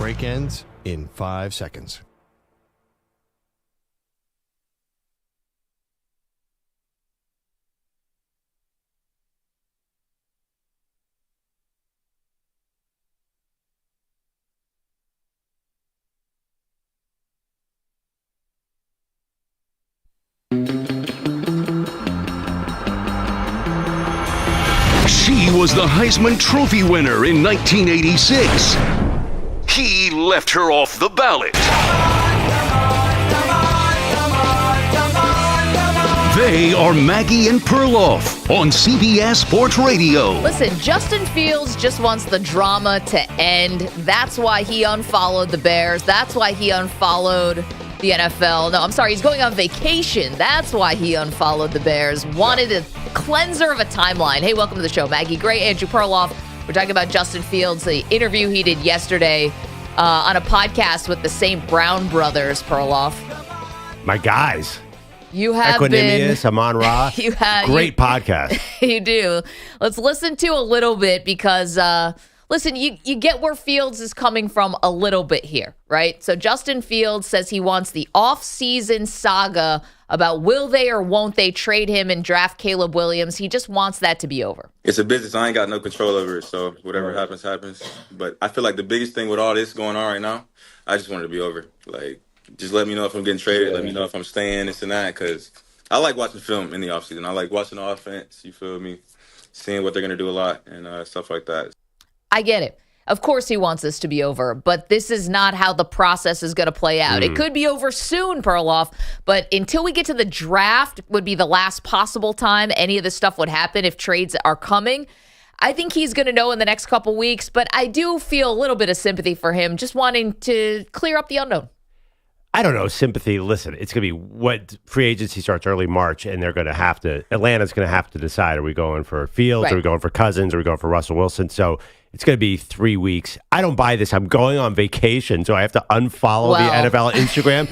Break ends in 5 seconds. She was the Heisman Trophy winner in 1986. He left her off the ballot. They are Maggie and Perloff on CBS Sports Radio. Listen, Justin Fields just wants the drama to end. That's why he unfollowed the Bears. That's why he unfollowed the NFL. No, I'm sorry, he's going on vacation. That's why he unfollowed the Bears. Wanted a cleanser of a timeline. Hey, welcome to the show. Maggie Gray, Andrew Perloff. We're talking about Justin Fields, the interview he did yesterday on a podcast with the St. Brown brothers, Perloff. My guys. You have Equanimous, Amon Ra. You have great podcast. You do. Let's listen to a little bit because, listen, you get where Fields is coming from a little bit here, right? So Justin Fields says he wants the off-season saga about will they or won't they trade him and draft Caleb Williams. He just wants that to be over. It's a business. I ain't got no control over it, so whatever happens, happens. But I feel like the biggest thing with all this going on right now, I just want it to be over. Like, just let me know if I'm getting traded. Let me know if I'm staying, this and that, because I like watching film in the offseason. I like watching the offense, you feel me, seeing what they're going to do a lot and stuff like that. I get it. Of course he wants this to be over, but this is not how the process is going to play out. It could be over soon, Perloff, but until we get to the draft would be the last possible time any of this stuff would happen if trades are coming. I think he's going to know in the next couple weeks, but I do feel a little bit of sympathy for him, just wanting to clear up the unknown. I don't know, sympathy. Listen, it's going to be what free agency starts early March, and they're going to have to, Atlanta's going to have to decide, are we going for Fields, right. Are we going for Cousins, are we going for Russell Wilson? So it's going to be 3 weeks. I don't buy this. I'm going on vacation, so I have to unfollow the NFL Instagram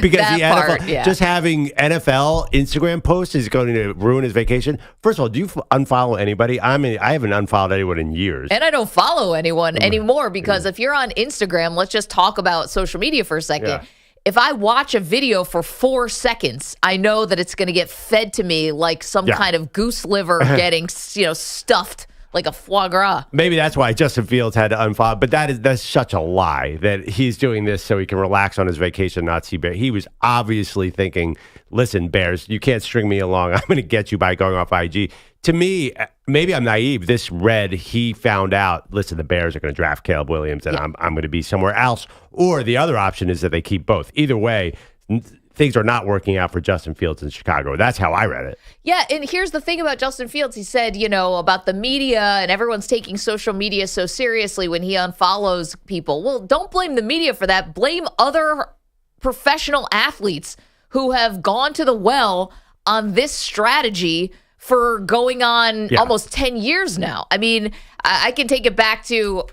because the NFL, just having NFL Instagram posts is going to ruin his vacation. First of all, do you unfollow anybody? I mean, I haven't unfollowed anyone in years. And I don't follow anyone anymore because if you're on Instagram, let's just talk about social media for a second. Yeah. If I watch a video for 4 seconds, I know that it's going to get fed to me like some kind of goose liver getting, stuffed like a foie gras. Maybe that's why Justin Fields had to unfollow, but that's such a lie that he's doing this so he can relax on his vacation, not see Bears. He was obviously thinking, listen, Bears, you can't string me along. I'm going to get you by going off IG. To me, maybe I'm naive. This read, he found out, listen, the Bears are going to draft Caleb Williams and I'm going to be somewhere else. Or the other option is that they keep both. Either way, things are not working out for Justin Fields in Chicago. That's how I read it. Yeah, and here's the thing about Justin Fields. He said, about the media and everyone's taking social media so seriously when he unfollows people. Well, don't blame the media for that. Blame other professional athletes who have gone to the well on this strategy for going on almost 10 years now. I mean, I can take it back to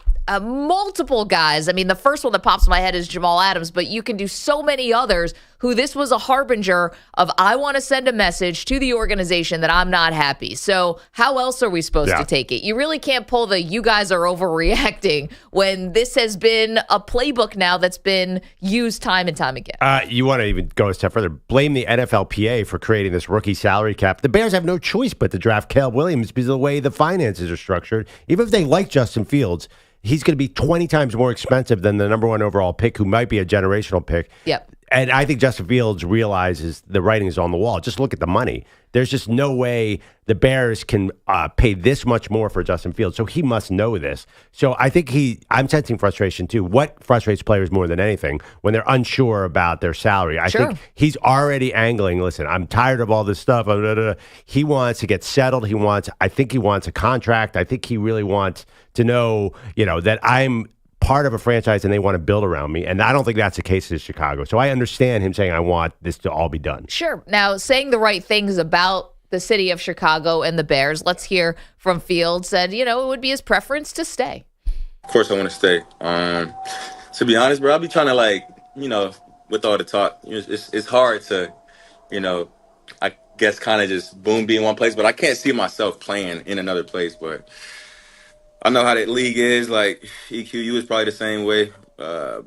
multiple guys. I mean, the first one that pops in my head is Jamal Adams, but you can do so many others who this was a harbinger of, I want to send a message to the organization that I'm not happy. So how else are we supposed to take it? You really can't pull the you guys are overreacting when this has been a playbook now that's been used time and time again. You want to even go a step further. Blame the NFLPA for creating this rookie salary cap. The Bears have no choice but to draft Caleb Williams because of the way the finances are structured. Even if they like Justin Fields, he's going to be 20 times more expensive than the number one overall pick, who might be a generational pick. Yep. And I think Justin Fields realizes the writing is on the wall. Just look at the money. There's just no way the Bears can pay this much more for Justin Fields. So he must know this. So I think I'm sensing frustration too. What frustrates players more than anything when they're unsure about their salary? I think he's already angling, listen, I'm tired of all this stuff. He wants to get settled. I think he wants a contract. I think he really wants to know, that I'm part of a franchise and they want to build around me. And I don't think that's the case in Chicago. So I understand him saying, I want this to all be done. Sure. Now, saying the right things about the city of Chicago and the Bears, let's hear from Fields. Said, it would be his preference to stay. Of course I want to stay. To be honest, bro, I'll be trying to with all the talk, it's hard to, I guess kind of just boom be in one place, but I can't see myself playing in another place. But I know how that league is. Like EQ, was probably the same way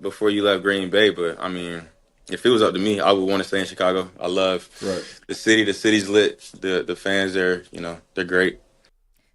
before you left Green Bay. But I mean, if it was up to me, I would want to stay in Chicago. I love the city. The city's lit. The fans there, they're great.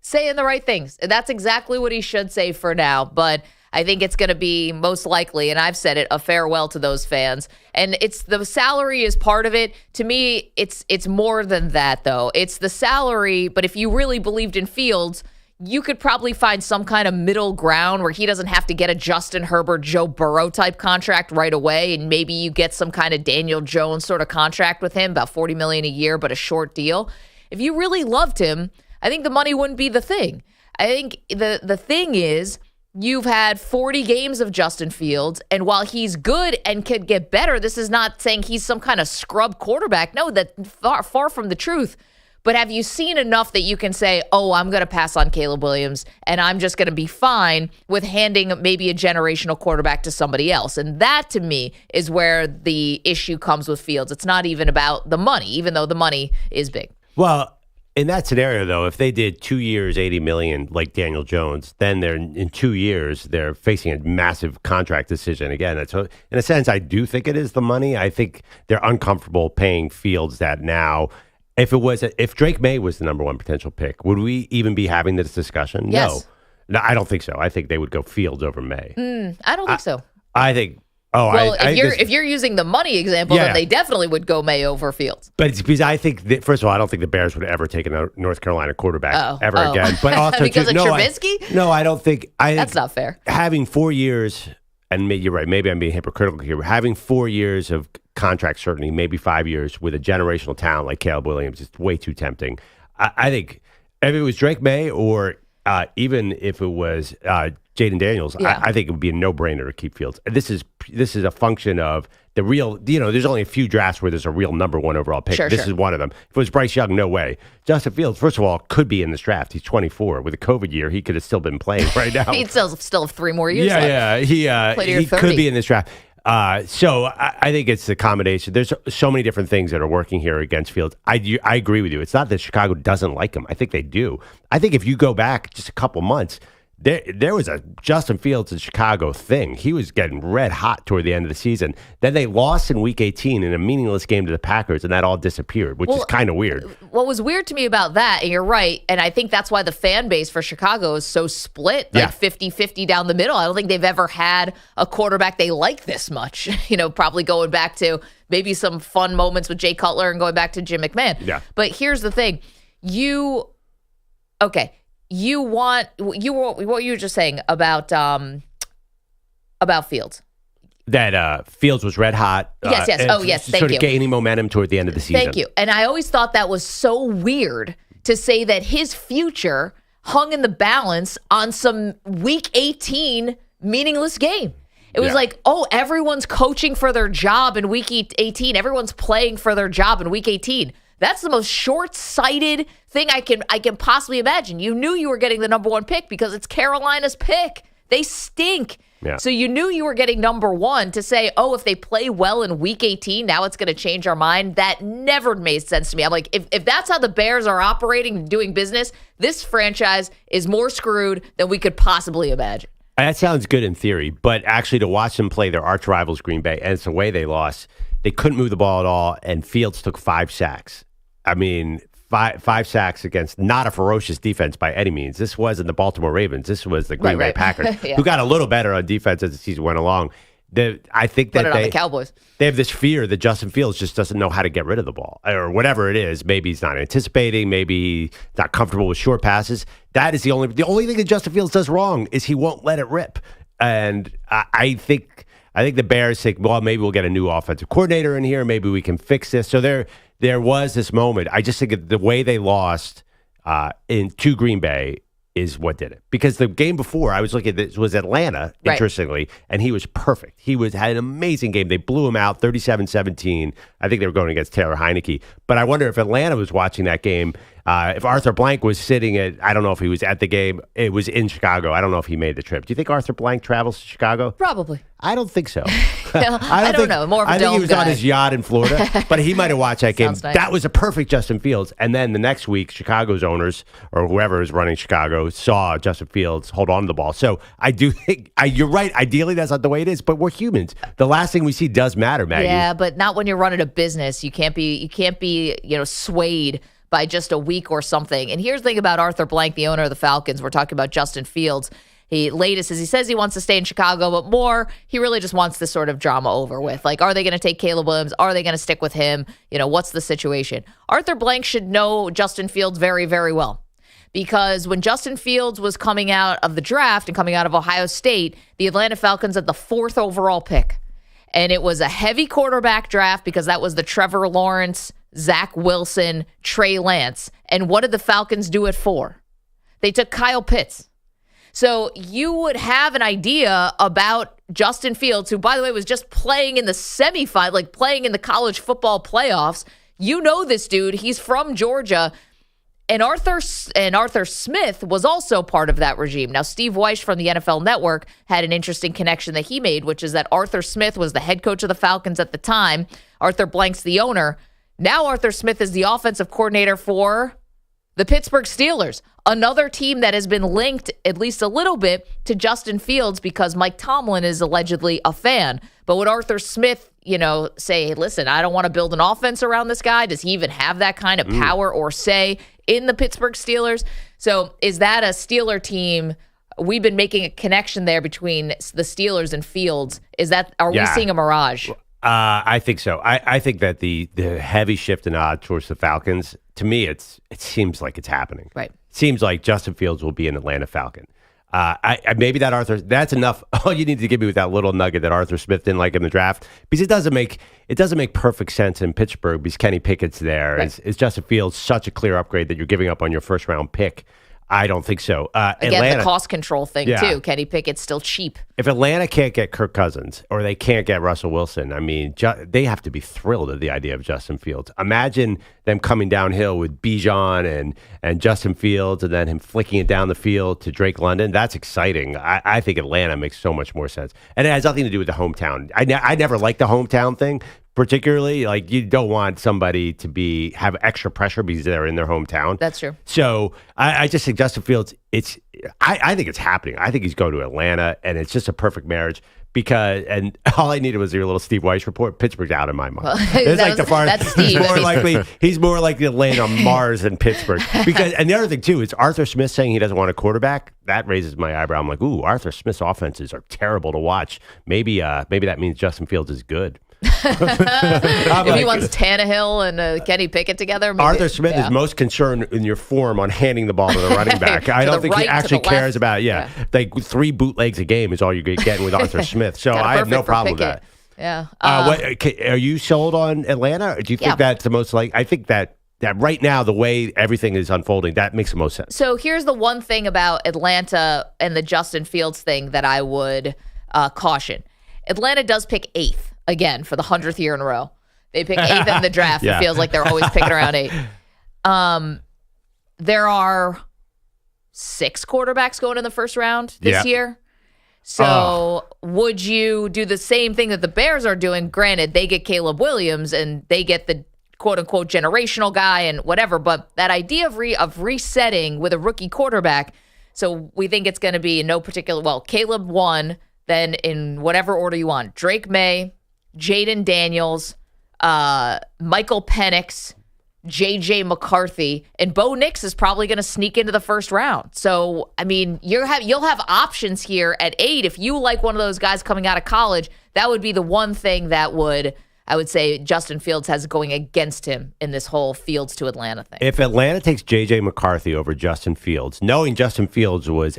Saying the right things. That's exactly what he should say for now. But I think it's going to be most likely, and I've said it, a farewell to those fans. And it's the salary is part of it. To me, it's more than that, though. It's the salary, but if you really believed in Fields, you could probably find some kind of middle ground where he doesn't have to get a Justin Herbert, Joe Burrow type contract right away, and maybe you get some kind of Daniel Jones sort of contract with him, about $40 million a year, but a short deal. If you really loved him, I think the money wouldn't be the thing. I think the thing is, you've had 40 games of Justin Fields, and while he's good and could get better, this is not saying he's some kind of scrub quarterback. No, that's far from the truth. But have you seen enough that you can say, oh, I'm going to pass on Caleb Williams, and I'm just going to be fine with handing maybe a generational quarterback to somebody else? And that, to me, is where the issue comes with Fields. It's not even about the money, even though the money is big. Well, in that scenario, though, if they did 2 years, $80 million, like Daniel Jones, then they're in 2 years they're facing a massive contract decision again. So, in a sense, I do think it is the money. I think they're uncomfortable paying Fields that now. If Drake May was the number one potential pick, would we even be having this discussion? Yes. No, I don't think so. I think they would go Fields over May. I don't think so. I think. If you're using the money example, then they definitely would go May over Fields. But it's because I think first of all, I don't think the Bears would ever take a North Carolina quarterback ever again. But also because of Trubisky? I don't think that's not fair. Having 4 years, and you're right. Maybe I'm being hypocritical here. Having 4 years of contract certainty, maybe 5 years with a generational talent like Caleb Williams, is way too tempting. I think if it was Drake May or even if it was Jaden Daniels, I think it would be a no-brainer to keep Fields. This is a function of the real, there's only a few drafts where there's a real number one overall pick. This is one of them. If it was Bryce Young, no way. Justin Fields, first of all, could be in this draft. He's 24. With a COVID year, he could have still been playing right now. He'd still have 3 more years left. He could be in this draft. So I think it's the combination. There's so many different things that are working here against Fields. I agree with you. It's not that Chicago doesn't like him. I think they do. I think if you go back just a couple months, there was a Justin Fields in Chicago thing. He was getting red hot toward the end of the season. Then they lost in Week 18 in a meaningless game to the Packers, and that all disappeared, which is kind of weird. What was weird to me about that, and you're right, and I think that's why the fan base for Chicago is so split, like 50-50 down the middle. I don't think they've ever had a quarterback they like this much. Probably going back to maybe some fun moments with Jay Cutler and going back to Jim McMahon. Yeah. But here's the thing. What you were just saying about Fields. That Fields was red hot. Yes. Thank you. Sort of gaining momentum toward the end of the season. Thank you. And I always thought that was so weird to say that his future hung in the balance on some Week 18 meaningless game. It was like, everyone's coaching for their job in Week 18. Everyone's playing for their job in Week 18. That's the most short-sighted thing I can possibly imagine. You knew you were getting the number one pick because it's Carolina's pick. They stink. Yeah. So you knew you were getting number one. To say, if they play well in Week 18, now it's going to change our mind. That never made sense to me. I'm like, if that's how the Bears are operating and doing business, this franchise is more screwed than we could possibly imagine. That sounds good in theory, but actually to watch them play their arch rivals, Green Bay, and it's the way they lost. They couldn't move the ball at all, and Fields took 5 sacks. I mean, five sacks against not a ferocious defense by any means. This wasn't the Baltimore Ravens. This was the Green Bay Packers, who got a little better on defense as the season went along. I think that the Cowboys. They have this fear that Justin Fields just doesn't know how to get rid of the ball, or whatever it is. Maybe he's not anticipating. Maybe he's not comfortable with short passes. That is the only thing that Justin Fields does wrong is he won't let it rip. And I think the Bears think, well, maybe we'll get a new offensive coordinator in here. Maybe we can fix this. So there was this moment. I just think the way they lost to Green Bay is what did it. Because the game before, I was looking at this, was Atlanta, interestingly, and he was perfect. He had an amazing game. They blew him out 37-17. I think they were going against Taylor Heineke. But I wonder if Atlanta was watching that game If Arthur Blank was sitting at, I don't know if he was at the game, it was in Chicago. I don't know if he made the trip. Do you think Arthur Blank travels to Chicago? Probably. I don't think so. I don't know. More of a I think he dome was guy. on his yacht in Florida, but he might have watched that game. Sounds nice. That was a perfect Justin Fields. And then the next week, Chicago's owners or whoever is running Chicago saw Justin Fields hold on to the ball. So I do think you're right. Ideally, that's not the way it is, but we're humans. The last thing we see does matter, Maggie. Yeah, but not when you're running a business. You can't be swayed by just a week or something. And here's the thing about Arthur Blank, the owner of the Falcons. We're talking about Justin Fields. Latest is he says he wants to stay in Chicago, but more, he really just wants this sort of drama over with. Like, are they going to take Caleb Williams? Are they going to stick with him? What's the situation? Arthur Blank should know Justin Fields very, very well. Because when Justin Fields was coming out of the draft and coming out of Ohio State, the Atlanta Falcons had the 4th overall pick. And it was a heavy quarterback draft because that was the Trevor Lawrence, Zach Wilson, Trey Lance. And what did the Falcons do it for? They took Kyle Pitts. So you would have an idea about Justin Fields, who, by the way, was just playing in the semifinal, like playing in the college football playoffs. You know this dude. He's from Georgia. And Arthur Smith was also part of that regime. Now, Steve Weish from the NFL Network had an interesting connection that he made, which is that Arthur Smith was the head coach of the Falcons at the time. Arthur Blank's the owner. Now Arthur Smith is the offensive coordinator for the Pittsburgh Steelers, another team that has been linked at least a little bit to Justin Fields because Mike Tomlin is allegedly a fan. But would Arthur Smith, say, listen, I don't want to build an offense around this guy? Does he even have that kind of power or say in the Pittsburgh Steelers? So is that a Steeler team? We've been making a connection there between the Steelers and Fields. Are we seeing a mirage? I think so. I think that the heavy shift in odds towards the Falcons, to me, it seems like it's happening. Right. It seems like Justin Fields will be an Atlanta Falcon. Maybe that's enough. All you need to give me with that little nugget that Arthur Smith didn't like in the draft, because it doesn't make perfect sense in Pittsburgh because Kenny Pickett's there. Right. Is Justin Fields such a clear upgrade that you're giving up on your first round pick? I don't think so. Again, Atlanta, the cost control thing, too. Kenny Pickett's still cheap. If Atlanta can't get Kirk Cousins or they can't get Russell Wilson, I mean, they have to be thrilled at the idea of Justin Fields. Imagine them coming downhill with Bijan and Justin Fields and then him flicking it down the field to Drake London. That's exciting. I think Atlanta makes so much more sense. And it has nothing to do with the hometown. I never liked the hometown thing. Particularly, like, you don't want somebody to have extra pressure because they're in their hometown. That's true. So I just think Justin Fields, I think it's happening. I think he's going to Atlanta, and it's just a perfect marriage and all I needed was your little Steve Weish report. Pittsburgh's out in my mind. Well, it's like the farthest. That's Steve. He's more likely to land on Mars than Pittsburgh. And the other thing too is Arthur Smith saying he doesn't want a quarterback. That raises my eyebrow. I'm like, ooh, Arthur Smith's offenses are terrible to watch. Maybe that means Justin Fields is good. If he wants Tannehill and Kenny Pickett together, maybe, Arthur Smith is most concerned in your form on handing the ball to the running back. I don't think he actually cares about like 3 bootlegs a game is all you're getting with Arthur Smith. So I have no problem with that. Yeah. Are you sold on Atlanta? Or do you think that's the most I think that right now, the way everything is unfolding, that makes the most sense. So here's the one thing about Atlanta and the Justin Fields thing that I would caution. Atlanta does pick 8th. Again, for the 100th year in a row. They pick 8th in the draft. It feels like they're always picking around 8. There are 6 quarterbacks going in the first round this year. So would you do the same thing that the Bears are doing? Granted, they get Caleb Williams and they get the quote-unquote generational guy and whatever. But that idea of resetting with a rookie quarterback, so we think it's going to be in no particular, Caleb 1, then in whatever order you want. Drake May, Jaden Daniels, Michael Penix, J.J. McCarthy, and Bo Nix is probably going to sneak into the first round. So, I mean, you'll have options here at 8. If you like one of those guys coming out of college, that would be the one thing that I would say Justin Fields has going against him in this whole Fields to Atlanta thing. If Atlanta takes J.J. McCarthy over Justin Fields, knowing Justin Fields was...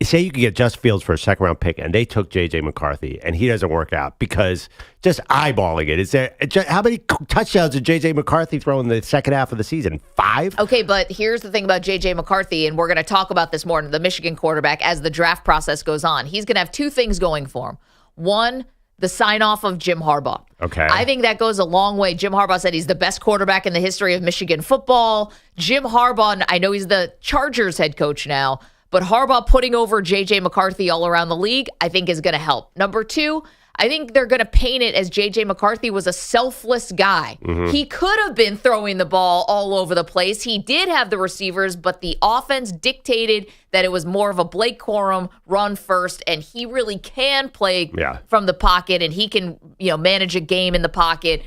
Say you could get Justin Fields for a second-round pick, and they took J.J. McCarthy, and he doesn't work out because just eyeballing it. How many touchdowns did J.J. McCarthy throw in the second half of the season? 5? Okay, but here's the thing about J.J. McCarthy, and we're going to talk about this more, the Michigan quarterback, as the draft process goes on. He's going to have 2 things going for him. One, the sign-off of Jim Harbaugh. Okay. I think that goes a long way. Jim Harbaugh said he's the best quarterback in the history of Michigan football. Jim Harbaugh, I know he's the Chargers head coach now, but Harbaugh putting over J.J. McCarthy all around the league, I think is going to help. Number two, I think they're going to paint it as J.J. McCarthy was a selfless guy. He could have been throwing the ball all over the place. He did have the receivers, but the offense dictated that it was more of a Blake Corum run first, and he really can play from the pocket, and he can manage a game in the pocket,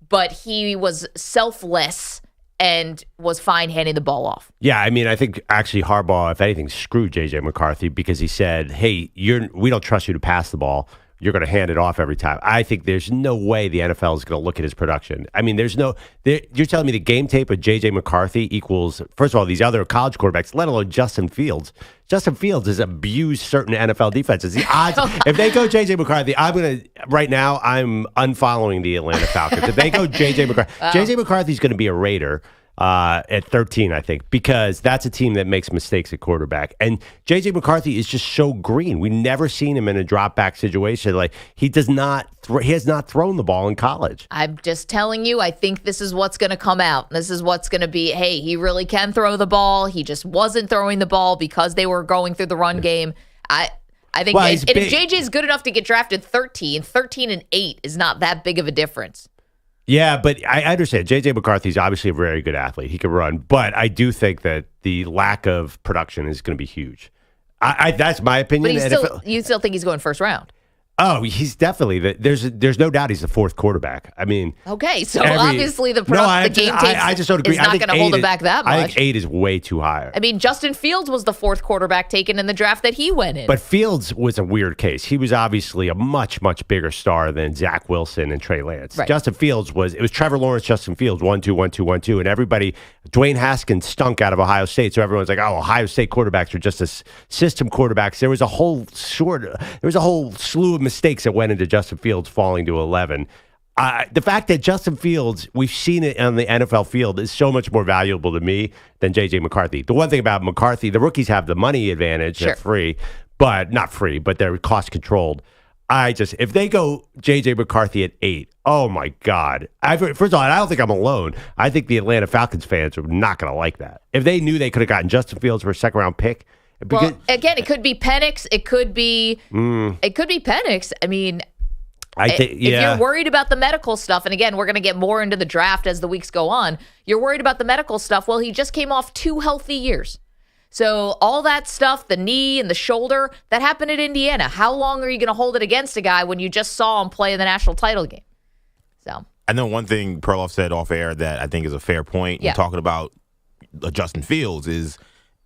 but he was selfless and was fine handing the ball off. Yeah, I mean, I think actually Harbaugh, if anything, screwed J.J. McCarthy because he said, hey, we don't trust you to pass the ball. You're going to hand it off every time. I think there's no way the NFL is going to look at his production. I mean, you're telling me the game tape of J.J. McCarthy equals, first of all, these other college quarterbacks, let alone Justin Fields. Justin Fields has abused certain NFL defenses. The odds, if they go J.J. McCarthy, I'm unfollowing the Atlanta Falcons. If they go J.J. McCarthy, J.J. McCarthy's going to be a Raider. At 13, I think, because that's a team that makes mistakes at quarterback. And J.J. McCarthy is just so green. We've never seen him in a drop back situation. Like he has not thrown the ball in college. I'm just telling you, I think this is what's going to come out. This is what's going to be, hey, he really can throw the ball. He just wasn't throwing the ball because they were going through the run game. I think if J.J. is good enough to get drafted 13 and 8 is not that big of a difference. Yeah, but I understand. J.J. McCarthy's obviously a very good athlete. He can run. But I do think that the lack of production is going to be huge. That's my opinion. But you still think he's going first round? Oh, he's definitely there's no doubt he's the fourth quarterback. I mean, okay, so obviously the game tape is not going to hold him back that much. I think 8 is way too high. I mean, Justin Fields was the fourth quarterback taken in the draft that he went in. But Fields was a weird case. He was obviously a much, much bigger star than Zach Wilson and Trey Lance. Right. Justin Fields it was Trevor Lawrence, Justin Fields, 1-2, 1-2, 1-2, and everybody. Dwayne Haskins stunk out of Ohio State, so everyone's like, "Oh, Ohio State quarterbacks are just system quarterbacks." There was a whole slew of mistakes that went into Justin Fields falling to 11. The fact that Justin Fields, we've seen it on the NFL field, is so much more valuable to me than J.J. McCarthy. The one thing about McCarthy, the rookies have the money advantage. Sure. They're free, but not free, but they're cost controlled. If they go J.J. McCarthy at 8, oh my God. First of all, I don't think I'm alone. I think the Atlanta Falcons fans are not going to like that. If they knew they could have gotten Justin Fields for a second round pick. Well, again, it could be Penix. It could be Penix. I mean, if you're worried about the medical stuff, and again, we're going to get more into the draft as the weeks go on, you're worried about the medical stuff. Well, he just came off 2 healthy years. So all that stuff, the knee and the shoulder, that happened at Indiana. How long are you going to hold it against a guy when you just saw him play in the national title game? So I know one thing Perloff said off air that I think is a fair point. When talking about Justin Fields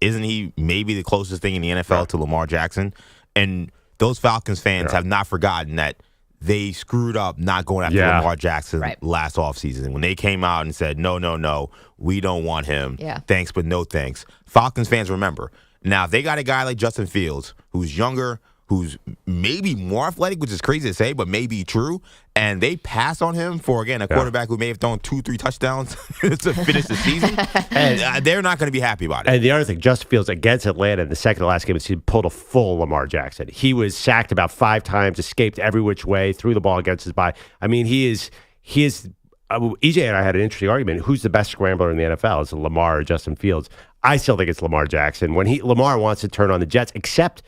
isn't he maybe the closest thing in the NFL to Lamar Jackson? And those Falcons fans have not forgotten that they screwed up not going after Lamar Jackson last offseason. When they came out and said, no, we don't want him. Yeah. Thanks, but no thanks. Falcons fans remember. Now, if they got a guy like Justin Fields, who's younger, who's maybe more athletic, which is crazy to say, but maybe true, and they pass on him for, again, a quarterback who may have thrown 2-3 touchdowns to finish the season, and they're not going to be happy about it. And the other thing, Justin Fields against Atlanta in the second to last game, he pulled a full Lamar Jackson. He was sacked about 5 times, escaped every which way, threw the ball against his body. I mean, he is EJ and I had an interesting argument. Who's the best scrambler in the NFL? Is it Lamar or Justin Fields? I still think it's Lamar Jackson. When Lamar wants to turn on the Jets, except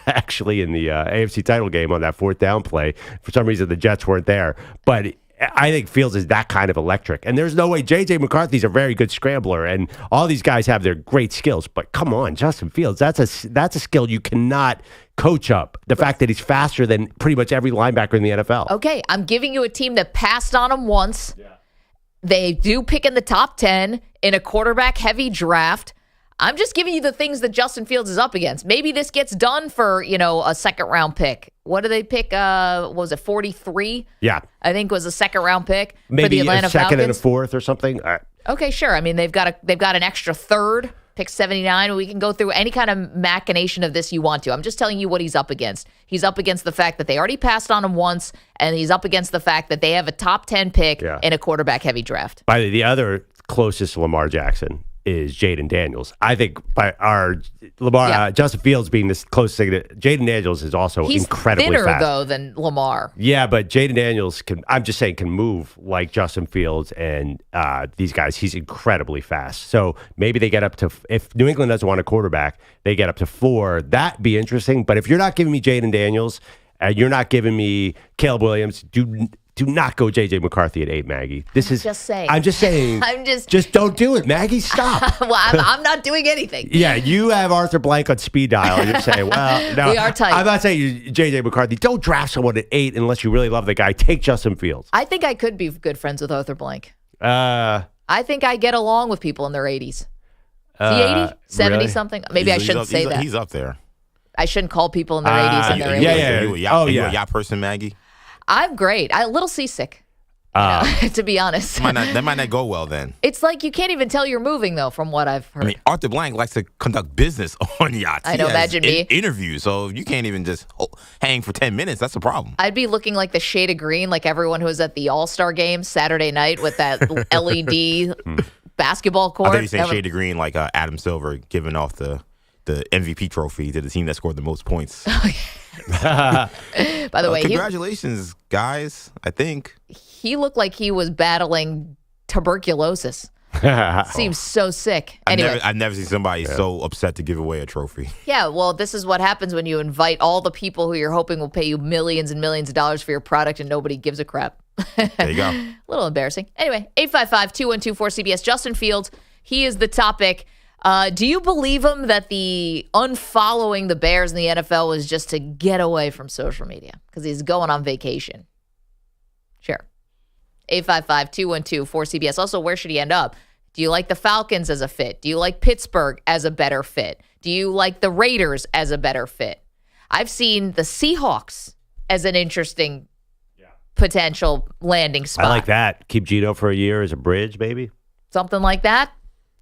actually in the AFC title game on that 4th down play. For some reason, the Jets weren't there. But I think Fields is that kind of electric. And there's no way J.J. McCarthy's a very good scrambler, and all these guys have their great skills. But come on, Justin Fields, that's a skill you cannot coach up. The fact that he's faster than pretty much every linebacker in the NFL. Okay, I'm giving you a team that passed on him once. Yeah. They do pick in the top 10 in a quarterback-heavy draft. I'm just giving you the things that Justin Fields is up against. Maybe this gets done for, a second-round pick. What do they pick? What was it, 43? Yeah. I think was a second-round pick maybe for the Atlanta Falcons. Maybe a second Falcons. and a fourth or something. Okay, sure. I mean, they've got an extra third, pick 79. We can go through any kind of machination of this you want to. I'm just telling you what he's up against. He's up against the fact that they already passed on him once, and he's up against the fact that they have a top 10 pick in a quarterback-heavy draft. By the way, the other closest to Lamar Jackson is Jaden Daniels. I think by our Justin Fields being this close thing, Jaden Daniels is also incredibly thinner, fast. though, than Lamar. Yeah, but Jaden Daniels can move like Justin Fields and these guys. He's incredibly fast. So maybe they get up to, if New England doesn't want a quarterback, they get up to 4. That'd be interesting. But if you're not giving me Jaden Daniels, you're not giving me Caleb Williams, do not go J.J. McCarthy at 8, Maggie. I'm just saying. Just don't do it, Maggie. Stop. Well, I'm not doing anything. Yeah, you have Arthur Blank on speed dial, and you're saying, well, no. We are tight. I'm not saying J.J. McCarthy. Don't draft someone at 8 unless you really love the guy. Take Justin Fields. I think I could be good friends with Arthur Blank. I think I get along with people in their 80s. Is he 80? 70 really? something? Maybe I shouldn't say that. He's up there. I shouldn't call people in their 80s in their 80s. Yeah. You a yacht person, Maggie? I'm great. I'm a little seasick. To be honest. That might not go well then. It's like you can't even tell you're moving, though, from what I've heard. I mean, Arthur Blank likes to conduct business on yachts. I know, imagine me. Interviews, so you can't even just hang for 10 minutes. That's a problem. I'd be looking like the shade of green, like everyone who was at the All-Star game Saturday night with that LED basketball court. I thought you said shade of green like Adam Silver giving off the MVP trophy to the team that scored the most points. By the way, congratulations, guys. I think he looked like he was battling tuberculosis. Seems so sick. Anyway, I've never seen somebody so upset to give away a trophy. Yeah, well, this is what happens when you invite all the people who you're hoping will pay you millions and millions of dollars for your product and nobody gives a crap. There you go. A little embarrassing. Anyway, 855-212-4CBS. Justin Fields, he is the topic. Do you believe him that the unfollowing the Bears in the NFL was just to get away from social media because he's going on vacation? Sure. 855-212-4CBS. Also, where should he end up? Do you like the Falcons as a fit? Do you like Pittsburgh as a better fit? Do you like the Raiders as a better fit? I've seen the Seahawks as an interesting potential landing spot. I like that. Keep Gino for a year as a bridge, baby. Something like that.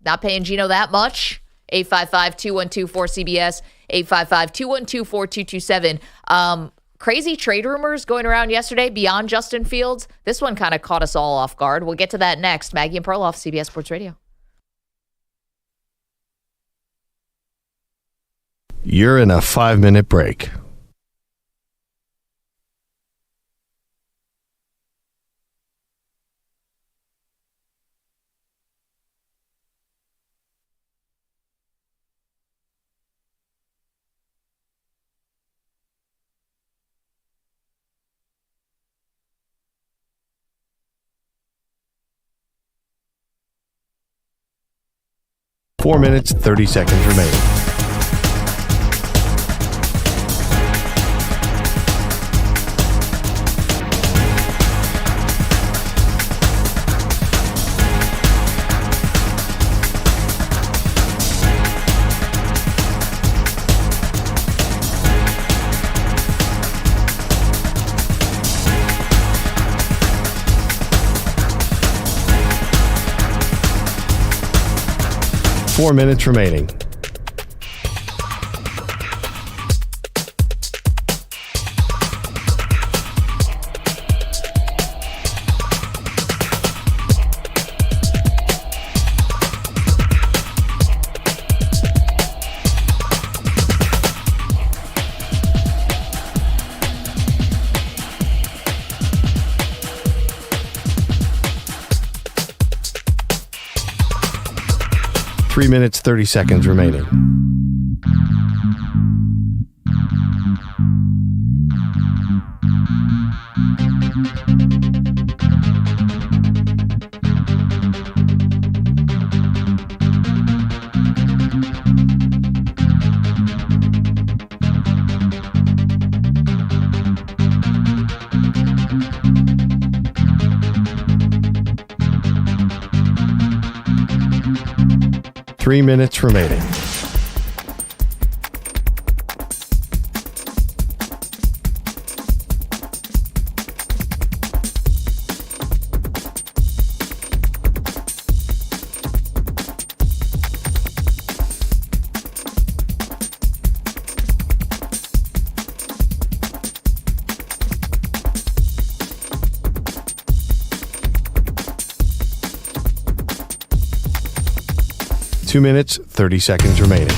Not paying Gino that much. 855-212-4CBS. 855-212-4227. Crazy trade rumors going around yesterday beyond Justin Fields. This one kind of caught us all off guard. We'll get to that next. Maggie and Perloff, CBS Sports Radio. You're in a 5-minute break. Four minutes, 30 seconds remaining. Four minutes remaining. Three minutes, 30 seconds remaining. Three minutes remaining. 2 minutes, 30 seconds remaining.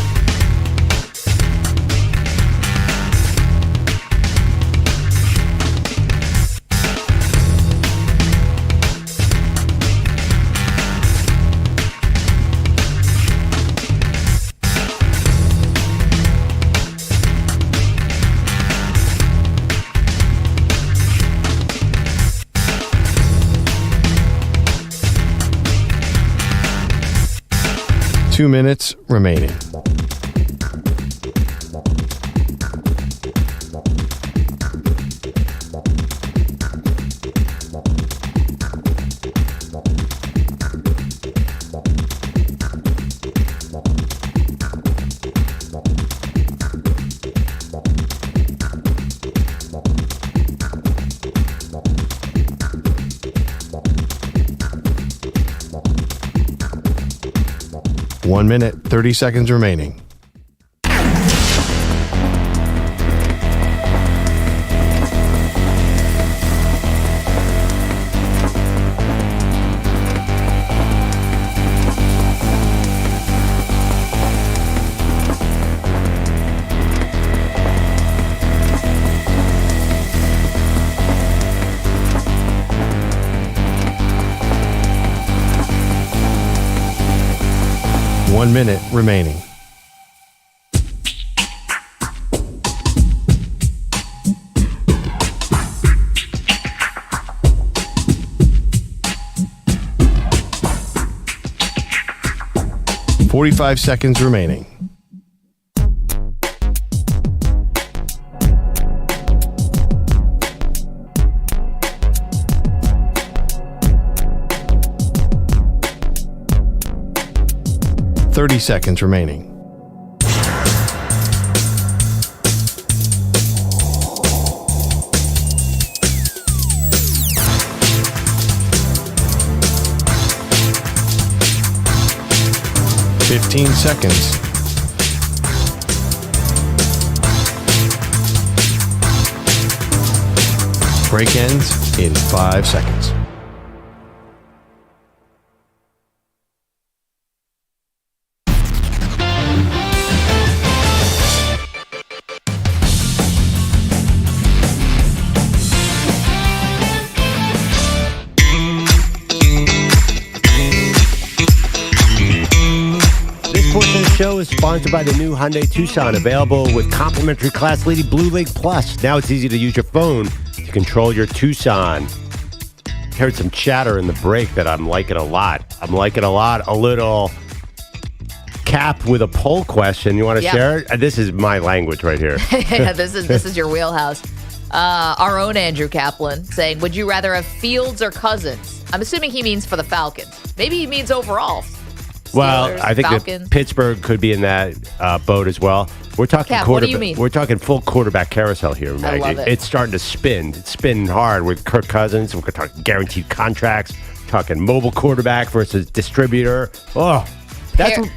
Two minutes remaining. One minute, 30 seconds remaining. One minute remaining. .45 seconds remaining. .30 seconds remaining. .15 seconds. Break ends in 5 seconds. Show is sponsored by the new Hyundai Tucson, available with complimentary class-leading Blue Lake Plus. Now it's easy to use your phone to control your Tucson. Heard some chatter in the break that I'm liking a lot. A little cap with a poll question. You want to share it? This is my language right here. Yeah, this is your wheelhouse. Our own Andrew Kaplan saying, would you rather have Fields or Cousins? I'm assuming he means for the Falcons. Maybe he means overall. Well, I think that Pittsburgh could be in that boat as well. We're talking Cap, what do you mean? We're talking full quarterback carousel here, Maggie. I love it. It's starting to spin. It's spinning hard with Kirk Cousins. We're talking guaranteed contracts. Talking mobile quarterback versus distributor. Oh,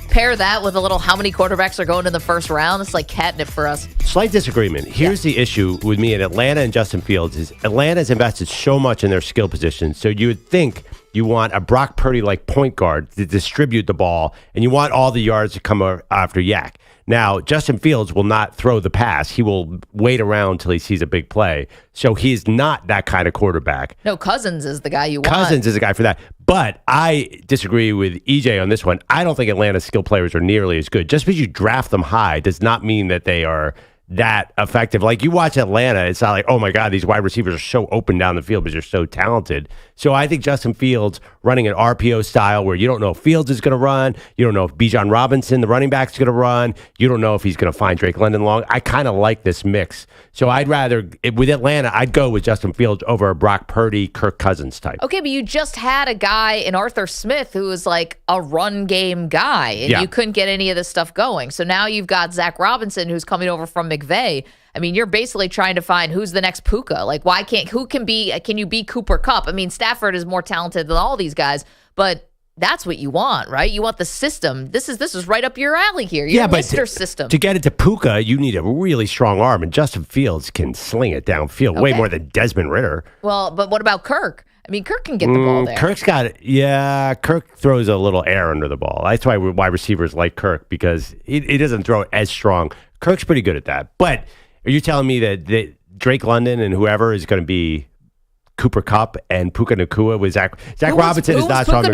pair that with a little how many quarterbacks are going in the first round. It's like catnip for us. Slight disagreement. Here's the issue with me in Atlanta and Justin Fields is Atlanta's invested so much in their skill positions. So you would think you want a Brock Purdy-like point guard to distribute the ball, and you want all the yards to come after Yak. Now, Justin Fields will not throw the pass. He will wait around until he sees a big play. So he's not that kind of quarterback. No, Cousins is the guy you want. Cousins is the guy for that. But I disagree with EJ on this one. I don't think Atlanta's skill players are nearly as good. Just because you draft them high does not mean that they are that effective. Like, you watch Atlanta, it's not like, oh my God, these wide receivers are so open down the field because they're so talented. So I think Justin Fields running an RPO style where you don't know if Fields is going to run, you don't know if Bijan Robinson, the running back, is going to run, you don't know if he's going to find Drake London long. I kind of like this mix. So I'd rather, with Atlanta, I'd go with Justin Fields over a Brock Purdy, Kirk Cousins type. Okay, but you just had a guy in Arthur Smith who was like a run game guy, and you couldn't get any of this stuff going. So now you've got Zach Robinson who's coming over from McVay. I mean, you're basically trying to find who's the next Puka. Like, can you be Cooper Kupp? I mean, Stafford is more talented than all these guys, but That's what you want, right? You want the system. This is right up your alley here. Your Mr. System. To get it to Puka, you need a really strong arm, and Justin Fields can sling it downfield way more than Desmond Ridder. Well, but what about Kirk? I mean, Kirk can get the ball there. Kirk throws a little air under the ball. That's why wide receivers like Kirk, because he doesn't throw it as strong. Kirk's pretty good at that. But are you telling me that Drake London and whoever is going to be Cooper Kupp and Puka Nacua with Zach Robinson is not strong.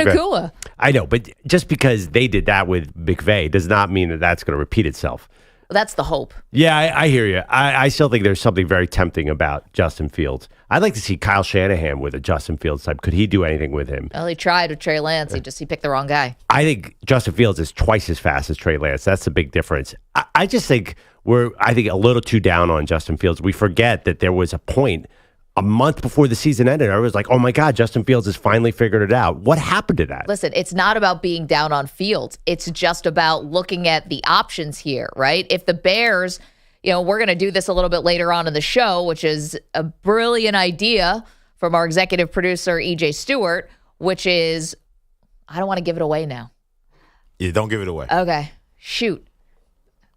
I know, but just because they did that with McVay does not mean that that's going to repeat itself. Well, that's the hope. Yeah, I hear you. I still think there's something very tempting about Justin Fields. I'd like to see Kyle Shanahan with a Justin Fields type. Could he do anything with him? Well, he tried with Trey Lance. He picked the wrong guy. I think Justin Fields is twice as fast as Trey Lance. That's the big difference. I just think we're a little too down on Justin Fields. We forget that there was a point a month before the season ended. I was like, oh my God, Justin Fields has finally figured it out. What happened to that? Listen, it's not about being down on Fields. It's just about looking at the options here, right? If the Bears, we're going to do this a little bit later on in the show, which is a brilliant idea from our executive producer, EJ Stewart, which is, I don't want to give it away now. Yeah, don't give it away. Okay. Shoot.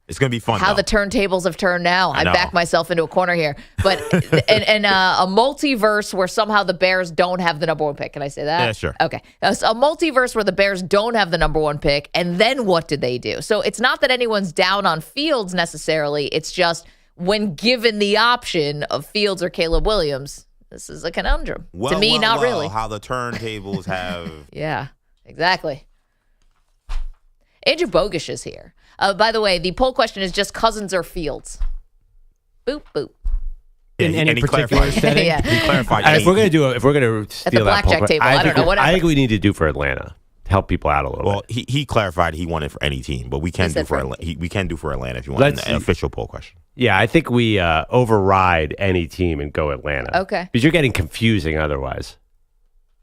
It's going to be fun. How the turntables have turned now. I back myself into a corner here. But and a multiverse where somehow the Bears don't have the number one pick. Can I say that? Yeah, sure. Okay. A multiverse where the Bears don't have the number one pick. And then what did they do? So it's not that anyone's down on Fields necessarily. It's just when given the option of Fields or Caleb Williams, this is a conundrum. To me, not really. How the turntables have. Yeah, exactly. Andrew Bogish is here. By the way, the poll question is just Cousins or Fields. Boop, boop. Yeah, in any particular setting? Yeah. He clarified. If we're going to steal At the blackjack that table, I don't know, whatever. I think we need to do for Atlanta. Help people out a little Well, bit. he clarified he wanted for any team, but we can do for Atlanta if you want an official poll question. Yeah, I think we override any team and go Atlanta. Okay. Because you're getting confusing otherwise.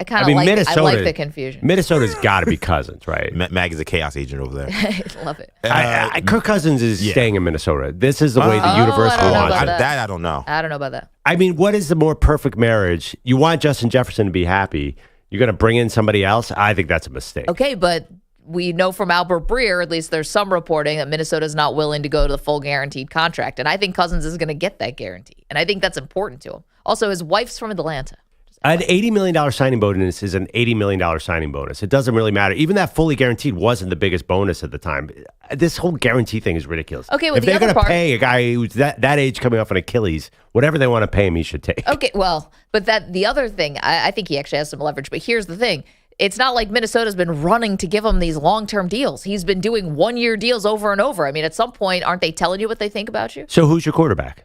I kind of I like the confusion. Minnesota's got to be Cousins, right? Maggie's a chaos agent over there. I love it. Kirk Cousins is staying in Minnesota. This is the way the universe I don't know wants about it. that. I don't know. I don't know about that. I mean, what is the more perfect marriage? You want Justin Jefferson to be happy. You're going to bring in somebody else? I think that's a mistake. Okay, but we know from Albert Breer, at least there's some reporting, that Minnesota's not willing to go to the full guaranteed contract. And I think Cousins is going to get that guarantee. And I think that's important to him. Also, his wife's from Atlanta. An $80 million signing bonus is an $80 million signing bonus. It doesn't really matter. Even that fully guaranteed wasn't the biggest bonus at the time. This whole guarantee thing is ridiculous. Okay, well, if they're going to pay a guy who's that age coming off an Achilles, whatever they want to pay him, he should take. Okay, well, but the other thing, I think he actually has some leverage. But here's the thing. It's not like Minnesota's been running to give him these long-term deals. He's been doing one-year deals over and over. I mean, at some point, aren't they telling you what they think about you? So who's your quarterback?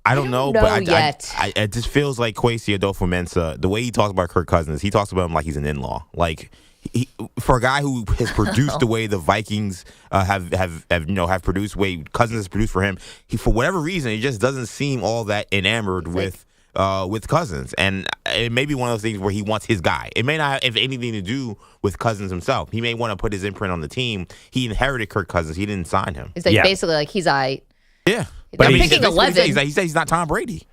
I don't know, but it just feels like Kwesi Adolfo-Mensah, the way he talks about Kirk Cousins, he talks about him like he's an in-law. Like, for a guy who has produced the way the Vikings have produced, the way Cousins has produced for him, he, for whatever reason, he just doesn't seem all that enamored with Cousins. And it may be one of those things where he wants his guy. It may not have anything to do with Cousins himself. He may want to put his imprint on the team. He inherited Kirk Cousins. He didn't sign him. It's like basically like he's Yeah. But I'm picking 11. He says he's not Tom Brady.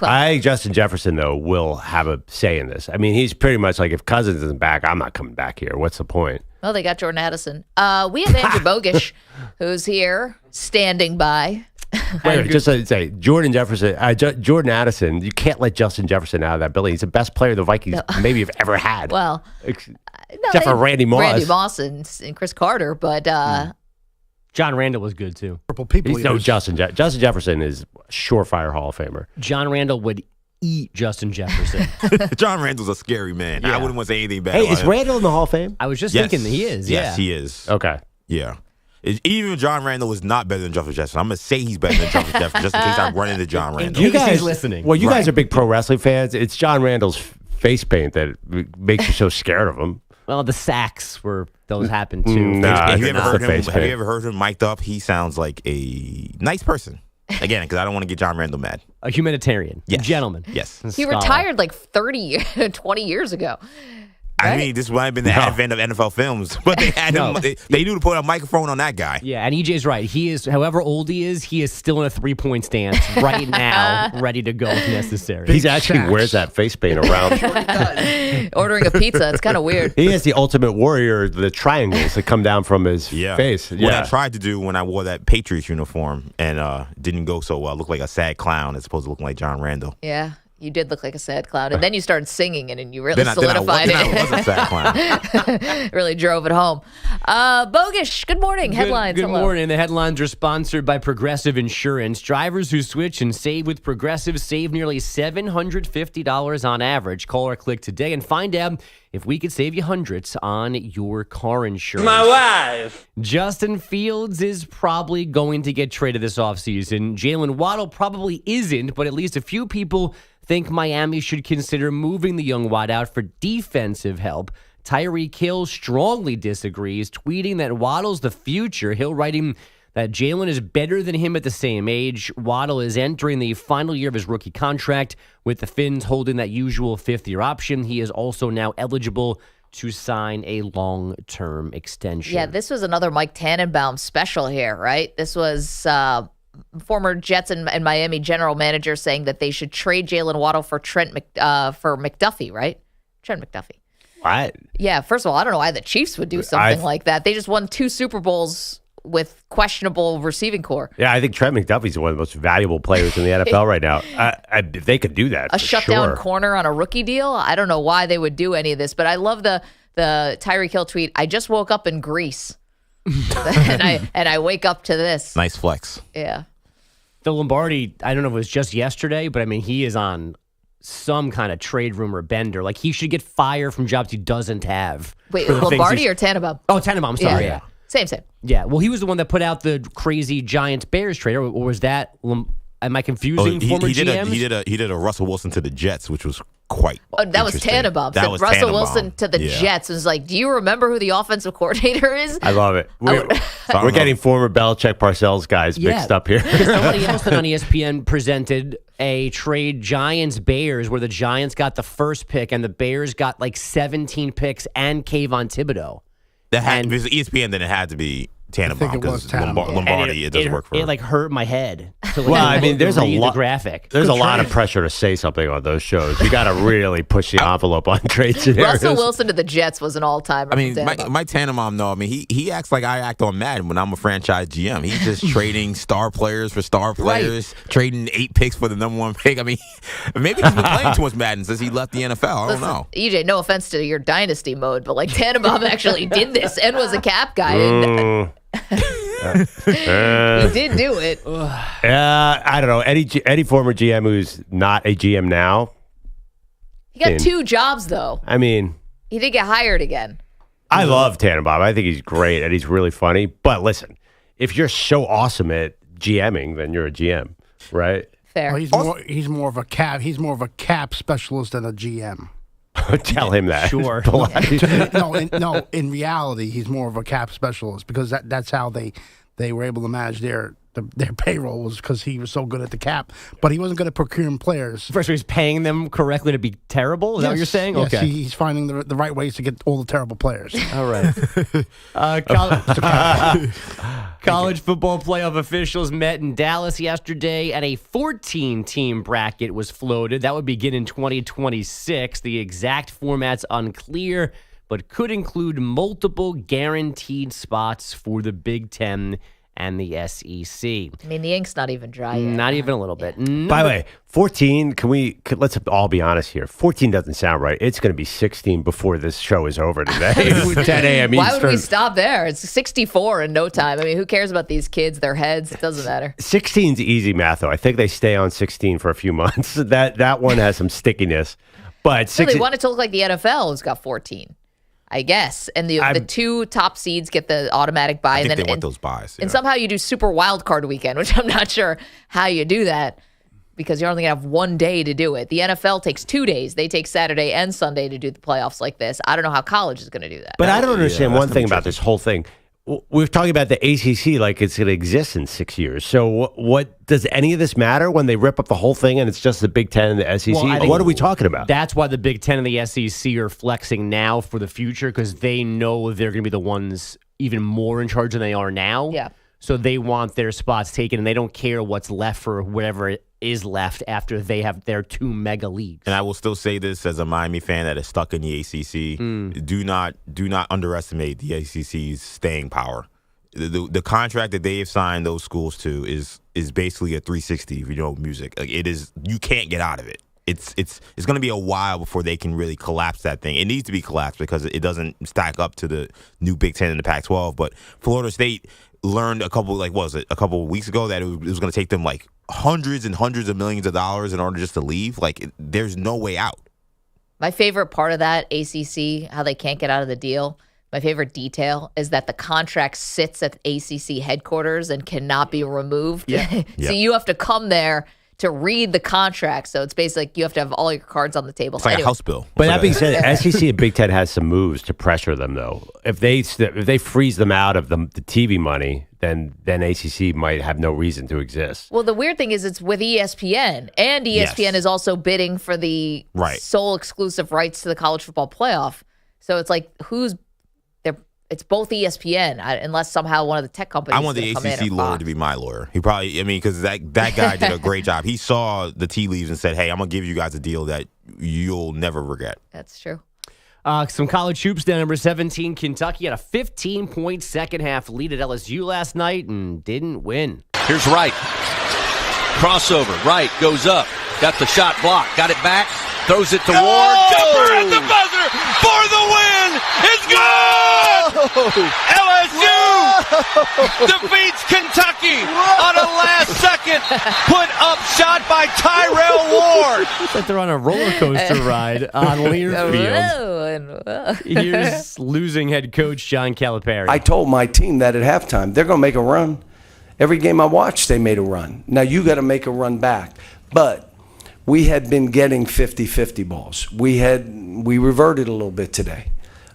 I think Justin Jefferson, though, will have a say in this. I mean, he's pretty much like, if Cousins isn't back, I'm not coming back here. What's the point? Well, they got Jordan Addison. We have Andrew Bogish, who's here standing by. Wait, just to say, Jordan Addison, you can't let Justin Jefferson out of that building. He's the best player the Vikings maybe have ever had. Well, except for Randy Moss. Randy Moss and Chris Carter, but... John Randall was good, too. He's no Justin Jefferson is surefire Hall of Famer. John Randall would eat Justin Jefferson. John Randall's a scary man. Yeah. I wouldn't want to say anything bad about is him. Randall in the Hall of Fame? I was just thinking that he is. Yes, he is. Okay. Yeah. Even if John Randall was not better than Justin Jefferson, I'm going to say he's better than Justin Jefferson just in case I run into John Randall. You guys listening. Well, you guys are big pro wrestling fans. It's John Randall's face paint that makes you so scared of him. Well, the sacks those happened too. Have you ever heard him mic'd up? He sounds like a nice person. Again, because I don't want to get John Randall mad. A humanitarian. Yes. A gentleman. Yes. He retired like 20 years ago. I Right? mean, this might have been the advent of NFL films, but they had him. They knew to put a microphone on that guy. Yeah, and EJ's right. He is, however old he is still in a 3-point stance right now, ready to go if necessary. He actually wears that face paint around. Ordering a pizza. It's kind of weird. He has the Ultimate Warrior, the triangles that come down from his face. What I tried to do when I wore that Patriots uniform and didn't go so well. I looked like a sad clown as opposed to looking like John Randall. Yeah. You did look like a sad clown. And then you started singing it, and you really solidified I was a sad clown. really drove it home. Bogish, good morning. Headlines. Good hello. morning. The headlines are sponsored by Progressive Insurance. Drivers who switch and save with Progressive save nearly $750 on average. Call or click today and find out if we could save you hundreds on your car insurance. My wife. Justin Fields is probably going to get traded this offseason. Jalen Waddle probably isn't, but at least a few people think Miami should consider moving the young wide out for defensive help. Tyreek Hill strongly disagrees, tweeting that Waddle's the future. Hill writing that Jalen is better than him at the same age. Waddle is entering the final year of his rookie contract, with the Finns holding that usual fifth-year option. He is also now eligible to sign a long-term extension. Yeah, this was another Mike Tannenbaum special here, right? This was former Jets and Miami general manager saying that they should trade Jalen Waddle for for McDuffie, right? Trent McDuffie. What? Yeah, first of all, I don't know why the Chiefs would do something like that. They just won 2 Super Bowls with questionable receiving core. Yeah, I think Trent McDuffie's one of the most valuable players in the NFL right now. If they could do that, A shutdown corner on a rookie deal, I don't know why they would do any of this, but I love the Tyreek Hill tweet. I just woke up in Greece. and I wake up to this. Nice flex. Yeah. The Lombardi, I don't know if it was just yesterday, but I mean, he is on some kind of trade rumor bender. Like, he should get fired from jobs he doesn't have. Wait, Lombardi or Tannenbaum? Oh, Tannenbaum, sorry. Yeah. Same. Yeah, well, he was the one that put out the crazy Giants-Bears trade, or was that, am I confusing former GMs? He did a Russell Wilson to the Jets, which was quite that was Tannenbaum. Said Russell Wilson to the Jets. It was like, do you remember who the offensive coordinator is? I love it. We're getting former Belichick Parcells guys mixed up here. Somebody else on ESPN presented a trade Giants-Bears where the Giants got the first pick and the Bears got like 17 picks and Kayvon Thibodeau. Because ESPN, then it had to be Tannenbaum because Lombardi, it doesn't work for him. It like hurt my head. Well, I mean, there's a lot. Graphic. There's a lot of pressure to say something on those shows. You got to really push the envelope on trade scenarios. Russell Wilson to the Jets was an all-timer. I mean, Mike Tannenbaum, no. I mean, he acts like I act on Madden when I'm a franchise GM. He's just trading star players for star players, trading 8 picks for the number 1 pick. I mean, maybe he's been playing too much Madden since he left the NFL. I don't know. EJ, no offense to your dynasty mode, but like Tannenbaum actually did this and was a cap guy. And he did do it. I don't know. Any former GM who's not a GM now. He got 2 jobs, though. I mean, he did get hired again. I love Tannenbaum. I think he's great and he's really funny. But listen, if you're so awesome at GMing, then you're a GM, right? Fair. Well, he's more of a cap specialist than a GM. Tell him that. Sure. In reality, he's more of a cap specialist because that's how they were able to manage their payroll, was because he was so good at the cap, but he wasn't good at procuring players. First, he's paying them correctly to be terrible? Is that what you're saying? Yes, okay. He's finding the right ways to get all the terrible players. All right. College football playoff officials met in Dallas yesterday, and a 14-team bracket was floated. That would begin in 2026. The exact format's unclear, but could include multiple guaranteed spots for the Big Ten and the SEC. I mean, the ink's not even dry yet. Not even a little bit. Yeah. By the way, 14, let's all be honest here. 14 doesn't sound right. It's going to be 16 before this show is over today. 10 a.m. Why Eastern. would we stop there? It's 64 in no time. I mean, who cares about these kids, their heads? It doesn't matter. 16's easy math, though. I think they stay on 16 for a few months. That one has some stickiness. But So they want it to look like the NFL has got 14. I guess. And the 2 top seeds get the automatic bye. I think and then, they want those buys. And somehow you do super wild card weekend, which I'm not sure how you do that because you're only going to have 1 day to do it. The NFL takes 2 days. They take Saturday and Sunday to do the playoffs like this. I don't know how college is going to do that. But I don't understand one thing about this whole thing. we're talking about the ACC like it's going to exist in 6 years. So what does any of this matter when they rip up the whole thing and it's just the Big Ten and the SEC? Well, what are we talking about? That's why the Big Ten and the SEC are flexing now for the future because they know they're going to be the ones even more in charge than they are now. Yeah. So they want their spots taken, and they don't care what's left for whatever is left after they have their 2 mega leagues. And I will still say this as a Miami fan that is stuck in the ACC: do not underestimate the ACC's staying power. The contract that they have signed those schools to is basically a 360. If you know music, like it is, you can't get out of it. It's going to be a while before they can really collapse that thing. It needs to be collapsed because it doesn't stack up to the new Big Ten and the Pac-12. But Florida State learned a couple of weeks ago that it was going to take them like hundreds and hundreds of millions of dollars in order just to leave. Like there's no way out. My favorite part of that ACC, how they can't get out of the deal, my favorite detail is that the contract sits at ACC headquarters and cannot be removed. Yeah. So you have to come there to read the contract. So it's basically like you have to have all your cards on the table. It's like a house bill. But that being said, SEC and Big Ten has some moves to pressure them, though. If they freeze them out of the TV money, then ACC might have no reason to exist. Well, the weird thing is it's with ESPN, and ESPN is also bidding for the sole exclusive rights to the college football playoff. So it's like it's both ESPN, unless somehow one of the tech companies. I want the ACC lawyer to be my lawyer. He probably, because that guy did a great job. He saw the tea leaves and said, "Hey, I'm gonna give you guys a deal that you'll never regret." That's true. Some college hoops down. Number 17, Kentucky had a 15-point second half lead at LSU last night and didn't win. Here's Wright. Crossover. Wright goes up. Got the shot blocked. Got it back. Throws it to Ward. Jumper at the buzzer for the win. It's good! LSU defeats Kentucky on a last-second put-up shot by Tyrell Ward. It's like they're on a roller coaster ride on Learfield. Here's losing head coach John Calipari. I told my team that at halftime, they're going to make a run. Every game I watched, they made a run. Now you got to make a run back. But we had been getting 50-50 balls. We reverted a little bit today.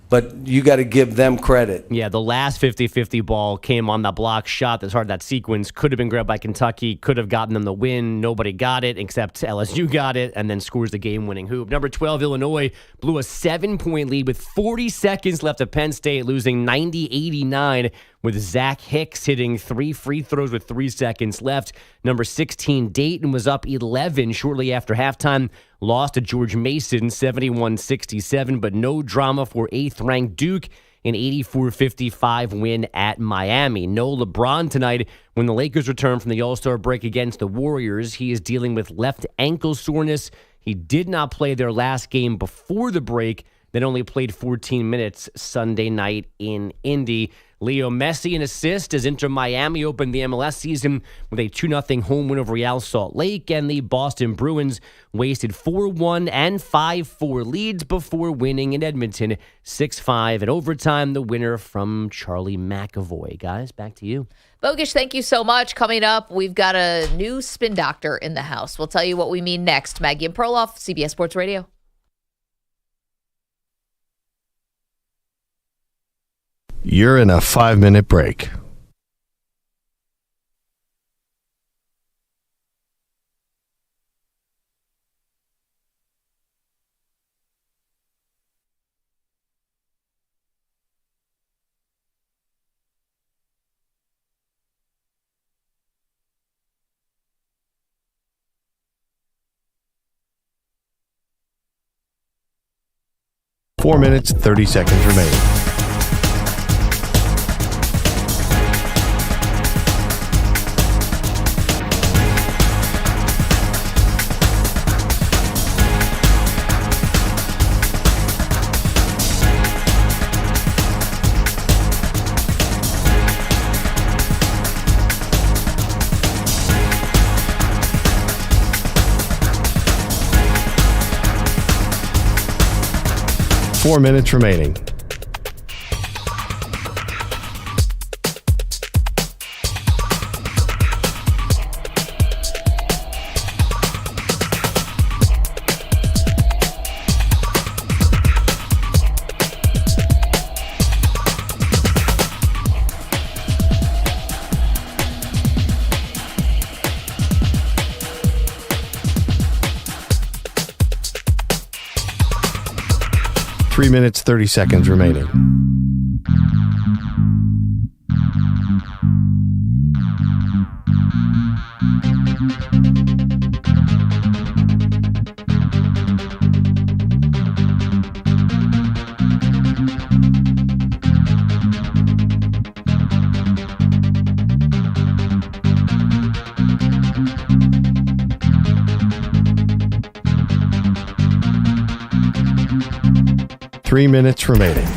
But you got to give them credit. Yeah, the last 50-50 ball came on that block shot that started that sequence. Could have been grabbed by Kentucky. Could have gotten them the win. Nobody got it except LSU got it and then scores the game-winning hoop. Number 12, Illinois blew a 7-point lead with 40 seconds left at Penn State, losing 90-89 with Zach Hicks hitting 3 free throws with 3 seconds left. Number 16, Dayton was up 11 shortly after halftime. Lost to George Mason 71-67, but no drama for 8th-ranked Duke, an 84-55 win at Miami. No LeBron tonight when the Lakers return from the All-Star break against the Warriors. He is dealing with left ankle soreness. He did not play their last game before the break, then only played 14 minutes Sunday night in Indy. Leo Messi an assist as Inter Miami opened the MLS season with a 2-0 home win over Real Salt Lake, and the Boston Bruins wasted 4-1 and 5-4 leads before winning in Edmonton 6-5 in overtime. The winner from Charlie McAvoy. Guys, back to you. Bogish, thank you so much. Coming up, we've got a new spin doctor in the house. We'll tell you what we mean next. Maggie and Perloff, CBS Sports Radio. You're in a 5-minute break. Four minutes, 30 seconds remaining. Four minutes remaining. 3 minutes, 30 seconds remaining. Three minutes remaining.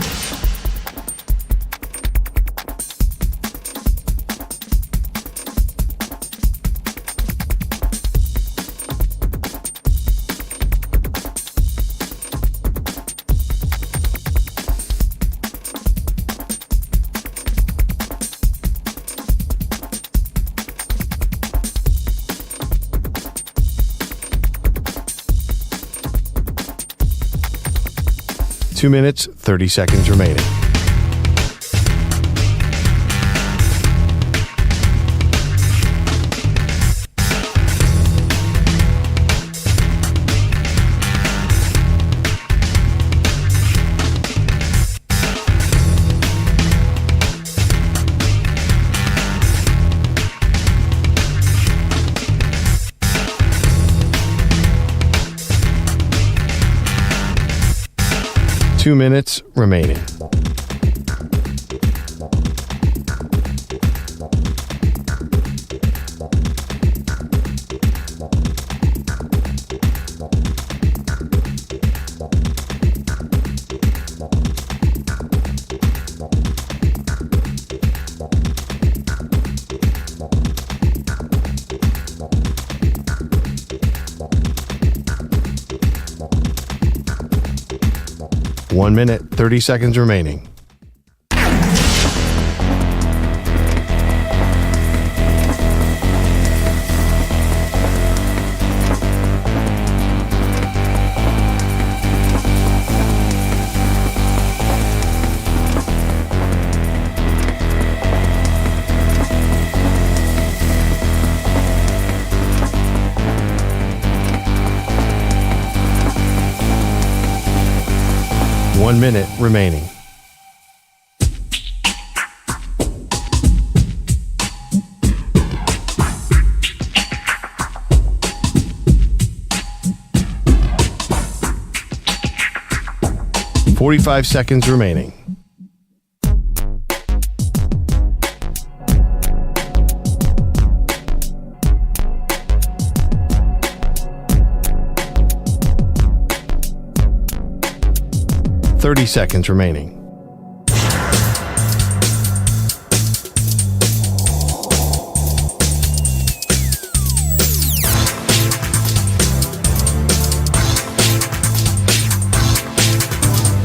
Two minutes, 30 seconds remaining. Two minutes remaining. One minute, 30 seconds remaining. One minute remaining. .45 seconds remaining. .30 seconds remaining.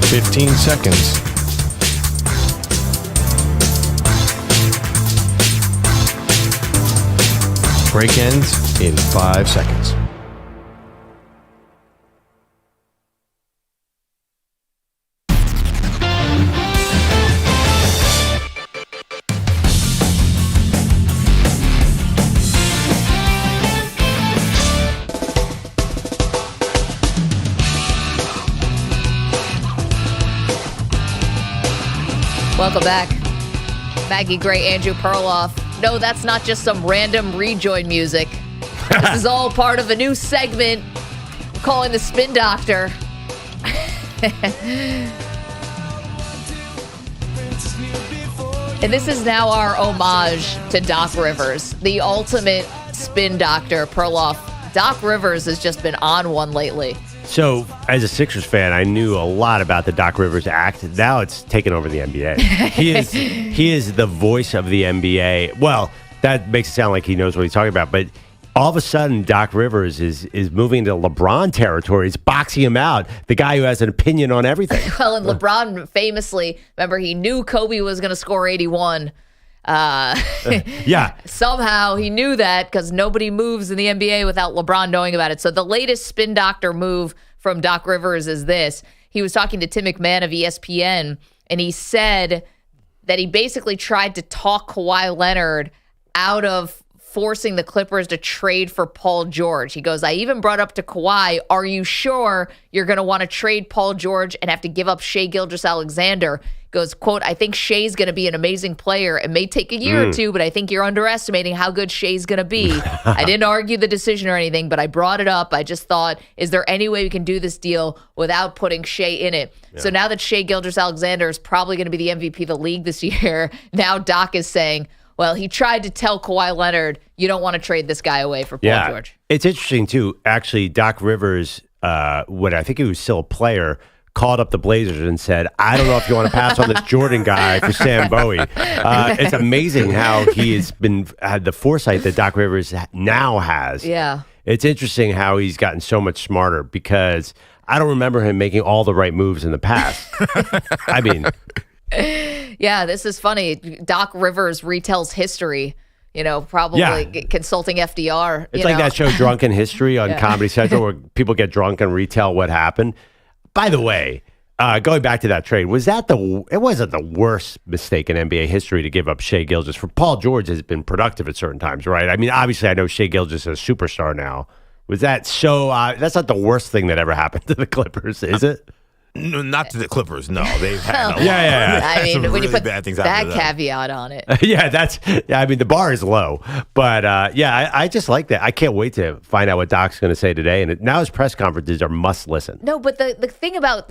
.15 seconds. Break ends in 5 seconds. Welcome back. Maggie Gray, Andrew Perloff. No, that's not just some random rejoin music. This is all part of a new segment we're calling the Spin Doctor. And this is now our homage to Doc Rivers, the ultimate spin doctor, Perloff. Doc Rivers has just been on one lately. So, as a Sixers fan, I knew a lot about the Doc Rivers act. Now it's taken over the NBA. He is the voice of the NBA. Well, that makes it sound like he knows what he's talking about, but all of a sudden, Doc Rivers is moving into LeBron territory. He's boxing him out, the guy who has an opinion on everything. Well, and LeBron famously, remember, he knew Kobe was going to score 81. Yeah. Somehow he knew that because nobody moves in the NBA without LeBron knowing about it. So the latest spin doctor move from Doc Rivers is this. He was talking to Tim McMahon of ESPN, and he said that he basically tried to talk Kawhi Leonard out of forcing the Clippers to trade for Paul George. He goes, I even brought up to Kawhi, are you sure you're going to want to trade Paul George and have to give up Shai Gilgeous-Alexander? Goes, quote, I think Shai's going to be an amazing player. It may take a year or two, but I think you're underestimating how good Shai's going to be. I didn't argue the decision or anything, but I brought it up. I just thought, is there any way we can do this deal without putting Shai in it? Yeah. So now that Shai Gilgeous-Alexander is probably going to be the MVP of the league this year, now Doc is saying, well, he tried to tell Kawhi Leonard, you don't want to trade this guy away for Paul George. It's interesting, too. Actually, Doc Rivers, when I think he was still a player, called up the Blazers and said, I don't know if you want to pass on this Jordan guy for Sam Bowie. It's amazing how he has had the foresight that Doc Rivers now has. Yeah. It's interesting how he's gotten so much smarter because I don't remember him making all the right moves in the past. I mean... Yeah, this is funny. Doc Rivers retells history, probably consulting FDR. It's like that show Drunken History on Comedy Central where people get drunk and retell what happened. By the way, going back to that trade, it wasn't the worst mistake in NBA history to give up Shai Gilgeous. For Paul George has been productive at certain times, right? I mean, obviously I know Shai Gilgeous is a superstar now. Was that so? That's not the worst thing that ever happened to the Clippers, is it? No, not to the Clippers. No, they've had I mean, when really you put bad things that happen to them. caveat on it. I mean, the bar is low. But, I just like that. I can't wait to find out what Doc's going to say today. And now his press conferences are must listen. No, but the thing about,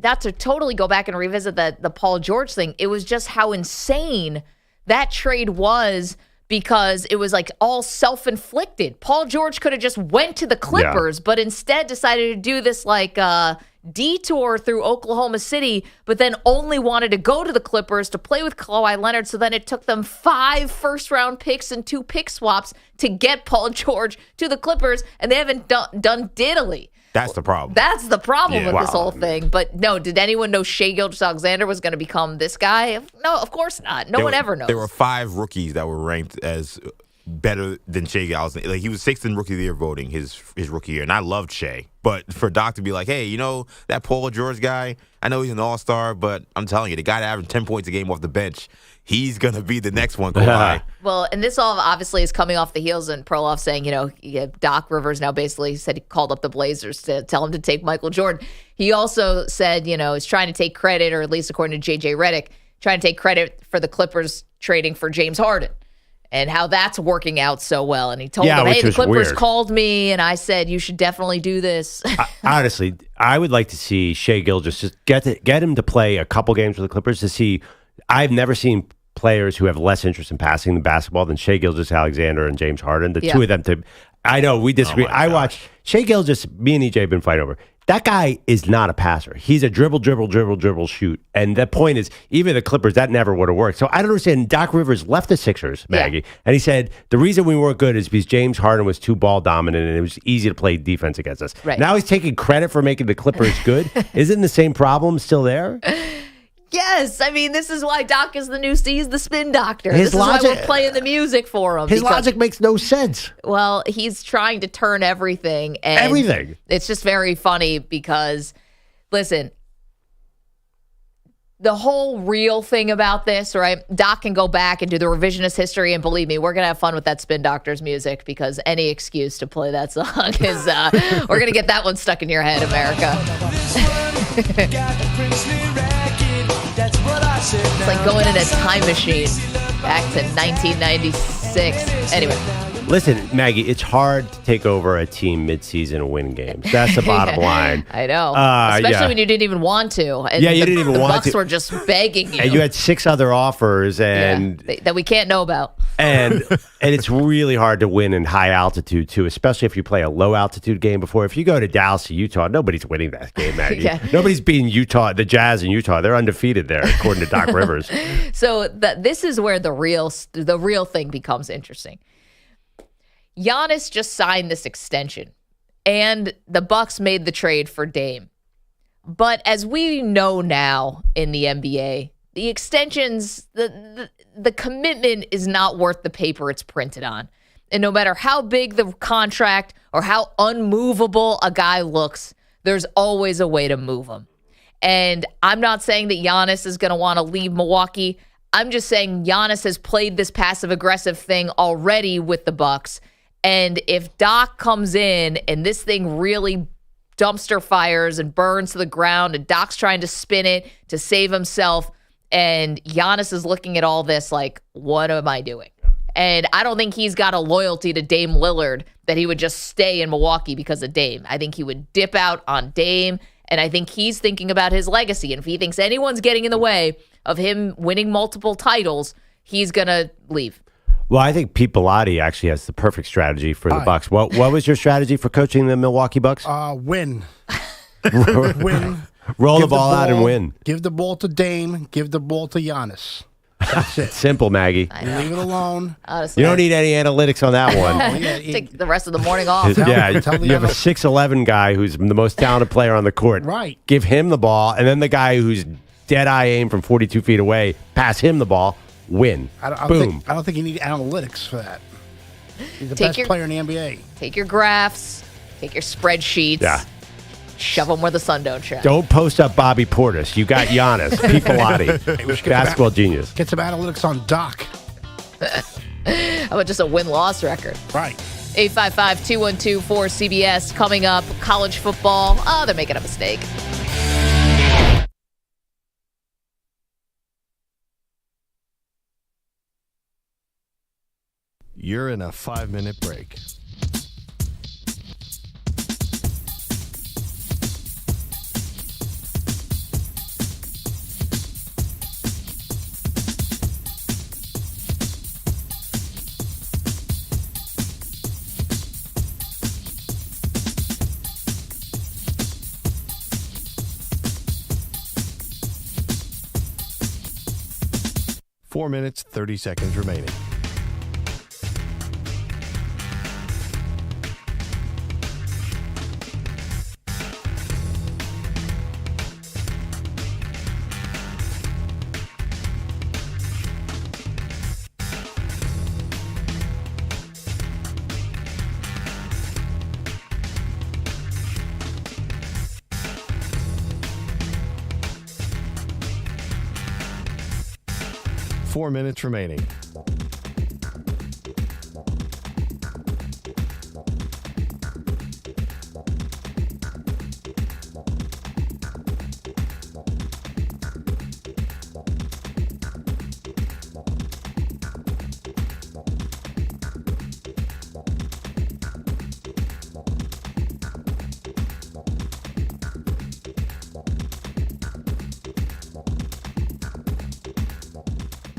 not to totally go back and revisit the Paul George thing, it was just how insane that trade was because it was like all self-inflicted. Paul George could have just went to the Clippers, but instead decided to do this detour through Oklahoma City, but then only wanted to go to the Clippers to play with Kawhi Leonard. So then it took them 5 first-round picks and 2 pick swaps to get Paul George to the Clippers, and they haven't done diddly. That's the problem. That's the problem with this whole thing. But no, did anyone know Shai Gilgeous-Alexander was going to become this guy? No, of course not. No one ever knows. There were 5 rookies that were ranked as better than Shai Gilgeous-Alexander. Like, he was 6th in Rookie of the Year voting his rookie year, and I loved Shai. But for Doc to be like, hey, that Paul George guy, I know he's an all-star, but I'm telling you, the guy that averaged 10 points a game off the bench, he's going to be the next one, Kawhi. Well, and this all obviously is coming off the heels and Perloff saying, Doc Rivers now basically said he called up the Blazers to tell him to take Michael Jordan. He also said, he's trying to take credit, or at least according to JJ Redick, trying to take credit for the Clippers trading for James Harden. And how that's working out so well. And he told them, hey, the Clippers called me, and I said, you should definitely do this. Honestly, I would like to see Shai Gilgeous just get him to play a couple games with the Clippers to see. I've never seen players who have less interest in passing the basketball than Shai Gilgeous-Alexander and James Harden. The two of them I know we disagree. I watched Shai Gilgeous, me and EJ have been fighting over. That guy is not a passer. He's a dribble, shoot. And the point is, even the Clippers, that never would have worked. So I don't understand. Doc Rivers left the Sixers, Maggie, and he said, the reason we weren't good is because James Harden was too ball dominant and it was easy to play defense against us. Right. Now he's taking credit for making the Clippers good. Isn't the same problem still there? Yes, I mean, this is why Doc is he's the spin doctor. This is why we're playing the music for him. His logic makes no sense. Well, he's trying to turn everything. And everything. It's just very funny because, listen, the whole real thing about this, right? Doc can go back and do the revisionist history, and believe me, we're going to have fun with that Spin Doctor's music because any excuse to play that song is, we're going to get that one stuck in your head, America. It's like going in a time machine back to 1996. Anyway. Listen, Maggie, it's hard to take over a team midseason and win games. That's the bottom line. I know. Especially when you didn't even want to. And you didn't even want to. The Bucs were just begging you. And you had 6 other offers and that we can't know about. And it's really hard to win in high altitude, too, especially if you play a low altitude game before. If you go to Dallas or Utah, nobody's winning that game, Maggie. Nobody's beating Utah, the Jazz in Utah. They're undefeated there, according to Doc Rivers. So this is where the real thing becomes interesting. Giannis just signed this extension, and the Bucks made the trade for Dame. But as we know now in the NBA, the extensions, the commitment is not worth the paper it's printed on. And no matter how big the contract or how unmovable a guy looks, there's always a way to move him. And I'm not saying that Giannis is going to want to leave Milwaukee. I'm just saying Giannis has played this passive-aggressive thing already with the Bucks. And if Doc comes in and this thing really dumpster fires and burns to the ground and Doc's trying to spin it to save himself and Giannis is looking at all this like, what am I doing? And I don't think he's got a loyalty to Dame Lillard that he would just stay in Milwaukee because of Dame. I think he would dip out on Dame, and I think he's thinking about his legacy. And if he thinks anyone's getting in the way of him winning multiple titles, he's going to leave. Well, I think Pete Bellotti actually has the perfect strategy for the Bucks. What was your strategy for coaching the Milwaukee Bucks? Win. Win. Roll the ball out and win. Give the ball to Dame. Give the ball to Giannis. That's it. Simple, Maggie. Leave it alone. Honestly, you don't need any analytics on that one. Take the rest of the morning off. You have a 6'11" guy who's the most talented player on the court. Right. Give him the ball, and then the guy who's dead-eye aim from 42 feet away, pass him the ball, win. Boom. I don't think you need analytics for that. He's the best player in the NBA. Take your graphs. Take your spreadsheets. Yeah. Shove them where the sun don't shine. Don't post up Bobby Portis. You got Giannis, Pete Bellotti, basketball genius. Get some analytics on Doc. How about just a win-loss record? Right. 855-212-4CBS. Coming up, college football. Oh, they're making a mistake. You're in a 5-minute break. Four minutes, 30 seconds remaining. Four minutes remaining.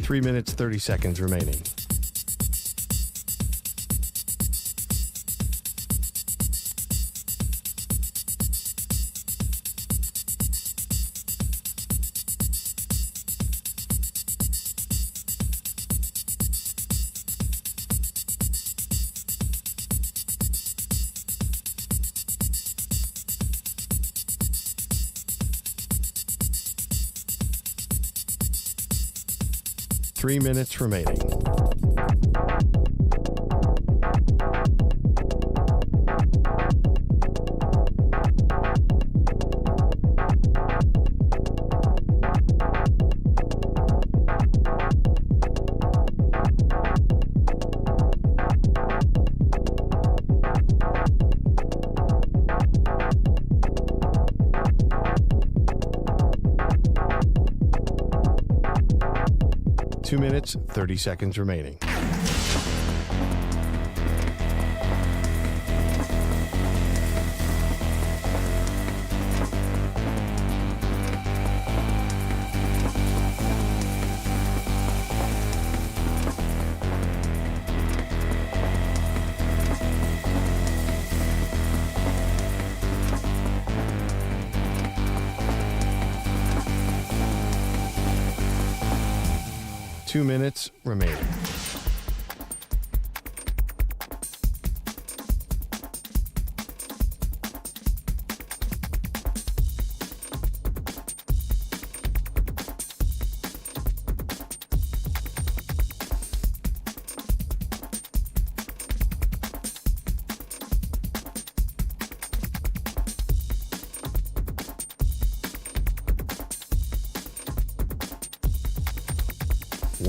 Three minutes, 30 seconds remaining. Three minutes remaining. Two minutes, 30 seconds remaining. Two minutes remaining.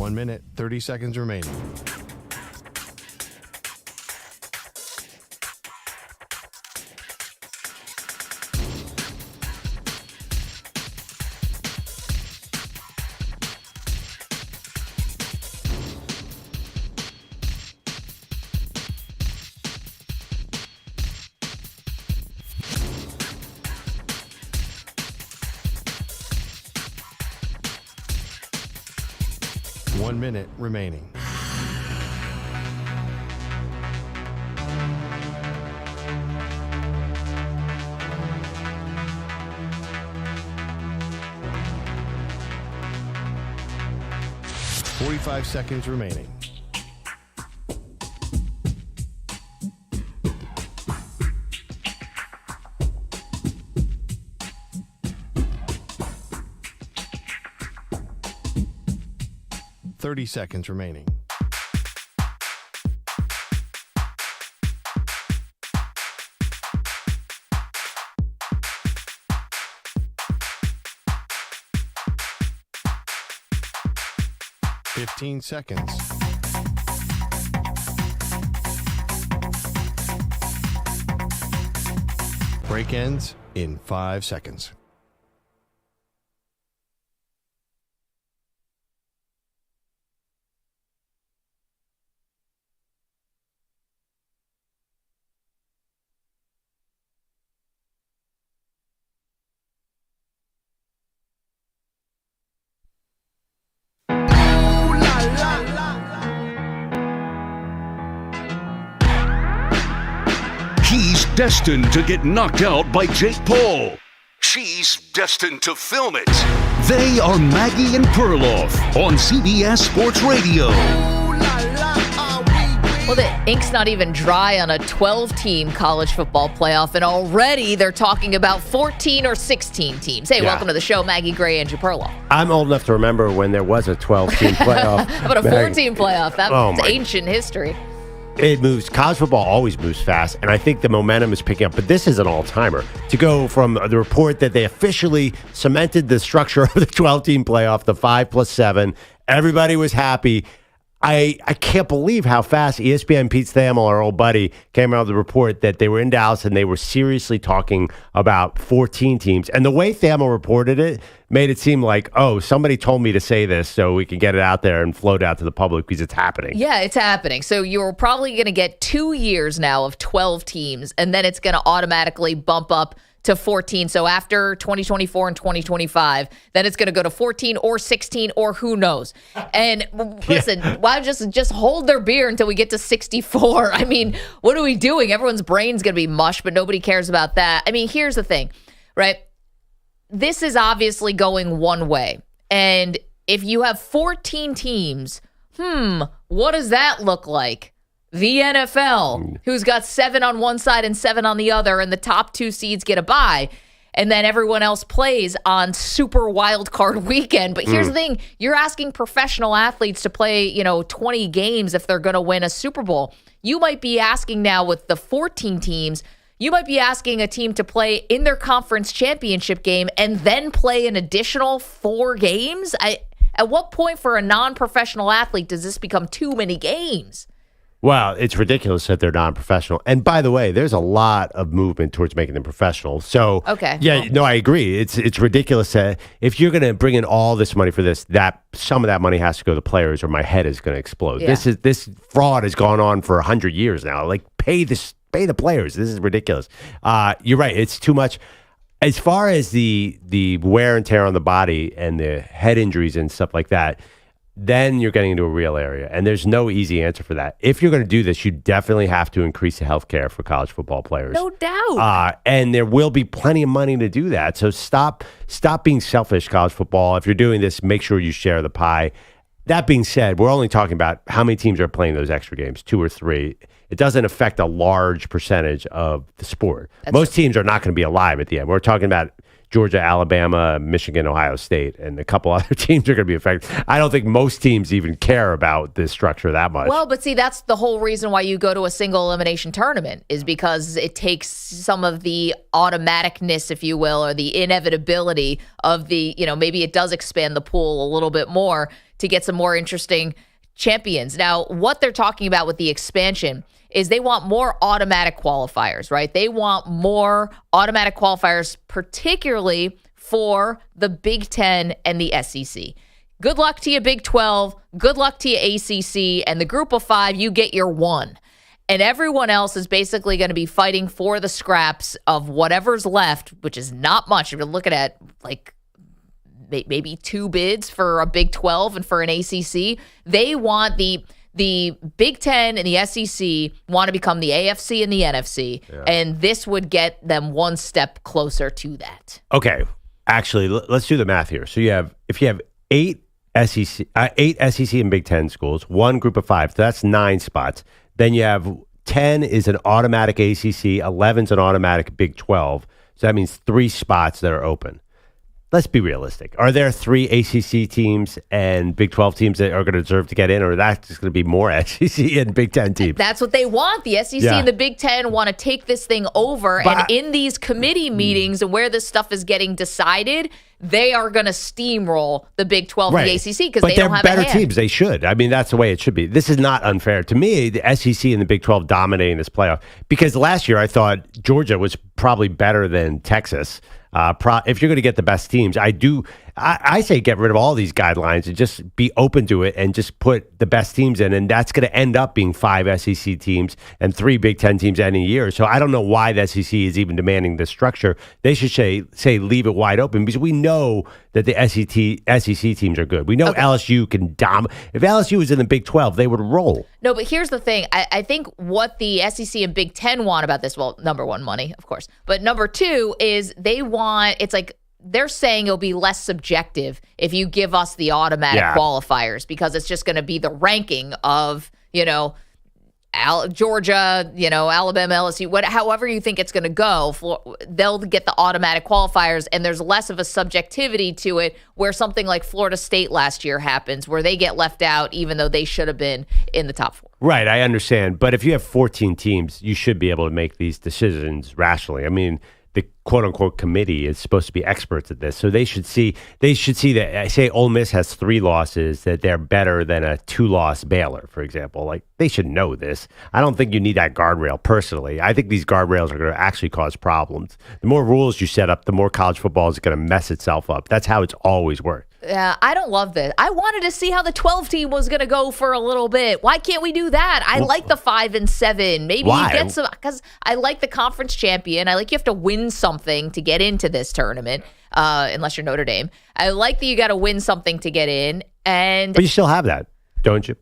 1 minute, 30 seconds remaining. One minute remaining. Forty-five seconds remaining. Seconds remaining. Fifteen seconds. Break ends in 5 seconds. He's destined to get knocked out by Jake Paul. She's destined to film it. They are Maggie and Perloff on CBS Sports Radio. Well, the ink's not even dry on a 12-team college football playoff, and already they're talking about 14 or 16 teams. Hey, welcome to the show, Maggie Gray and Perloff. I'm old enough to remember when there was a 12-team playoff. How about a 14 playoff? That's ancient history. It moves. College football always moves fast, and I think the momentum is picking up. But this is an all-timer. To go from the report that they officially cemented the structure of the 12-team playoff, the 5+7, everybody was happy. I can't believe how fast ESPN Pete Thamel, our old buddy, came out with the report that they were in Dallas and they were seriously talking about 14 teams. And the way Thamel reported it made it seem like, oh, somebody told me to say this so we can get it out there and float out to the public because it's happening. Yeah, it's happening. So you're probably going to get 2 years now of 12 teams, and then it's going to automatically bump up to 14. So after 2024 and 2025, then it's going to go to 14 or 16 or who knows. And listen, why just hold their beer until we get to 64? I mean, what are we doing? Everyone's brain's going to be mush, but nobody cares about that. I mean, here's the thing, right? This is obviously going one way. And if you have 14 teams, what does that look like? The NFL, who's got 7 on one side and 7 on the other, and the top 2 seeds get a bye, and then everyone else plays on super wild card weekend. But here's the thing, you're asking professional athletes to play, 20 games if they're going to win a Super Bowl. You might be asking now with the 14 teams, you might be asking a team to play in their conference championship game and then play an additional 4 games. At what point for a non-professional athlete does this become too many games? Well, it's ridiculous that they're non-professional. And by the way, there's a lot of movement towards making them professional. So, I agree. It's ridiculous that if you're going to bring in all this money for this, that some of that money has to go to players or my head is going to explode. Yeah. This fraud has gone on for 100 years now. Like, pay the players. This is ridiculous. You're right. It's too much. As far as the wear and tear on the body and the head injuries and stuff like that, then you're getting into a real area. And there's no easy answer for that. If you're going to do this, you definitely have to increase the health care for college football players. No doubt. And there will be plenty of money to do that. So stop being selfish, college football. If you're doing this, make sure you share the pie. That being said, we're only talking about how many teams are playing those extra games, 2 or 3. It doesn't affect a large percentage of the sport. Most teams are not going to be alive at the end. We're talking about Georgia, Alabama, Michigan, Ohio State, and a couple other teams are going to be affected. I don't think most teams even care about this structure that much. Well, but see, that's the whole reason why you go to a single elimination tournament is because it takes some of the automaticness, if you will, or the inevitability of the, maybe it does expand the pool a little bit more to get some more interesting champions. Now, what they're talking about with the expansion is they want more automatic qualifiers, right? They want more automatic qualifiers, particularly for the Big Ten and the SEC. Good luck to you, Big 12. Good luck to you, ACC. And the group of 5, you get your 1. And everyone else is basically going to be fighting for the scraps of whatever's left, which is not much. If you're looking at like maybe 2 bids for a Big 12 and for an ACC, they want the Big Ten and the SEC want to become the AFC and the NFC, and this would get them one step closer to that. Okay, actually, let's do the math here. So if you have 8 SEC and Big Ten schools, 1 group of 5, so that's 9 spots. Then you have 10 is an automatic ACC, 11 is an automatic Big 12. So that means 3 spots that are open. Let's be realistic. Are there 3 ACC teams and Big 12 teams that are going to deserve to get in, or that's just going to be more SEC and Big 10 teams? That's what they want. The SEC and the Big 10 want to take this thing over, and in these committee meetings and where this stuff is getting decided, they are going to steamroll the Big 12 and the ACC because they don't have a hand. But they're better teams. They should. I mean, that's the way it should be. This is not unfair. To me, the SEC and the Big 12 dominating this playoff, because last year I thought Georgia was probably better than Texas. If you're going to get the best teams, I say get rid of all these guidelines and just be open to it and just put the best teams in. And that's going to end up being 5 SEC teams and 3 Big 10 teams any year. So I don't know why the SEC is even demanding this structure. They should say leave it wide open, because we know that the SEC teams are good. We know LSU can dominate. If LSU was in the Big 12, they would roll. No, but here's the thing. I think what the SEC and Big 10 want about this, well, number 1, money, of course. But number 2 is they want, it's like, they're saying it'll be less subjective if you give us the automatic qualifiers, because it's just going to be the ranking of, Georgia, Alabama, LSU, however you think it's going to go, they'll get the automatic qualifiers, and there's less of a subjectivity to it, where something like Florida State last year happens, where they get left out even though they should have been in the top 4. Right, I understand. But if you have 14 teams, you should be able to make these decisions rationally. I mean, the quote-unquote committee is supposed to be experts at this, so they should see that, say Ole Miss has 3 losses, that they're better than a 2-loss Baylor, for example. Like, they should know this. I don't think you need that guardrail, personally. I think these guardrails are going to actually cause problems. The more rules you set up, the more college football is going to mess itself up. That's how it's always worked. Yeah, I don't love this. I wanted to see how the 12 team was going to go for a little bit. Why can't we do that? I like the 5 and 7. Maybe you get some, because I like the conference champion. I like you have to win something to get into this tournament, unless you're Notre Dame. I like that you got to win something to get in, but you still have that, don't you?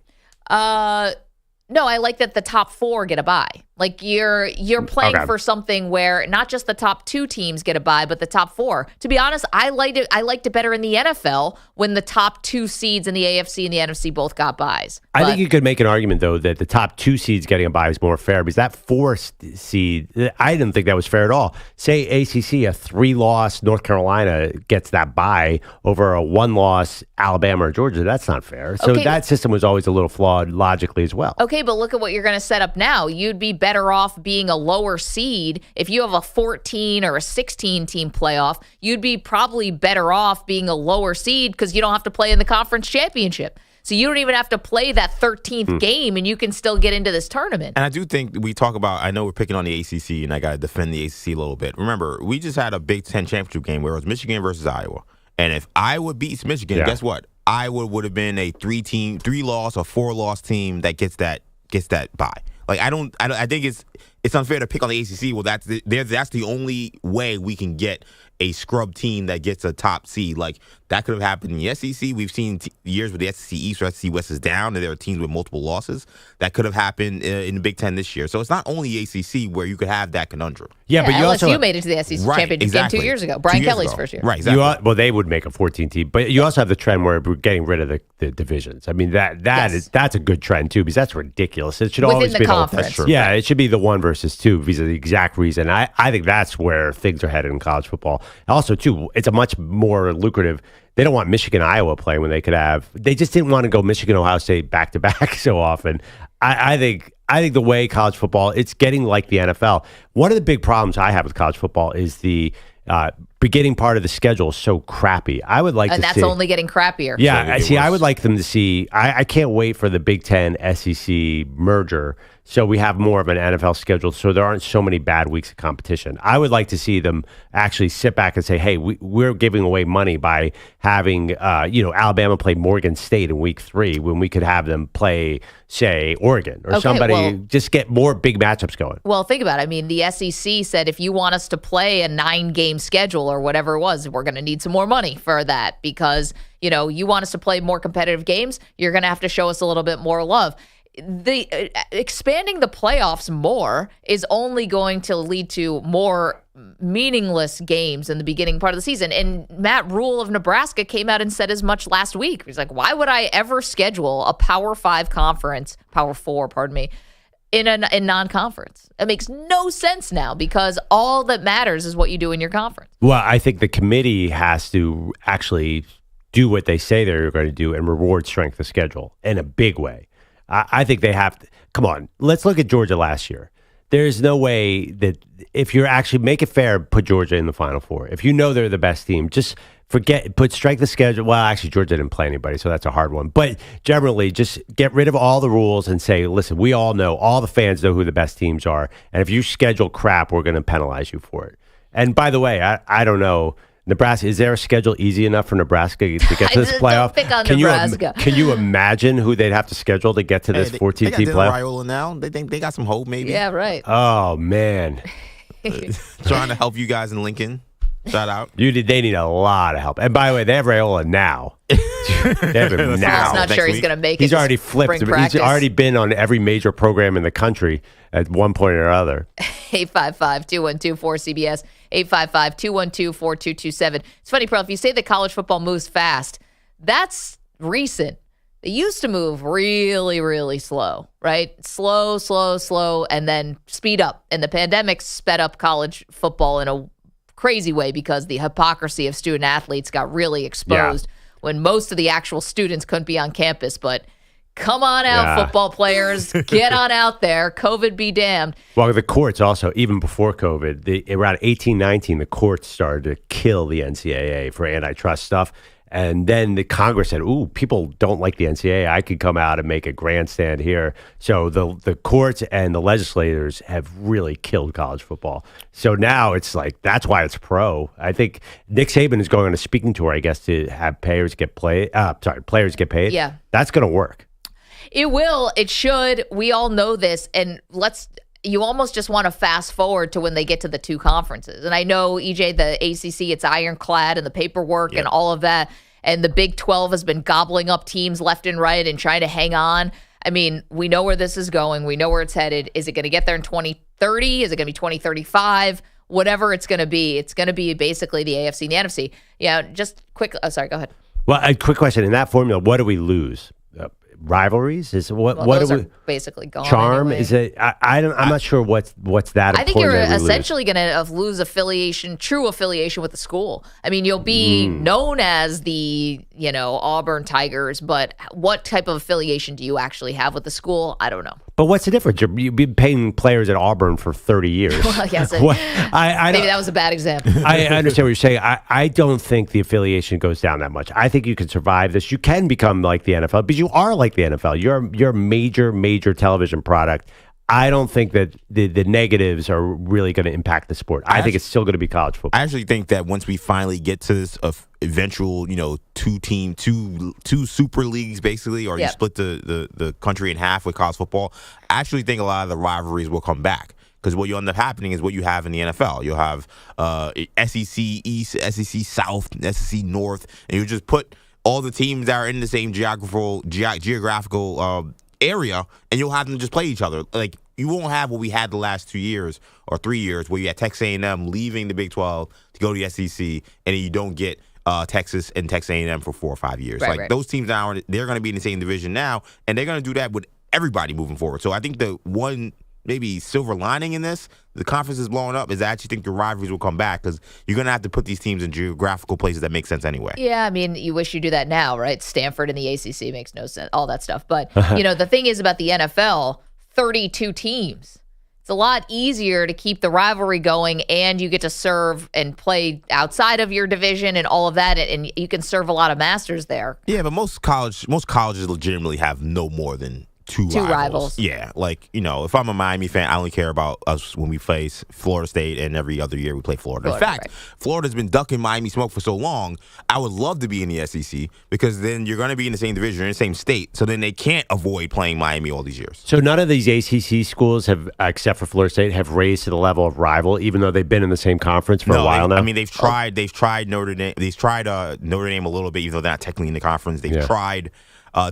No, I like that the top 4 get a bye. Like you're playing for something where not just the top 2 teams get a bye, but the top 4. To be honest, I liked it better in the NFL when the top 2 seeds in the AFC and the NFC both got byes. I think you could make an argument, though, that the top 2 seeds getting a bye is more fair, because that 4 seed, I didn't think that was fair at all. Say ACC, a 3-loss North Carolina gets that bye over a 1-loss Alabama or Georgia. That's not fair. So that system was always a little flawed logically as well. Okay, but look at what you're going to set up now. You'd be better off being a lower seed. If you have a 14 or a 16 team playoff, you'd be probably better off being a lower seed, because you don't have to play in the conference championship. So you don't even have to play that 13th game, and you can still get into this tournament. And I do think we talk about, I know we're picking on the ACC, and I got to defend the ACC a little bit. Remember, we just had a Big Ten championship game where it was Michigan versus Iowa. And if Iowa beats Michigan, guess what? Iowa would have been a 3-loss or 4-loss team that gets that bye. Like, I think it's unfair to pick on the ACC. Well, that's the only way we can get a scrub team that gets a top seed. Like, that could have happened in the SEC. We've seen years where the SEC East or SEC West is down, and there are teams with multiple losses. That could have happened in the Big Ten this year. So it's not only ACC where you could have that conundrum. Yeah, but LSU made it to the SEC championship game 2 years ago. Brian Kelly's first year. Right, exactly. Well, they would make a 14 team, but you also have the trend where we're getting rid of the divisions. I mean, that's a good trend too, because that's ridiculous. It should always be conference. Yeah, it should be the 1 versus 2 because of the exact reason. I think that's where things are headed in college football. Also, too, it's a much more lucrative. They don't want Michigan, Iowa playing when they could have. They just didn't want to go Michigan, Ohio State back to back so often. I think the way college football, it's getting like the NFL. One of the big problems I have with college football is the beginning part of the schedule is so crappy. I would like and to that's see, only getting crappier. Yeah, I would like them to see. I can't wait for the Big Ten SEC merger, so we have more of an NFL schedule, so there aren't so many bad weeks of competition. I would like to see them actually sit back and say, "Hey, we're giving away money by having Alabama play Morgan State in Week 3 when we could have them play, say, Oregon or somebody. Just get more big matchups going." Well, think about it. I mean, the SEC said if you want us to play a 9-game schedule or whatever it was, we're going to need some more money for that because you want us to play more competitive games. You're going to have to show us a little bit more love. The expanding the playoffs more is only going to lead to more meaningless games in the beginning part of the season. And Matt Rule of Nebraska came out and said as much last week. He's like, why would I ever schedule a Power 5 conference, Power 4, pardon me, in non-conference? It makes no sense now because all that matters is what you do in your conference. Well, I think the committee has to actually do what they say they're going to do and reward strength of schedule in a big way. I think they have to. Come on, let's look at Georgia last year. There's no way that if you're actually make it fair, put Georgia in the Final Four. If you know they're the best team, just put strength of schedule. Well, actually, Georgia didn't play anybody, so that's a hard one. But generally, just get rid of all the rules and say, listen, we all know, all the fans know who the best teams are. And if you schedule crap, we're going to penalize you for it. And by the way, I don't know. Nebraska, is there a schedule easy enough for Nebraska to get to this playoff? Don't pick on Nebraska. Can you imagine who they'd have to schedule to get to this 14-team playoff? Raiola now. They think they got some hope, maybe. Yeah, right. Oh man, trying to help you guys in Lincoln. Shout out. They need a lot of help. And by the way, they have Raiola now. They have him now. I'm not sure he's going to make it. He's already flipped. He's already been on every major program in the country at one point or another. 855-212-4CBS. 855-212-4227. It's funny, Perloff, if you say that college football moves fast, that's recent. They used to move really, really slow, right? Slow, and then speed up. And the pandemic sped up college football in a crazy way because the hypocrisy of student athletes got really exposed when most of the actual students couldn't be on campus. But come on out, football players. Get on out there. COVID be damned. Well, the courts also, even before COVID, around 1819, the courts started to kill the NCAA for antitrust stuff. And then the Congress said, ooh, people don't like the NCAA. I could come out and make a grandstand here. So the courts and the legislators have really killed college football. So now it's like, that's why it's pro. I think Nick Saban is going on a speaking tour, I guess, to have players get paid. Yeah. That's going to work. It will. It should. We all know this. And you almost just want to fast forward to when they get to the two conferences. And I know, EJ, the ACC, it's ironclad and the paperwork and all of that. And the Big 12 has been gobbling up teams left and right and trying to hang on. I mean, we know where this is going. We know where it's headed. Is it going to get there in 2030? Is it going to be 2035? Whatever it's going to be basically the AFC and the NFC. Yeah, just quick. Oh, sorry, go ahead. Well, a quick question. In that formula, what do we lose? Rivalries is what those are we basically gone. Charm anyway. Is it? I'm not sure what's that. I think you're essentially going to lose true affiliation with the school. I mean, you'll be known as the Auburn Tigers, but what type of affiliation do you actually have with the school? I don't know. But what's the difference? You've been paying players at Auburn for 30 years. Well, yes. Maybe that was a bad example. I understand what you're saying. I don't think the affiliation goes down that much. I think you can survive this. You can become like the NFL, but you are like the NFL. You're a major television product. I don't think that the negatives are really going to impact the sport. I think it's still going to be college football. I actually think that once we finally get to this eventual, two super leagues, basically, or you split the country in half with college football, I actually think a lot of the rivalries will come back. Because what you'll end up happening is what you have in the NFL. You'll have SEC East, SEC South, SEC North, and you just put all the teams that are in the same geographical area, and you'll have them just play each other. Like, you won't have what we had the last 2 years or 3 years where you had Texas A&M leaving the Big 12 to go to the SEC, and you don't get Texas and Texas A&M for 4 or 5 years. Right. Those teams now, they're going to be in the same division now, and they're going to do that with everybody moving forward. So I think the one maybe silver lining in this, the conference is blowing up, is I actually think the rivalries will come back because you're going to have to put these teams in geographical places that make sense anyway. Yeah, I mean, you wish you do that now, right? Stanford and the ACC makes no sense, all that stuff. But, the thing is about the NFL, 32 teams. it's a lot easier to keep the rivalry going, and you get to serve and play outside of your division and all of that, and you can serve a lot of Masters there. Yeah, but most colleges legitimately have no more than two rivals. Yeah, like, if I'm a Miami fan, I only care about us when we face Florida State, and every other year we play Florida. In fact, Florida's been ducking Miami smoke for so long. I would love to be in the SEC, because then you're going to be in the same division, in the same state, so then they can't avoid playing Miami all these years. So none of these ACC schools have, except for Florida State, have raised to the level of rival, even though they've been in the same conference for a while now? I mean, they've tried Notre Dame. They've tried Notre Dame a little bit, even though they're not technically in the conference. They've tried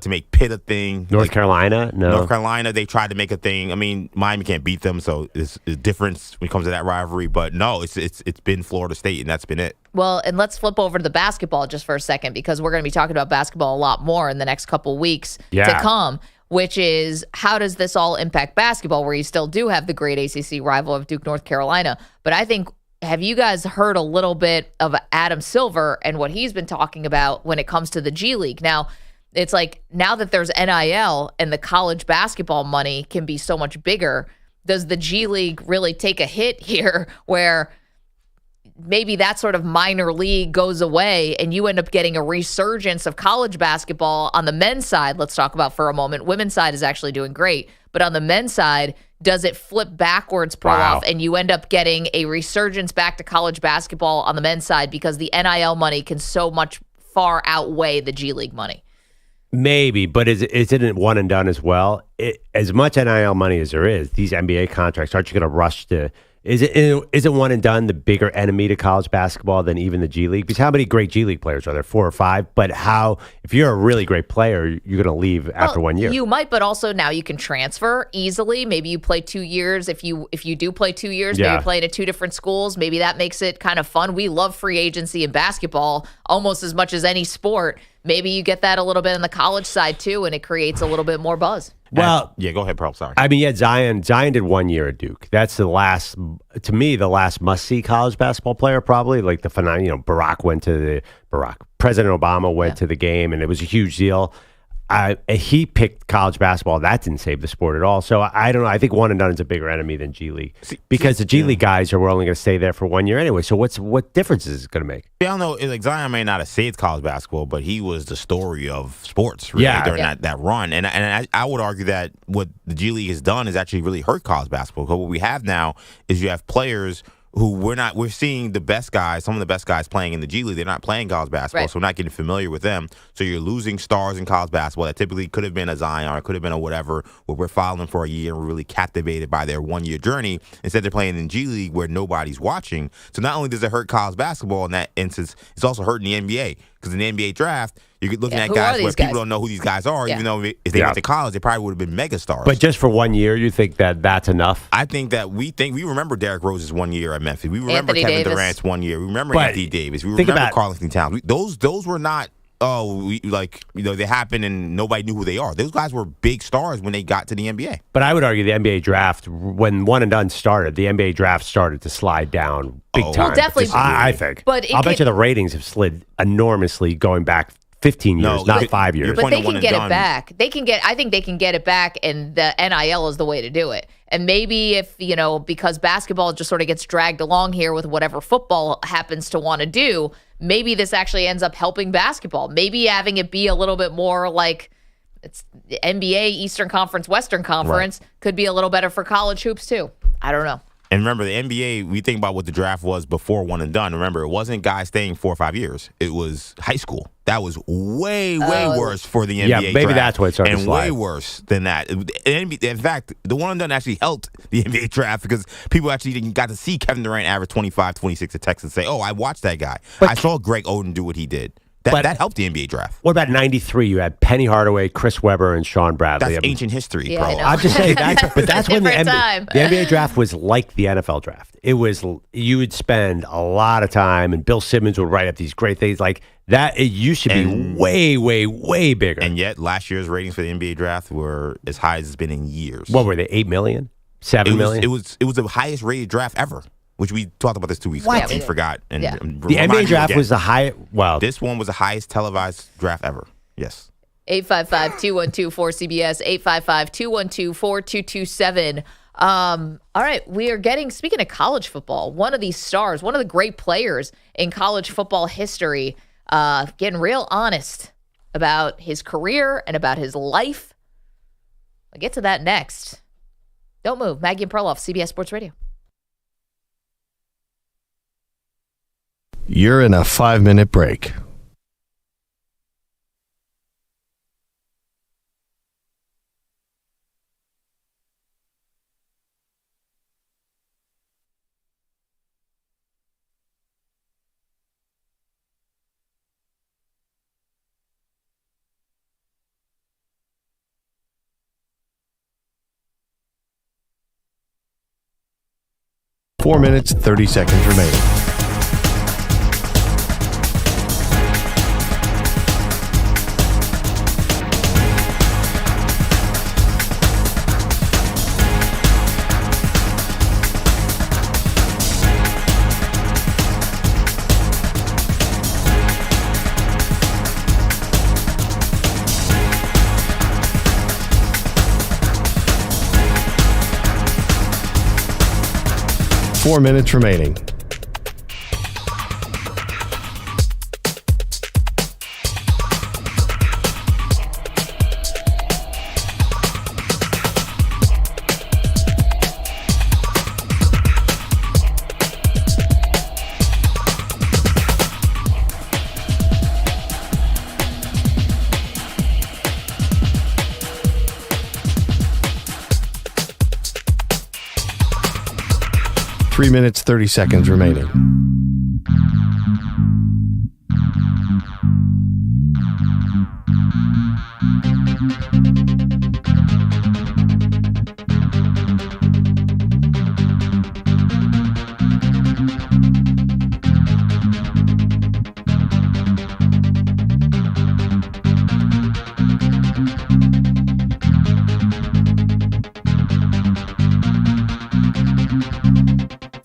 to make Pitt a thing. North Carolina? No. North Carolina, they tried to make a thing. I mean, Miami can't beat them, so it's a difference when it comes to that rivalry. But no, it's been Florida State, and that's been it. Well, and let's flip over to the basketball just for a second, because we're going to be talking about basketball a lot more in the next couple weeks to come, which is, how does this all impact basketball, where you still do have the great ACC rival of Duke, North Carolina. But I think, have you guys heard a little bit of Adam Silver and what he's been talking about when it comes to the G League? Now, it's like, now that there's NIL and the college basketball money can be so much bigger, does the G League really take a hit here, where maybe that sort of minor league goes away and you end up getting a resurgence of college basketball on the men's side? Let's talk about for a moment. Women's side is actually doing great, but on the men's side, does it flip backwards, Perloff, and you end up getting a resurgence back to college basketball on the men's side because the NIL money can so much far outweigh the G League money? Maybe, but is it one and done as well? As much NIL money as there is, these NBA contracts, aren't you going to rush to? Is it one and done the bigger enemy to college basketball than even the G League? Because how many great G League players are there? 4 or 5. But if you're a really great player, you're going to leave after 1 year. You might, but also now you can transfer easily. Maybe you play 2 years. If you do play 2 years, maybe you're playing at 2 different schools. Maybe that makes it kind of fun. We love free agency in basketball almost as much as any sport. Maybe you get that a little bit on the college side too, and it creates a little bit more buzz. Well, go ahead, Pearl. Sorry. I mean, Zion did 1 year at Duke. That's the last must-see college basketball player, probably. Like President Obama went to the game, and it was a huge deal. He picked college basketball. That didn't save the sport at all. So I don't know. I think one and done is a bigger enemy than G League, because the G League guys are only going to stay there for 1 year anyway. So what difference is it going to make? Yeah, I don't know. Like, Zion may not have saved college basketball, but he was the story of sports during that run. And I would argue that what the G League has done is actually really hurt college basketball. Because what we have now is you have players who we're seeing the best guys, some of the best guys playing in the G League. They're not playing college basketball, so we're not getting familiar with them. So you're losing stars in college basketball that typically could have been a Zion or could have been a whatever, where we're following them for a year and we're really captivated by their 1 year journey. Instead, they're playing in G League where nobody's watching. So not only does it hurt college basketball in that instance, it's also hurting the NBA. Because in the NBA draft, you're looking at guys where people don't know who these guys are, even though if they went to college, they probably would have been mega stars. But just for 1 year, you think that's enough? I think that we remember Derrick Rose's 1 year at Memphis. We remember Kevin Durant's 1 year. We remember Anthony Davis. We remember Karl-Anthony Towns. Those were not. They happened and nobody knew who they are. Those guys were big stars when they got to the NBA. But I would argue the NBA draft, when one and done started, the NBA draft started to slide down big time. Well, definitely. I think. But I'll bet you the ratings have slid enormously going back 15 years, not 5 years. But they can get it back. I think they can get it back, and the NIL is the way to do it. And maybe if, because basketball just sort of gets dragged along here with whatever football happens to want to do, maybe this actually ends up helping basketball. Maybe having it be a little bit more like it's the NBA, Eastern Conference, Western Conference could be a little better for college hoops too. I don't know. And remember, the NBA, we think about what the draft was before one and done. Remember, it wasn't guys staying 4 or 5 years. It was high school. That was way worse for the NBA draft. Yeah, maybe that's what it started to slide. And way worse than that. In fact, the one and done actually helped the NBA draft because people actually got to see Kevin Durant average 25, 26 at Texas and say, oh, I watched that guy. I saw Greg Oden do what he did. That helped the NBA draft. What about 93? You had Penny Hardaway, Chris Webber, and Sean Bradley. That's ancient history, yeah, bro. I'm just saying, that's when the NBA draft was like the NFL draft. It was, you would spend a lot of time, and Bill Simmons would write up these great things like that. It used to be way, way, way bigger. And yet, last year's ratings for the NBA draft were as high as it's been in years. What were they? 8 million? 7 million? It was the highest rated draft ever. Which we talked about this 2 weeks ago. We forgot. And the NBA draft was the highest. Well, this one was the highest televised draft ever. Yes. 855-212-4CBS, 855-212-4227. All right, we are speaking of college football, one of these stars, one of the great players in college football history, getting real honest about his career and about his life. I'll get to that next. Don't move. Maggie and Perloff, CBS Sports Radio. You're in a 5-minute break. Four minutes, 30 seconds remaining. Four minutes remaining. Three minutes, 30 seconds remaining.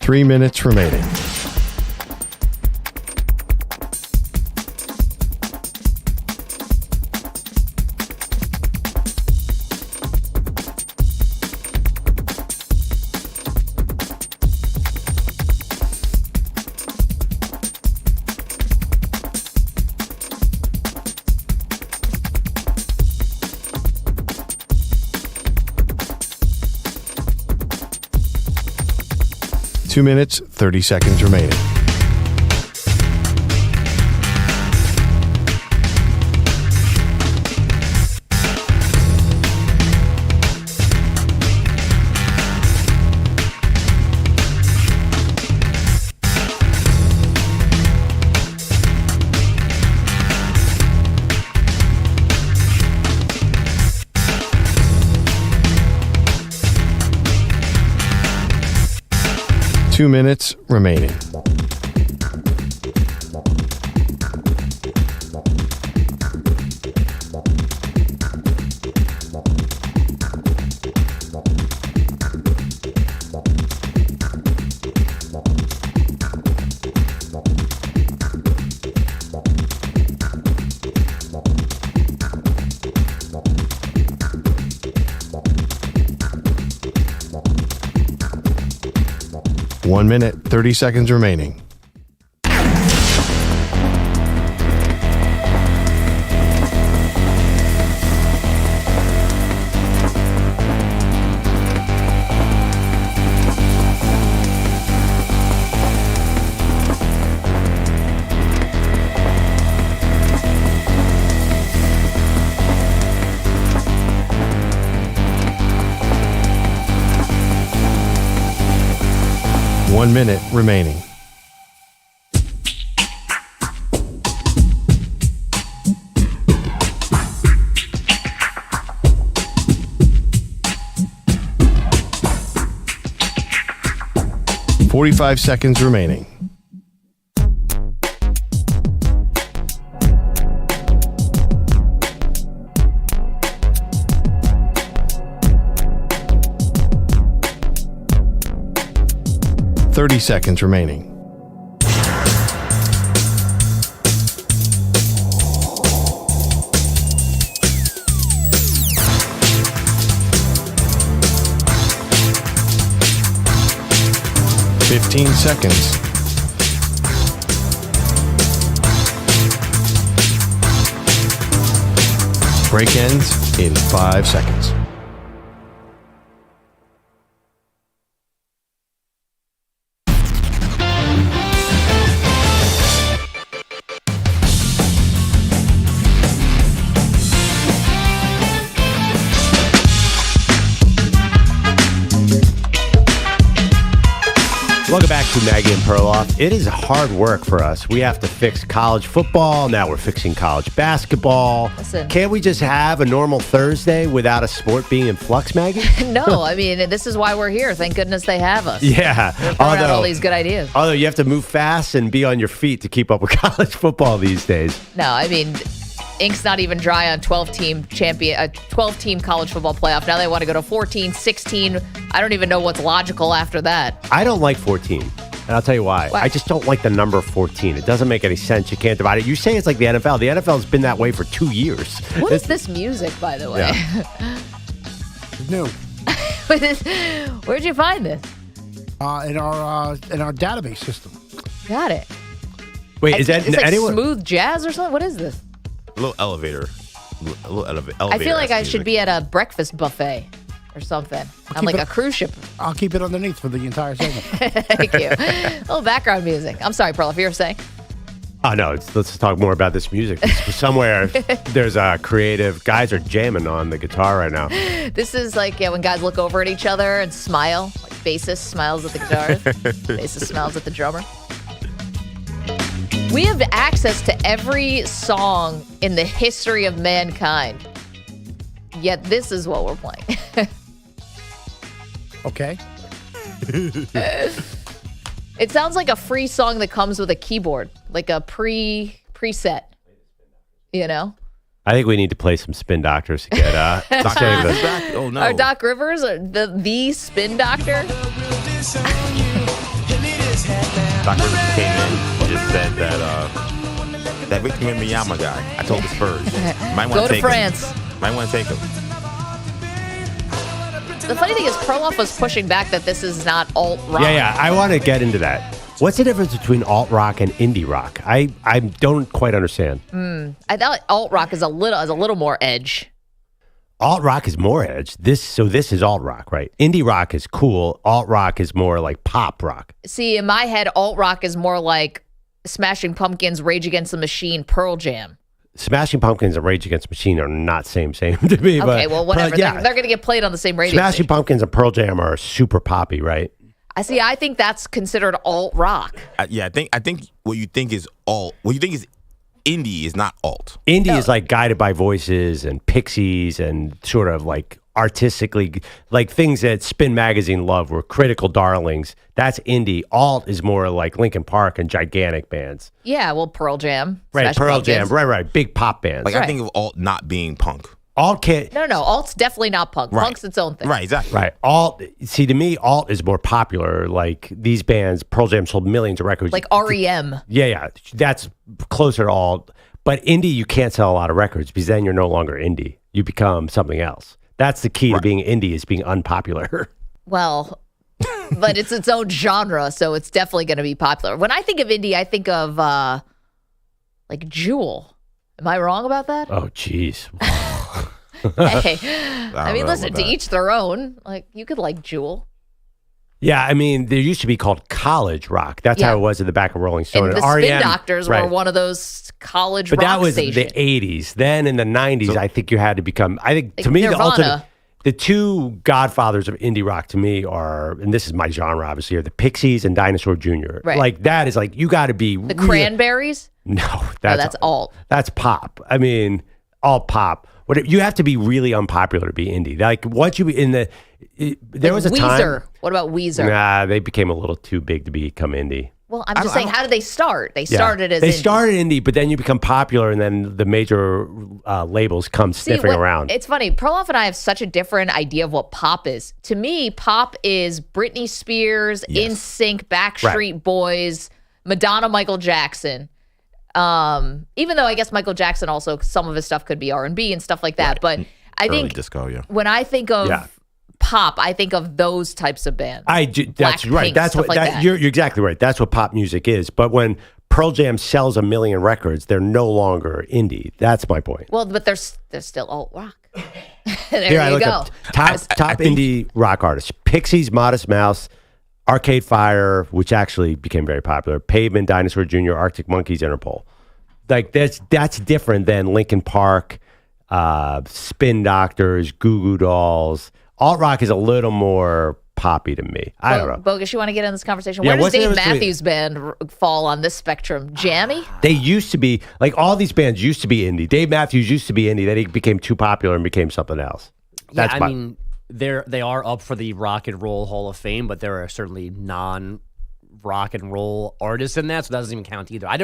Three minutes remaining. Two minutes, 30 seconds remaining. Two minutes remaining. One minute, 30 seconds remaining. One minute remaining. .45 seconds remaining. .30 seconds remaining. 15 seconds. Break ends in 5 seconds. Welcome back to Maggie and Perloff. It is hard work for us. We have to fix college football. Now we're fixing college basketball. Listen. Can't we just have a normal Thursday without a sport being in flux, Maggie? No, I mean, this is why we're here. Thank goodness they have us. Yeah. They're throwing out all these good ideas. Although you have to move fast and be on your feet to keep up with college football these days. No, I mean, ink's not even dry on 12-team college football playoff. Now they want to go to 14, 16. I don't even know what's logical after that. I don't like 14, and I'll tell you why. I just don't like the number 14. It doesn't make any sense. You can't divide it. You say it's like the NFL. The NFL's been that way for 2 years. What is this music, by the way? Yeah. It's new. Where'd you find this? In our database system. Got it. Wait, is that it's like anyone? smooth jazz or something? What is this? A little elevator. I feel like I should be at a breakfast buffet or something. I'm like a cruise ship. I'll keep it underneath for the entire segment. Thank you. A little background music. I'm sorry, Perloff, you were saying? Oh, no. Let's talk more about this music. Somewhere there's a creative. Guys are jamming on the guitar right now. This is like when guys look over at each other and smile. Like bassist smiles at the guitar. Bassist smiles at the drummer. We have access to every song in the history of mankind. Yet this is what we're playing. Okay. It sounds like a free song that comes with a keyboard, like a preset. You know? I think we need to play some Spin Doctors to get Doc Rivers is back. Oh no. Or Doc Rivers, or the Spin Doctor. Doc Rivers came in and just said that Victor Wembanyama guy. I told the Spurs. Might want Go to take France. Him. Might want to take him. The funny thing is, Perloff was pushing back that this is not alt rock. Yeah. I want to get into that. What's the difference between alt rock and indie rock? I don't quite understand. I thought alt rock is a little more edge. Alt rock is more edge. This is alt rock, right? Indie rock is cool. Alt rock is more like pop rock. See, in my head, alt rock is more like Smashing Pumpkins, Rage Against the Machine, Pearl Jam. Smashing Pumpkins and Rage Against the Machine are not same to me. Okay, but, well, whatever. Yeah. They're going to get played on the same radio Smashing station. Pumpkins and Pearl Jam are super poppy, right? I think that's considered alt rock. Yeah, I think what you think is alt. What you think is indie is not alt. Indie is like Guided by Voices and Pixies and sort of like artistically, like things that Spin Magazine loved were critical darlings. That's indie. Alt is more like Linkin Park and gigantic bands. Yeah, well, Pearl Jam. Right, Smashing Pearl Pumpkins. Jam. Right. Big pop bands. Like I think of alt not being punk. Alt can't. No, alt's definitely not punk. Right. Punk's its own thing. Right, exactly. Right. Alt. See, to me, alt is more popular. Like these bands, Pearl Jam sold millions of records. Like REM. Yeah. That's closer to alt. But indie, you can't sell a lot of records because then you're no longer indie. You become something else. That's the key to being indie, is being unpopular. Well, but it's its own genre, so it's definitely going to be popular. When I think of indie, I think of like Jewel. Am I wrong about that? Oh, jeez. Hey, I mean, listen, to each their own. Like, you could like Jewel. Yeah, I mean, there used to be called college rock. That's how it was in the back of Rolling Stone. And the REM, Spin Doctors were one of those college but rock that was stations. the 80s. Then in the 90s, I think you had to become, I think, Like to me, Nirvana. the two godfathers of indie rock to me are, and this is my genre, obviously, are the Pixies and Dinosaur Jr. Right. Like, that is like, you got to be. The Cranberries? No, that's alt. That's pop. I mean, alt pop. You have to be really unpopular to be indie. Like, once you in the, there was a Weezer. time. What about Weezer? Nah, they became a little too big to become indie. Well, I'm just saying, how did they start? They Yeah. started as they indie. started indie, but then you become popular, and then the major labels come sniffing around. It's funny. Perloff and I have such a different idea of what pop is. To me, pop is Britney Spears, NSYNC, Backstreet Boys, Madonna, Michael Jackson. Even though I guess Michael Jackson also, some of his stuff could be R&B and stuff like that. But I Early think disco, yeah. when I think of pop, I think of those types of bands. That's right. That's what you're exactly right. That's what pop music is. But when Pearl Jam sells 1 million records, they're no longer indie. That's my point. Well, but they're still alt rock. There Here, you go. Top indie rock artists: Pixies, Modest Mouse, Arcade Fire, which actually became very popular, Pavement, Dinosaur Jr., Arctic Monkeys, Interpol. Like that's different than Linkin Park, Spin Doctors, Goo Goo Dolls. Alt rock is a little more poppy to me. I don't know. Bogus, you want to get in this conversation? Yeah, Where does Dave Matthews Band fall on this spectrum? Jammy? They used to be, like all these bands used to be indie. Dave Matthews used to be indie. Then he became too popular and became something else. I mean, they are up for the Rock and Roll Hall of Fame, but there are certainly non-rock and roll artists in that, so that doesn't even count either. I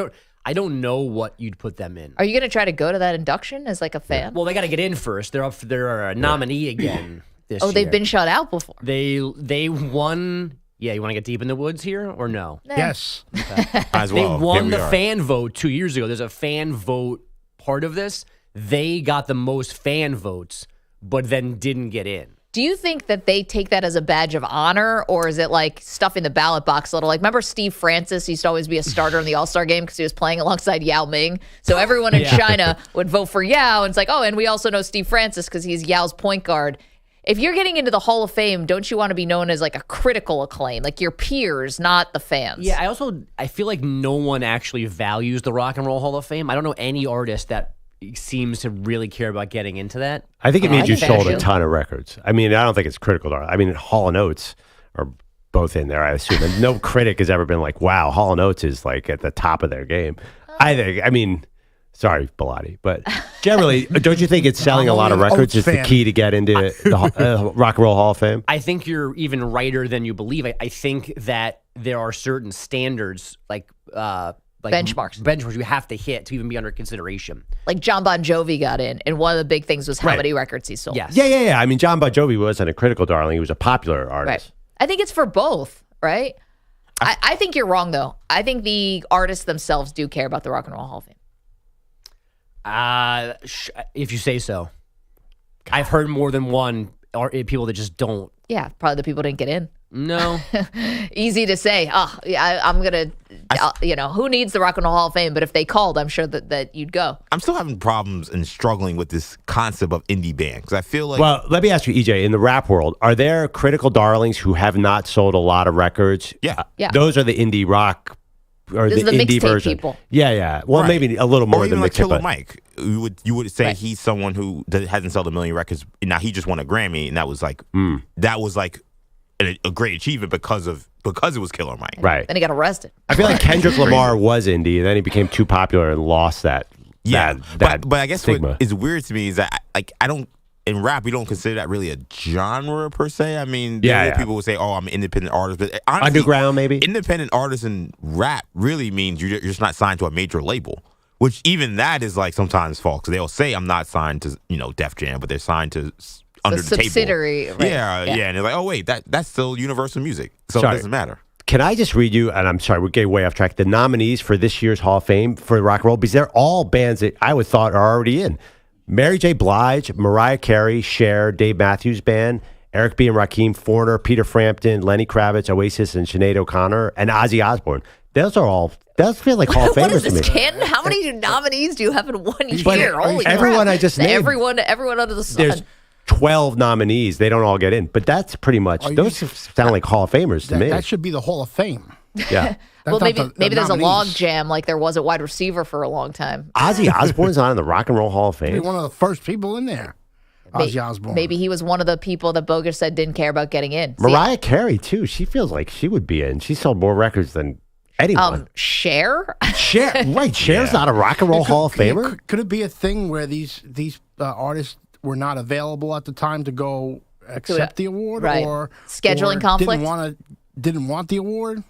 don't know what you'd put them in. Are you going to try to go to that induction as like a fan? Well, they got to get in first. They're a nominee again. This year. They've been shut out before. They won. Yeah, you want to get deep in the woods here or no? Yes. Okay. As well. They won the fan vote 2 years ago. There's a fan vote part of this. They got the most fan votes, but then didn't get in. Do you think that they take that as a badge of honor, or is it like stuffing the ballot box a little? Like, remember Steve Francis used to always be a starter in the All-Star game because he was playing alongside Yao Ming. So everyone in China would vote for Yao, and it's like, and we also know Steve Francis because he's Yao's point guard. If you're getting into the Hall of Fame, don't you want to be known as like a critical acclaim, like your peers, not the fans? Yeah, I feel like no one actually values the Rock and Roll Hall of Fame. I don't know any artist that seems to really care about getting into that. I think it means you sold a ton of records. I mean, I don't think it's critical. I mean, Hall & Oates are both in there, I assume. And no critic has ever been like, wow, Hall & Oates is like at the top of their game. Sorry, Bilotti, but generally, don't you think it's selling a lot of records is the key to get into the Rock and Roll Hall of Fame? I think you're even righter than you believe. I think that there are certain standards, like benchmarks you have to hit to even be under consideration. Like John Bon Jovi got in, and one of the big things was how many records he sold. Yes. Yeah. I mean, John Bon Jovi wasn't a critical darling; he was a popular artist. Right. I think it's for both, right? I think you're wrong, though. I think the artists themselves do care about the Rock and Roll Hall of Fame. If you say so. I've heard more than one people that just don't. Yeah, probably the people didn't get in. No. Easy to say. I'm going to, who needs the Rock and Roll Hall of Fame? But if they called, I'm sure that you'd go. I'm still having problems and struggling with this concept of indie band because I feel like. Well, let me ask you, EJ, in the rap world, are there critical darlings who have not sold a lot of records? Yeah. Those are the indie rock. Or this the is the indie mixtape version. People. Yeah. Well, maybe a little more or even than like mixtape. Killer Mike. You would say he's someone who hasn't sold 1 million records. Now he just won a Grammy, and that was like a great achievement because it was Killer Mike. Right. Then he got arrested. I feel like Kendrick Lamar was indie, and then he became too popular and lost that. But I guess stigma. what is weird to me is that I don't. In rap, we don't consider that really a genre per se. I mean, people would say, I'm an independent artist. But honestly, underground, maybe? Independent artist in rap really means you're just not signed to a major label, which even that is like sometimes false. So they'll say, I'm not signed to, Def Jam, but they're signed to under the subsidiary, table. right. Yeah. And they're like, wait, that's still Universal Music. So it doesn't matter. Can I just read you, and I'm sorry, we're getting way off track, the nominees for this year's Hall of Fame for rock and roll, because they're all bands that I would thought are already in. Mary J. Blige, Mariah Carey, Cher, Dave Matthews Band, Eric B. and Rakim, Foreigner, Peter Frampton, Lenny Kravitz, Oasis, and Sinead O'Connor, and Ozzy Osbourne. Those feel like Hall of Famers What is to me. this, Canton? How many nominees do you have in 1 year? Holy everyone crap. I just named. Everyone under the sun. There's 12 nominees. They don't all get in. But that's pretty much, those sound like Hall of Famers to me. That should be the Hall of Fame. Yeah. Well, maybe there's a nominees. log jam like there was at wide receiver for a long time. Ozzy Osbourne's not in the Rock and Roll Hall of Fame. He's one of the first people in there. Ozzy Osbourne. Maybe he was one of the people that Bogus said didn't care about getting in. Mariah Carey, too. She feels like she would be in. She sold more records than anyone. Cher? Right. Cher's not a Rock and Roll Hall of Famer? Could it be a thing where these artists were not available at the time to go accept the award? Right. Or scheduling conflict? Didn't want the award?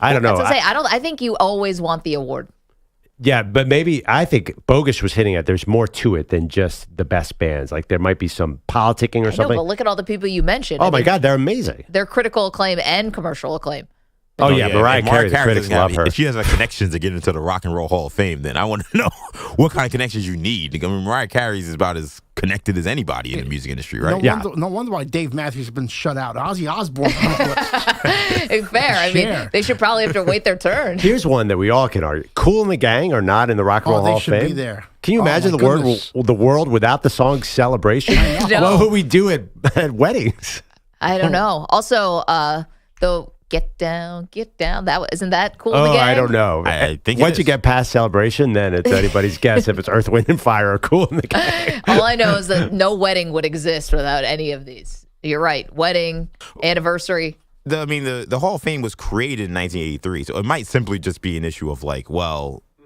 I don't know. I think you always want the award. Yeah, but maybe I think Bogus was hitting at there's more to it than just the best bands. Like there might be some politicking or something. But look at all the people you mentioned. Oh my God, they're amazing. They're critical acclaim and commercial acclaim. Oh, yeah, Mariah Carey, the critics doesn't have love her. If she has connections to get into the Rock and Roll Hall of Fame, then I want to know what kind of connections you need. I mean, Mariah Carey is about as connected as anybody in the music industry, right? No wonder why Dave Matthews has been shut out. Ozzy Osbourne. Fair. I mean, they should probably have to wait their turn. Here's one that we all can argue. Kool and the Gang are not in the Rock and Roll Hall of Fame. They should be there. Can you imagine the world without the song Celebration? No. What would we do at weddings? I don't know. Also, the Get Down. Isn't that Kool and the Gang? I don't know. I think once you get past Celebration, then it's anybody's guess if it's Earth, Wind, and Fire or Kool and the Gang. All I know is that no wedding would exist without any of these. You're right. Wedding, anniversary. The Hall of Fame was created in 1983, so it might simply just be an issue of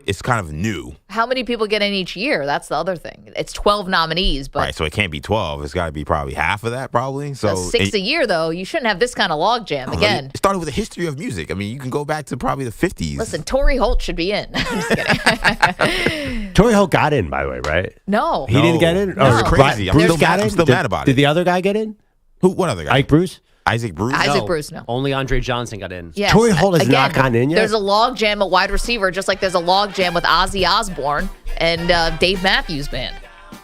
it's kind of new. How many people get in each year? That's the other thing. It's 12 nominees, but Right, so it can't be 12. It's got to be probably half of that, probably. So 6 a year, though. You shouldn't have this kind of logjam again. It started with a history of music. I mean, you can go back to probably the 50s. Listen, Torrey Holt should be in. I'm just kidding. Torrey Holt got in, by the way, right? No. He didn't get in? No. It's crazy. Bruce got in? I'm still mad about it. Did the other guy get in? Who? What other guy? Ike Bruce? Isaac Bruce? Isaac Bruce, no. Only Andre Johnson got in. Yes. Torrey Holt has Again, not gotten in yet? There's a logjam at wide receiver, just like there's a logjam with Ozzy Osbourne and Dave Matthews Band.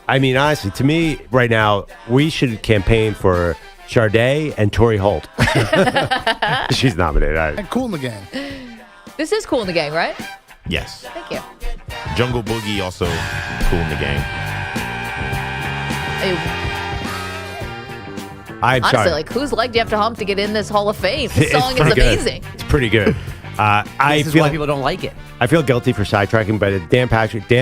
I mean, honestly, to me, right now, we should campaign for Sade and Torrey Holt. She's nominated. And Kool and the Gang. This is Kool in the Gang, right? Yes. Thank you. Jungle Boogie also Kool in the Gang. Honestly, sorry. whose leg do you have to hump to get in this Hall of Fame? This It's song is pretty good. amazing. It's pretty good. This is why people don't like it. I feel guilty for sidetracking, but Dan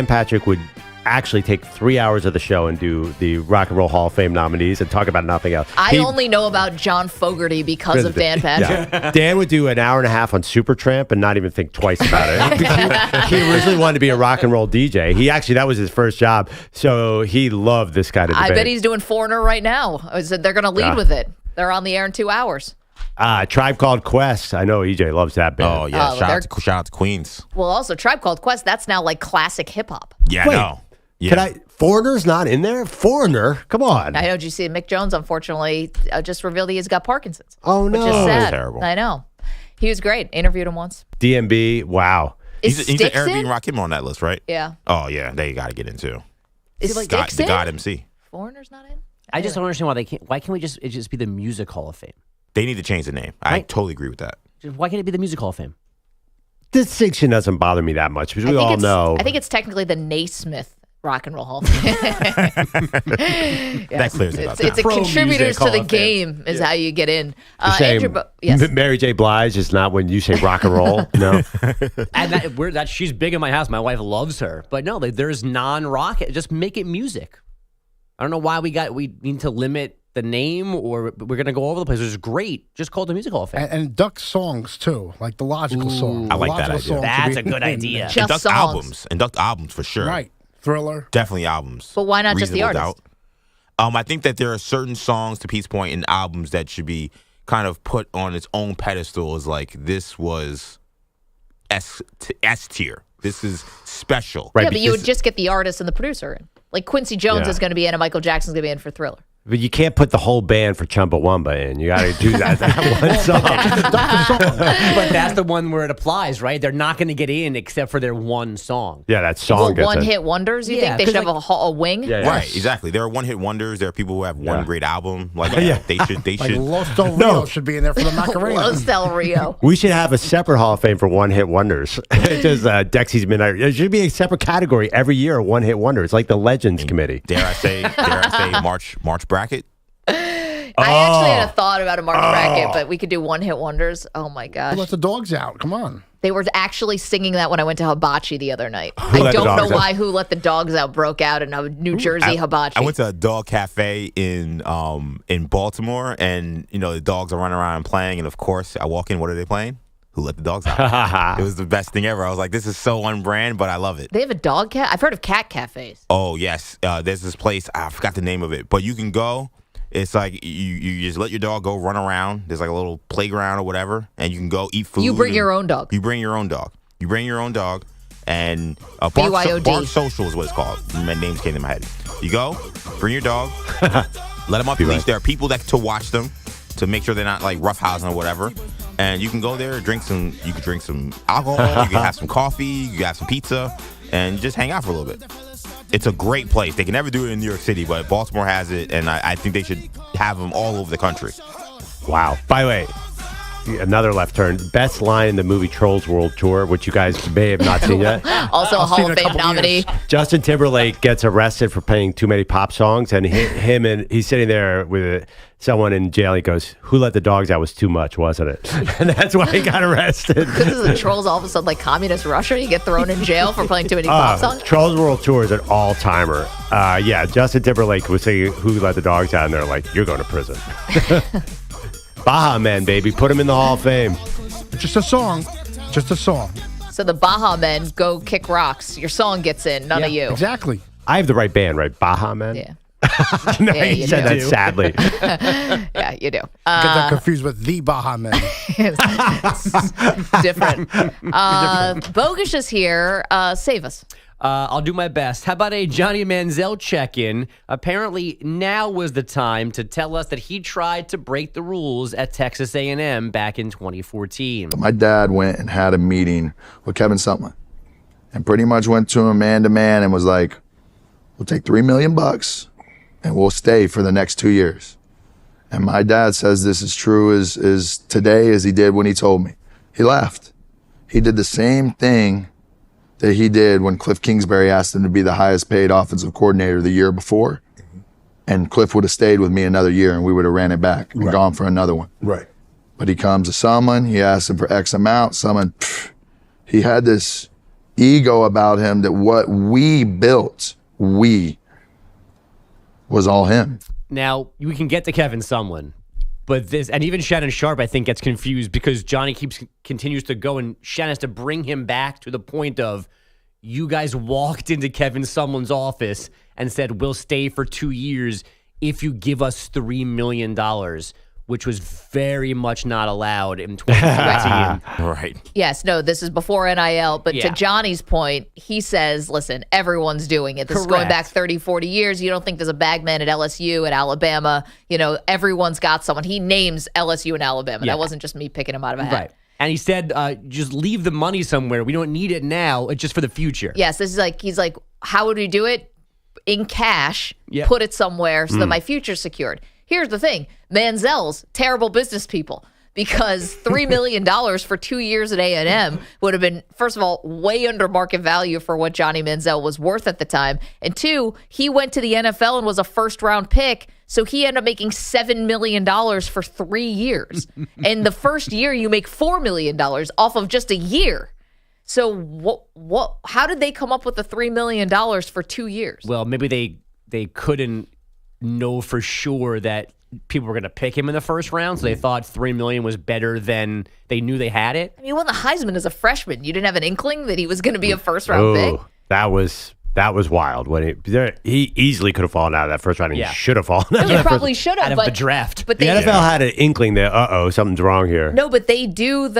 Patrick would actually take 3 hours of the show and do the Rock and Roll Hall of Fame nominees and talk about nothing else. I only know about John Fogerty because of Dan Patrick. Yeah. Dan would do an hour and a half on Supertramp and not even think twice about it. He originally wanted to be a rock and roll DJ. That was his first job, so he loved this kind of debate. I bet he's doing Foreigner right now. I said they're going to lead with it. They're on the air in 2 hours. Tribe Called Quest. I know EJ loves that band. Oh, yeah. Shout out to Queens. Well, also, Tribe Called Quest, that's now like classic hip hop. Yeah, Wait, no. Yeah. Foreigner's not in there? Foreigner? Come on. I know. Did you see Mick Jones, unfortunately, just revealed he's got Parkinson's. Oh, no. Which is sad. Terrible. I know. He was great. Interviewed him once. DMB, wow. Is He's an Styx Eric B. in? Rakim on that list, right? Yeah. Oh, yeah. They got to get in, too. Is Styx The in? God MC. Foreigner's not in? I just don't understand why can't it just be the Music Hall of Fame? They need to change the name. I Right. totally agree with that. Why can't it be the Music Hall of Fame? Distinction doesn't bother me that much because we all know. I think it's technically the Naismith Rock and Roll Hall of Fame. That clears it up. It's a Pro contributors Music to Hall the of Fame. game is how you get in. You're saying Yes. Mary J. Blige is not when you say rock and roll? No. And she's big in my house. My wife loves her. But no, there's non-rock. Just make it music. I don't know why we need to limit the name or we're going to go over the place. It's great. Just call it the Music Hall of Fame. And duck songs, too, like the logical song. I like The that logical idea. song should That's be a good in idea. there. Just Induct songs. albums. Induct albums for sure. Right. Thriller. Definitely albums. But why not just the Reasonable artist? Doubt. I think that there are certain songs, to Pete's point, in albums that should be kind of put on its own pedestal as this was S tier. This is special. Right, Yeah, but you because- would just get the artist and the producer in. Like Quincy Jones Yeah. is going to be in and Michael Jackson's going to be in for Thriller. But you can't put the whole band for Chumbawamba in. You got to do that one song. But that's the one where it applies, right? They're not going to get in except for their one song. Yeah, that song Well, gets one it. hit wonders, you Yeah, think? They should 'cause, have a wing? Yeah, yeah. Right, exactly. There are one-hit wonders. There are people who have one Yeah. great album. They Like should. Los Del Rio No. should be in there for the Macarena. Los Del Rio. We should have a separate Hall of Fame for one-hit wonders. Just Dexy's Midnight. There should be a separate category every year of one-hit wonders, like the Legends Committee. Dare I say March bracket? I actually had a thought about a March bracket, but we could do one hit wonders. Oh my gosh. Let the dogs out. Come on. They were actually singing that when I went to Hibachi the other night. Who I Let the don't know Dogs Out? why Who Let the Dogs Out broke out in a New Jersey Hibachi. I went to a dog cafe in Baltimore, and the dogs are running around and playing, and of course I walk in. What are they playing? Who Let the Dogs Out? It was the best thing ever. I was like, this is so on brand, but I love it. They have a dog cat? I've heard of cat cafes. Oh yes, there's this place. I forgot the name of it, but you can go. It's like you just let your dog go run around. There's like a little playground or whatever, and you can go eat food. You bring your own dog. You bring your own dog. You bring your own dog, and BYOD. Bark Social is what it's called. My names came to my head. You go, bring your dog, let them off the leash. There are people that to watch them to make sure they're not like roughhousing or whatever. and you can go there, you can drink some alcohol, you can have some coffee, you can have some pizza, and just hang out for a little bit. It's a great place. They can never do it in New York City, but Baltimore has it, and I think they should have them all over the country. Wow. By the way, another left turn. Best line in the movie Trolls World Tour, which you guys may have not seen yet. Also a Hall of Fame nominee. Justin Timberlake gets arrested for playing too many pop songs, and he's sitting there with someone in jail. He goes, "Who let the dogs out was too much, wasn't it?" And that's why he got arrested. Because the Trolls all of a sudden like communist Russia, you get thrown in jail for playing too many pop songs. Trolls World Tour is an all-timer. Yeah, Justin Timberlake was saying, "Who let the dogs out?" And they're like, "You're going to prison." Baha Men, baby. Put him in the Hall of Fame. Just a song. Just a song. So the Baha Men go kick rocks. Your song gets in, none of you. Exactly. I have the right band, right? Baha Men? Yeah. No, Yeah, he you said do. that sadly. Yeah, you do. Get that confused with the Baha Men. It's different. Bogusch is here. Save us. I'll do my best. How about a Johnny Manziel check-in? Apparently, now was the time to tell us that he tried to break the rules at Texas A&M back in 2014. My dad went and had a meeting with Kevin Sumlin and pretty much went to him man to man and was like, "We'll take $3 million and we'll stay for the next 2 years." And my dad says this is true as today as he did when he told me. He left. He did the same thing that he did when Cliff Kingsbury asked him to be the highest paid offensive coordinator the year before. And Cliff would have stayed with me another year and we would have ran it back and gone for another one. Right. But he comes to someone, he asks him for X amount, someone, he had this ego about him that what we built, was all him. Now, we can get to Kevin Sumlin, but this, and even Shannon Sharp, I think, gets confused because Johnny continues to go, and Shannon has to bring him back to the point of, you guys walked into Kevin Sumlin's office and said, "We'll stay for 2 years if you give us $3 million, which was very much not allowed in 2014. Right. Yes, no, this is before NIL, but Yeah. to Johnny's point, he says, listen, everyone's doing it. This is going back 30, 40 years. You don't think there's a bagman at LSU, at Alabama. You know, everyone's got someone. He names LSU and Alabama. Yeah. That wasn't just me picking him out of a hat. Right. And he said, just leave the money somewhere. We don't need it now. It's just for the future. Yes, this is like, he's like, how would we do it? In cash, Yeah. put it somewhere so that my future's secured. Here's the thing. Manziel's terrible business people, because $3 million for 2 years at A&M would have been, first of all, way under market value for what Johnny Manziel was worth at the time. And two, he went to the NFL and was a first-round pick, so he ended up making $7 million for 3 years. And the first year, you make $4 million off of just a year. So how did they come up with the $3 million for 2 years? Well, maybe they couldn't know for sure that people were going to pick him in the first round, so they thought $3 million was better than they knew they had it. I mean, he won the Heisman as a freshman. You didn't have an inkling that he was going to be a first-round pick? That was wild. When he easily could have fallen out of that first round. And Yeah. He should have fallen out of He that probably should have. Out of the draft. But The they, NFL had an inkling that, something's wrong here. No, but they do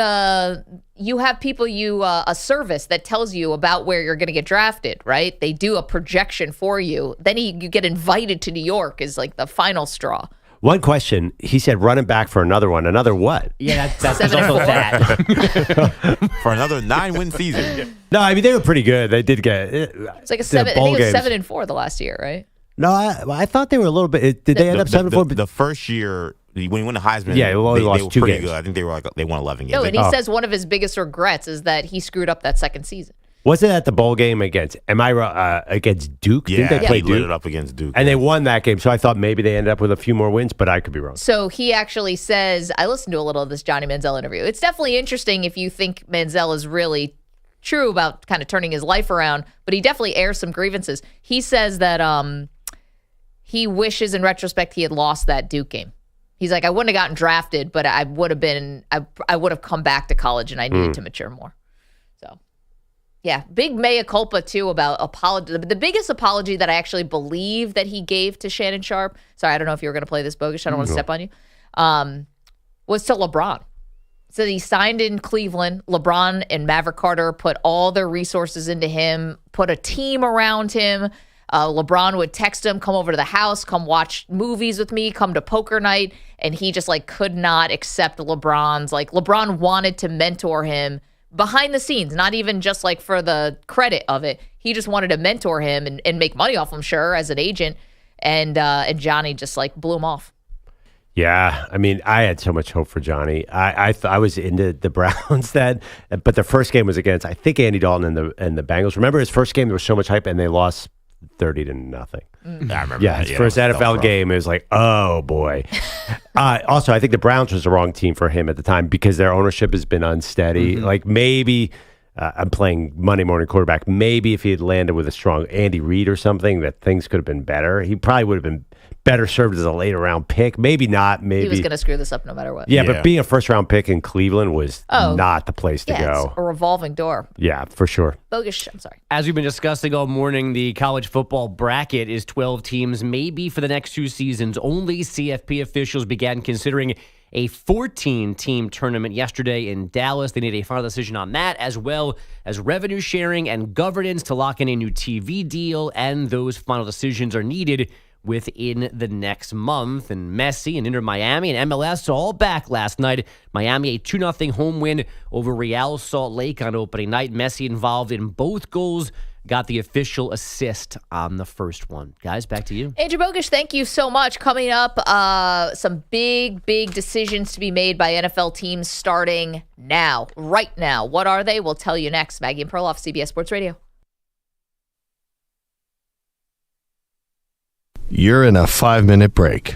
you have people, a service that tells you about where you're going to get drafted, right? They do a projection for you. Then you get invited to New York is like the final straw. One question, he said running back for another one. Another what? Yeah, that's 7-4. also that. For another 9-win season. No, I mean, they were pretty good. They did get It's like a 7. I think it was 7-4 the last year, right? No, I thought they were a little bit. Did they end up 7-4? The first year, when he won the Heisman, Yeah, well, they lost were 2 pretty games. good. I think they won 11 games. No, and he Oh. says one of his biggest regrets is that he screwed up that second season. Was it at the bowl game against? Against Duke? Yeah, Didn't they play he lit Duke? it up against Duke. And they won that game, so I thought maybe they ended up with a few more wins, but I could be wrong. So he actually says, I listened to a little of this Johnny Manziel interview. It's definitely interesting if you think Manziel is really true about kind of turning his life around, but he definitely airs some grievances. He says that he wishes in retrospect he had lost that Duke game. He's like, I wouldn't have gotten drafted, but I would have come back to college and I needed to mature more. So, yeah, big mea culpa too about apology. The biggest apology that I actually believe that he gave to Shannon Sharp, sorry, I don't know if you were going to play this, Bogusch, I don't want to step on you, was to LeBron. So he signed in Cleveland. LeBron and Maverick Carter put all their resources into him, put a team around him. LeBron would text him, come over to the house, come watch movies with me, come to poker night. And he just like could not accept LeBron wanted to mentor him behind the scenes, not even just like for the credit of it. He just wanted to mentor him and make money off him, sure, as an agent. And Johnny just like blew him off. Yeah, I mean, I had so much hope for Johnny. I was into the Browns but the first game was against, I think, Andy Dalton and the Bengals. Remember his first game? There was so much hype, and they lost 30-0. I remember. Yeah, his first NFL game, it was like, oh boy. Also, I think the Browns was the wrong team for him at the time because their ownership has been unsteady. Like maybe I'm playing Monday morning quarterback. Maybe if he had landed with a strong Andy Reid or something, that things could have been better. He probably would have been better served as a later round pick. Maybe not. Maybe he was going to screw this up no matter what. Yeah, but being a first round pick in Cleveland was not the place to go. It's a revolving door. Yeah, for sure. Bogus. I'm sorry. As we've been discussing all morning, the college football bracket is 12 teams, maybe for the next 2 seasons. Only CFP officials began considering a 14-team tournament yesterday in Dallas. They need a final decision on that, as well as revenue sharing and governance to lock in a new TV deal, and those final decisions are needed within the next month. And Messi and Inter Miami and MLS all back last night. Miami a 2-0 home win over Real Salt Lake on opening night. Messi involved in both goals, got the official assist on the first one. Guys, back to you. Andrew Bogusch, thank you so much. Coming up, some big decisions to be made by NFL teams starting now, right now. What are they? We'll tell you next. Maggie and Perloff, CBS Sports Radio. You're in a 5-minute break.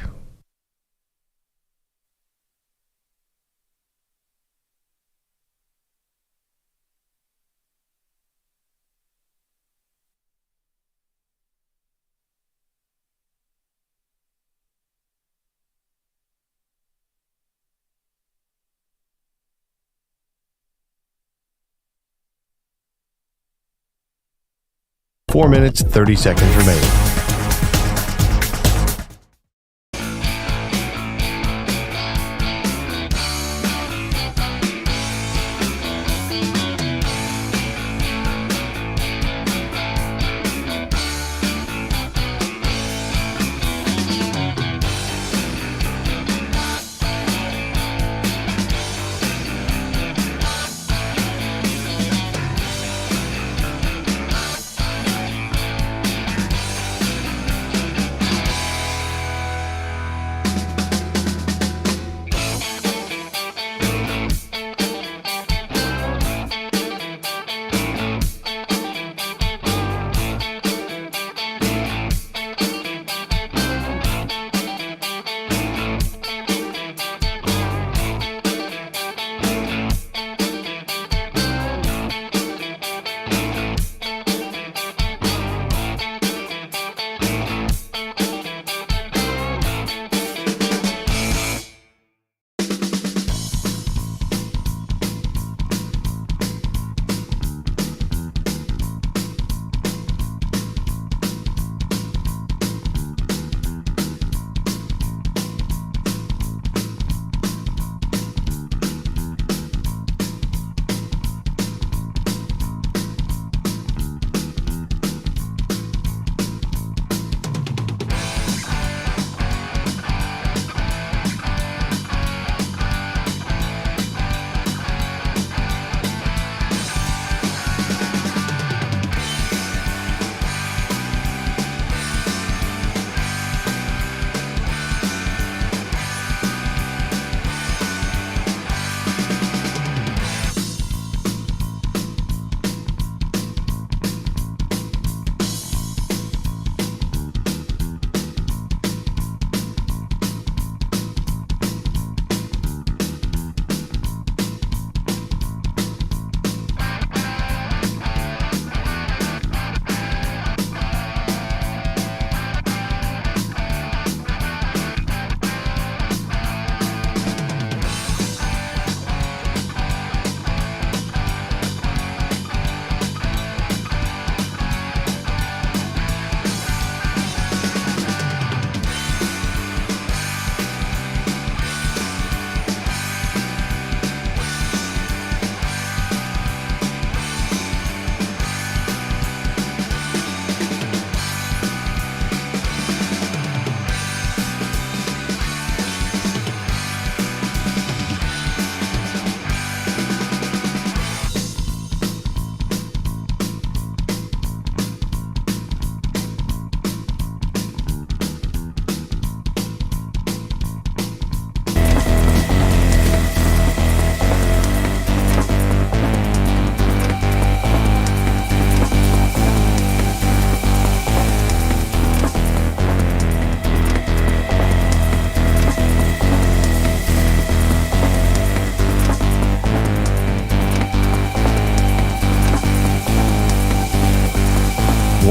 Four minutes, 30 seconds remaining.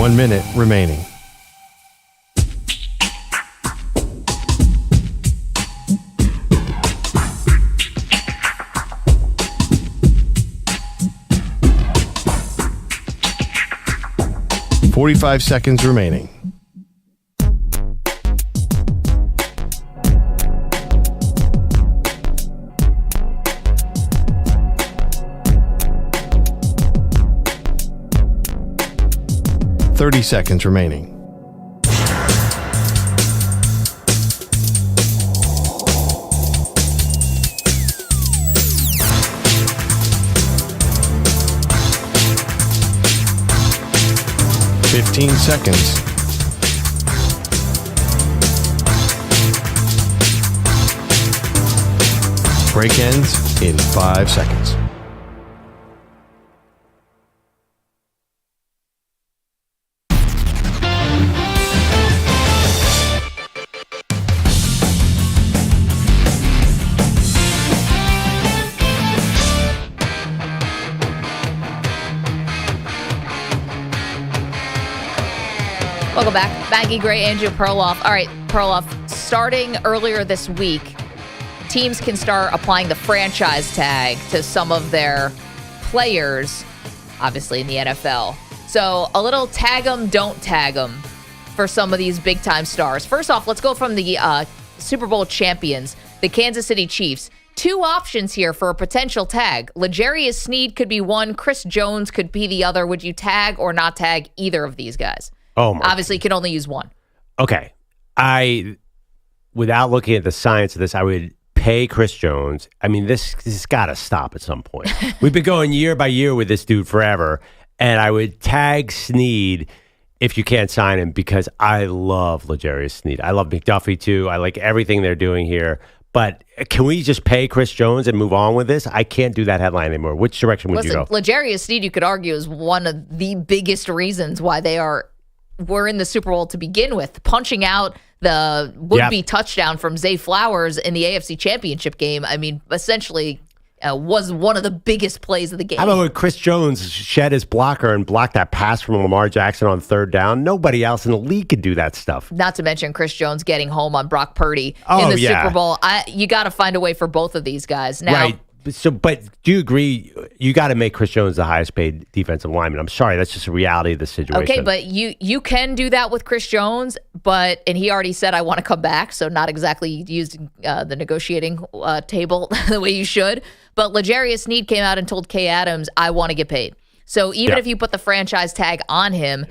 1 minute remaining. $45 seconds remaining. $30 seconds remaining. $15 seconds. Break ends in 5 seconds. Welcome back. Maggie Gray, Andrew Perloff. All right, Perloff, starting earlier this week, teams can start applying the franchise tag to some of their players, obviously in the NFL. So a little tag 'em, don't tag 'em for some of these big-time stars. First off, let's go from the Super Bowl champions, the Kansas City Chiefs. 2 options here for a potential tag. L'Jarius Sneed could be one. Chris Jones could be the other. Would you tag or not tag either of these guys? Oh my. Obviously, you can only use one. Okay. Without looking at the science of this, I would pay Chris Jones. I mean, this has got to stop at some point. We've been going year by year with this dude forever, and I would tag Sneed if you can't sign him because I love L'Jarius Sneed. I love McDuffie too. I like everything they're doing here. But can we just pay Chris Jones and move on with this? I can't do that headline anymore. Which direction would you go? L'Jarius Sneed, you could argue, is one of the biggest reasons why we're in the Super Bowl to begin with, punching out the would-be touchdown from Zay Flowers in the AFC Championship game. I mean, essentially was one of the biggest plays of the game. How about when Chris Jones shed his blocker and blocked that pass from Lamar Jackson on 3rd down? Nobody else in the league could do that stuff. Not to mention Chris Jones getting home on Brock Purdy in the Super Bowl. You got to find a way for both of these guys. Now, right. So, but do you agree? You got to make Chris Jones the highest paid defensive lineman. I'm sorry, that's just a reality of the situation. Okay, but you can do that with Chris Jones, and he already said I want to come back, so not exactly using the negotiating table the way you should. But L'Jarius Sneed came out and told Kay Adams, I want to get paid. So even if you put the franchise tag on him,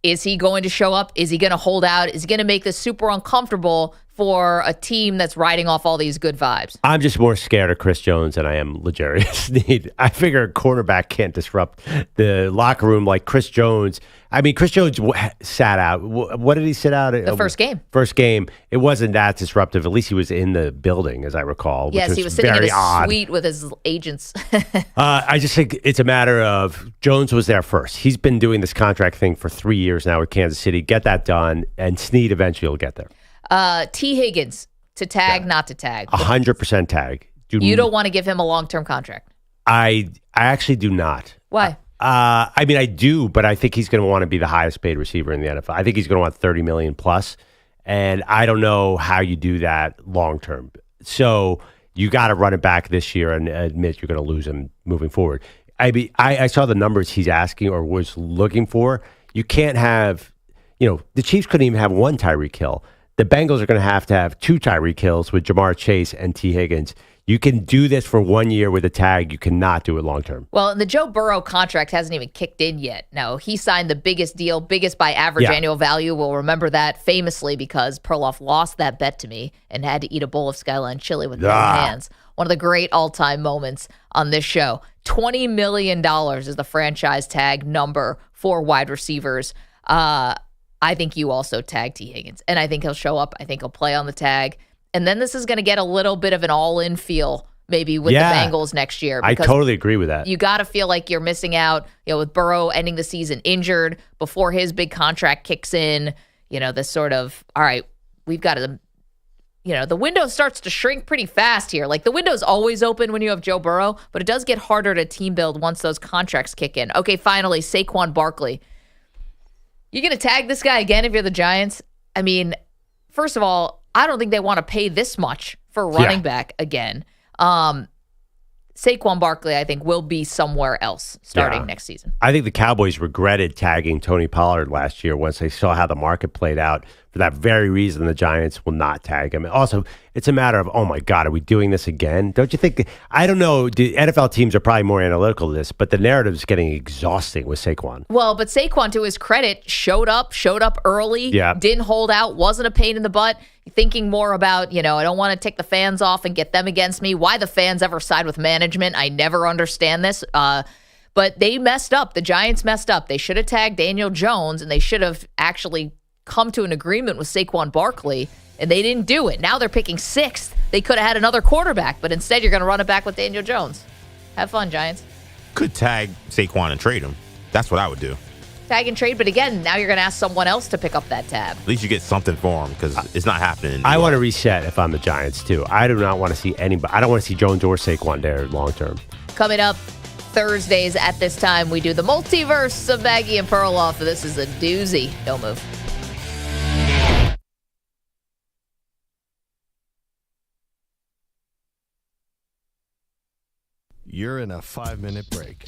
is he going to show up? Is he going to hold out? Is he going to make this super uncomfortable for a team that's riding off all these good vibes? I'm just more scared of Chris Jones than I am L'Jarius Sneed. I figure a quarterback can't disrupt the locker room like Chris Jones. I mean, Chris Jones sat out. What did he sit out? The first game. First game. It wasn't that disruptive. At least he was in the building, as I recall. Yes, he was sitting in his suite with his agents. I just think it's a matter of Jones was there first. He's been doing this contract thing for 3 years now with Kansas City. Get that done, and Sneed eventually will get there. T. Higgins, to tag, not to tag. 100% tag. You don't want to give him a long-term contract? I actually do not. Why? I mean, I do, but I think he's going to want to be the highest paid receiver in the NFL. I think he's going to want $30 million plus, and I don't know how you do that long term. So you got to run it back this year and admit you're going to lose him moving forward. I saw the numbers he's asking or was looking for. You can't have, the Chiefs couldn't even have one Tyreek Hill. The Bengals are going to have 2 Tyreek Hills with Jamar Chase and T. Higgins. You can do this for 1 year with a tag. You cannot do it long term. Well, the Joe Burrow contract hasn't even kicked in yet. Now, he signed the biggest deal, biggest by average annual value. We'll remember that famously because Perloff lost that bet to me and had to eat a bowl of Skyline chili with his own hands. One of the great all-time moments on this show. $20 million is the franchise tag number for wide receivers. I think you also tag T. Higgins, and I think he'll show up. I think he'll play on the tag. And then this is going to get a little bit of an all-in feel maybe with the Bengals next year. I totally agree with that. You got to feel like you're missing out, with Burrow ending the season injured before his big contract kicks in, this sort of, all right, we've got to, the window starts to shrink pretty fast here. Like the window's always open when you have Joe Burrow, but it does get harder to team build once those contracts kick in. Okay, finally, Saquon Barkley. You going to tag this guy again if you're the Giants? I mean, first of all, I don't think they want to pay this much for a running back again. Saquon Barkley, I think, will be somewhere else starting next season. I think the Cowboys regretted tagging Tony Pollard last year once they saw how the market played out. For that very reason, the Giants will not tag him. Also, it's a matter of, oh my God, are we doing this again? Don't you think? I don't know. NFL teams are probably more analytical to this, but the narrative is getting exhausting with Saquon. Well, but Saquon, to his credit, showed up early, didn't hold out, wasn't a pain in the butt, thinking more about, I don't want to take the fans off and get them against me. Why the fans ever side with management, I never understand this. But they messed up. The Giants messed up. They should have tagged Daniel Jones, and they should have actually come to an agreement with Saquon Barkley, and they didn't do it. Now they're picking 6th. They could have had another quarterback, but instead you're going to run it back with Daniel Jones. Have fun, Giants. Could tag Saquon and trade him. That's what I would do. Tag and trade, but again, now you're going to ask someone else to pick up that tab. At least you get something for him because it's not happening. I want to reset if I'm the Giants, too. I do not want to see anybody. I don't want to see Jones or Saquon there long term. Coming up Thursdays at this time, we do the Multiverse of Maggie and Perloff. This is a doozy. Don't move. You're in a 5-minute break.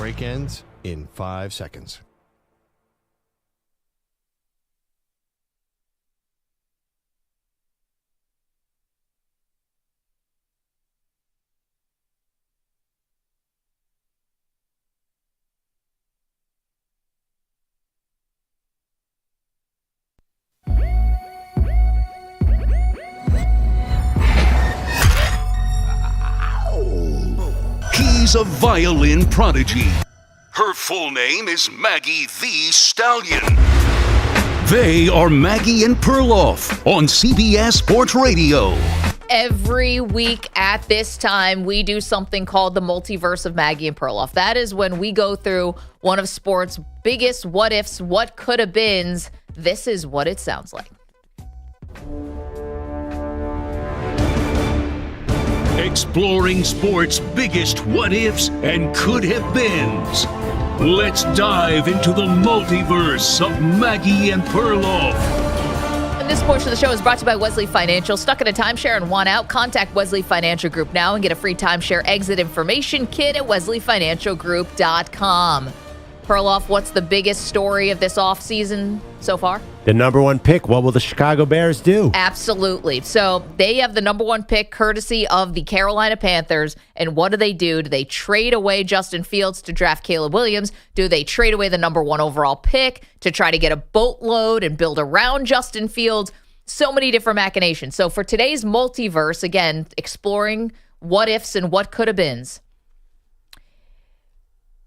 Break ends in 5 seconds. He's a violin prodigy. Her full name is Maggie the Stallion. They are Maggie and Perloff on CBS Sports Radio. Every week at this time, we do something called the Multiverse of Maggie and Perloff. That is when we go through one of sports' biggest what-ifs, what could-have-beens. This is what it sounds like. Exploring sports' biggest what-ifs and could-have-beens. Let's dive into the multiverse of Maggie and Perloff. And this portion of the show is brought to you by Wesley Financial. Stuck in a timeshare and want out? Contact Wesley Financial Group now and get a free timeshare exit information kit at wesleyfinancialgroup.com. Perloff, what's the biggest story of this offseason so far? The number one pick. What will the Chicago Bears do? Absolutely. So they have the number one pick courtesy of the Carolina Panthers. And what do? Do they trade away Justin Fields to draft Caleb Williams? Do they trade away the number one overall pick to try to get a boatload and build around Justin Fields? So many different machinations. So for today's multiverse, again, exploring what ifs and what could have beens.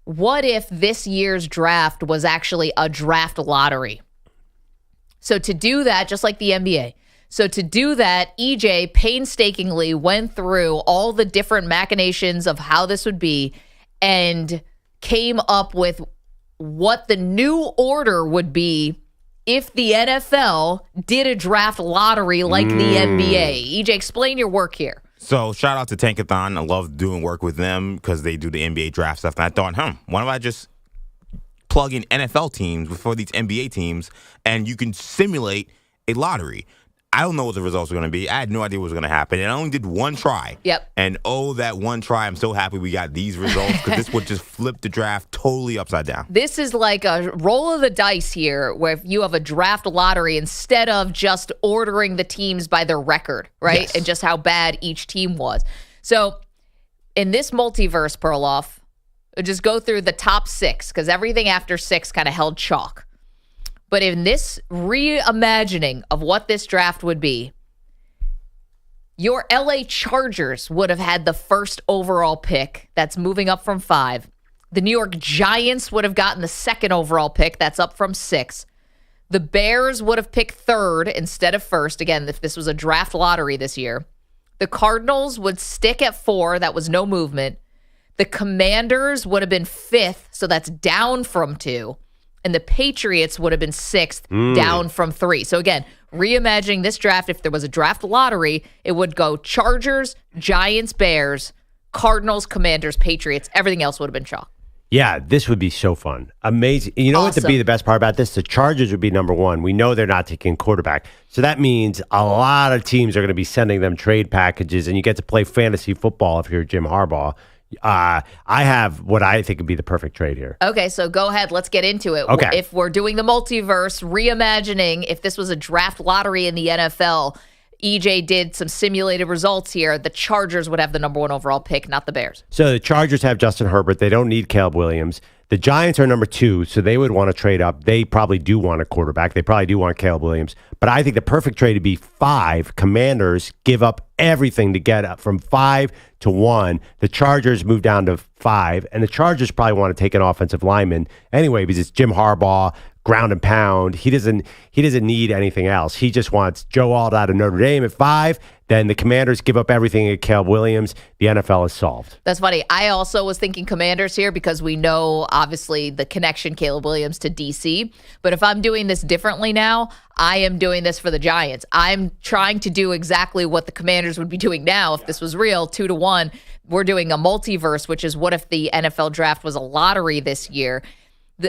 What if this year's draft was actually a draft lottery? So to do that, just like the NBA, so to do that, EJ painstakingly went through all the different machinations of how this would be and came up with what the new order would be if the NFL did a draft lottery like the NBA. EJ, explain your work here. So shout out to Tankathon. I love doing work with them because they do the NBA draft stuff. And I thought, why don't I just plug in NFL teams before these NBA teams and you can simulate a lottery. I don't know what the results are going to be. I had no idea what was going to happen. And I only did one try. Yep. And that one try, I'm so happy we got these results because this would just flip the draft totally upside down. This is like a roll of the dice here where if you have a draft lottery instead of just ordering the teams by their record, right? Yes. And just how bad each team was. So in this multiverse, Perloff, we'll just go through the top 6 because everything after 6 kind of held chalk. But in this reimagining of what this draft would be, your LA Chargers would have had the first overall pick. That's moving up from 5. The New York Giants would have gotten the second overall pick. That's up from 6. The Bears would have picked 3rd instead of 1st. Again, if this was a draft lottery this year. The Cardinals would stick at 4. That was no movement. The Commanders would have been 5th. So that's down from 2. And the Patriots would have been 6th, down from 3. So again, reimagining this draft, if there was a draft lottery, it would go Chargers, Giants, Bears, Cardinals, Commanders, Patriots. Everything else would have been chalk. Yeah, this would be so fun. Amazing. You know what would be the best part about this? The Chargers would be number 1. We know they're not taking quarterback. So that means a lot of teams are going to be sending them trade packages, and you get to play fantasy football if you're Jim Harbaugh. I have what I think would be the perfect trade here. Okay, so go ahead. Let's get into it. Okay. If we're doing the multiverse, reimagining, if this was a draft lottery in the NFL, EJ did some simulated results here. The Chargers would have the number 1 overall pick, not the Bears. So the Chargers have Justin Herbert. They don't need Caleb Williams. The Giants are number 2, so they would want to trade up. They probably do want a quarterback. They probably do want Caleb Williams. But I think the perfect trade would be 5. Commanders give up everything to get up from 5 to 1. The Chargers move down to 5, and the Chargers probably want to take an offensive lineman anyway because it's Jim Harbaugh, ground and pound. He doesn't need anything else. He just wants Joe Alt out of Notre Dame at 5. Then the Commanders give up everything at Caleb Williams. The NFL is solved. That's funny. I also was thinking Commanders here because we know, obviously, the connection Caleb Williams to D.C. But if I'm doing this differently now, I am doing this for the Giants. I'm trying to do exactly what the Commanders would be doing now if this was real, 2-1. We're doing a multiverse, which is what if the NFL draft was a lottery this year.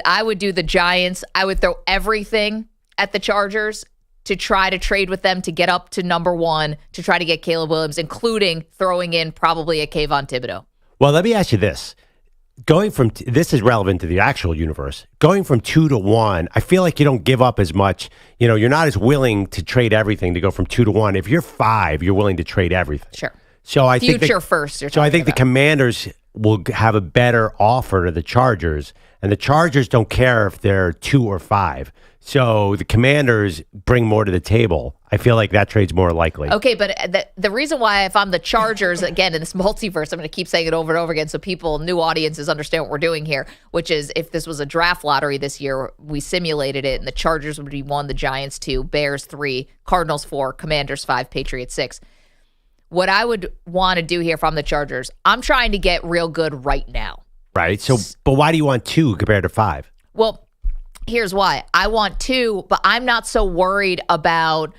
I would do the Giants. I would throw everything at the Chargers to try to trade with them to get up to number 1, to try to get Caleb Williams, including throwing in probably a Kayvon Thibodeau. Well, let me ask you this. going from this is relevant to the actual universe. Going from 2 to 1, I feel like you don't give up as much. You know, you're not as willing to trade everything to go from 2 to 1. If you're 5, you're willing to trade everything. Sure. So I think first. So I think the Commanders will have a better offer to the Chargers, and the Chargers don't care if they're 2 or 5. So the Commanders bring more to the table. I feel like that trade's more likely. Okay, but the reason why, if I'm the Chargers, again, in this multiverse, I'm going to keep saying it over and over again so people, new audiences, understand what we're doing here, which is if this was a draft lottery this year, we simulated it, and the Chargers would be 1, the Giants 2, Bears 3, Cardinals 4, Commanders 5, Patriots 6. What I would want to do here if I'm the Chargers, I'm trying to get real good right now. Right. So, but why do you want 2 compared to 5? Well, here's why. I want 2, but I'm not so worried about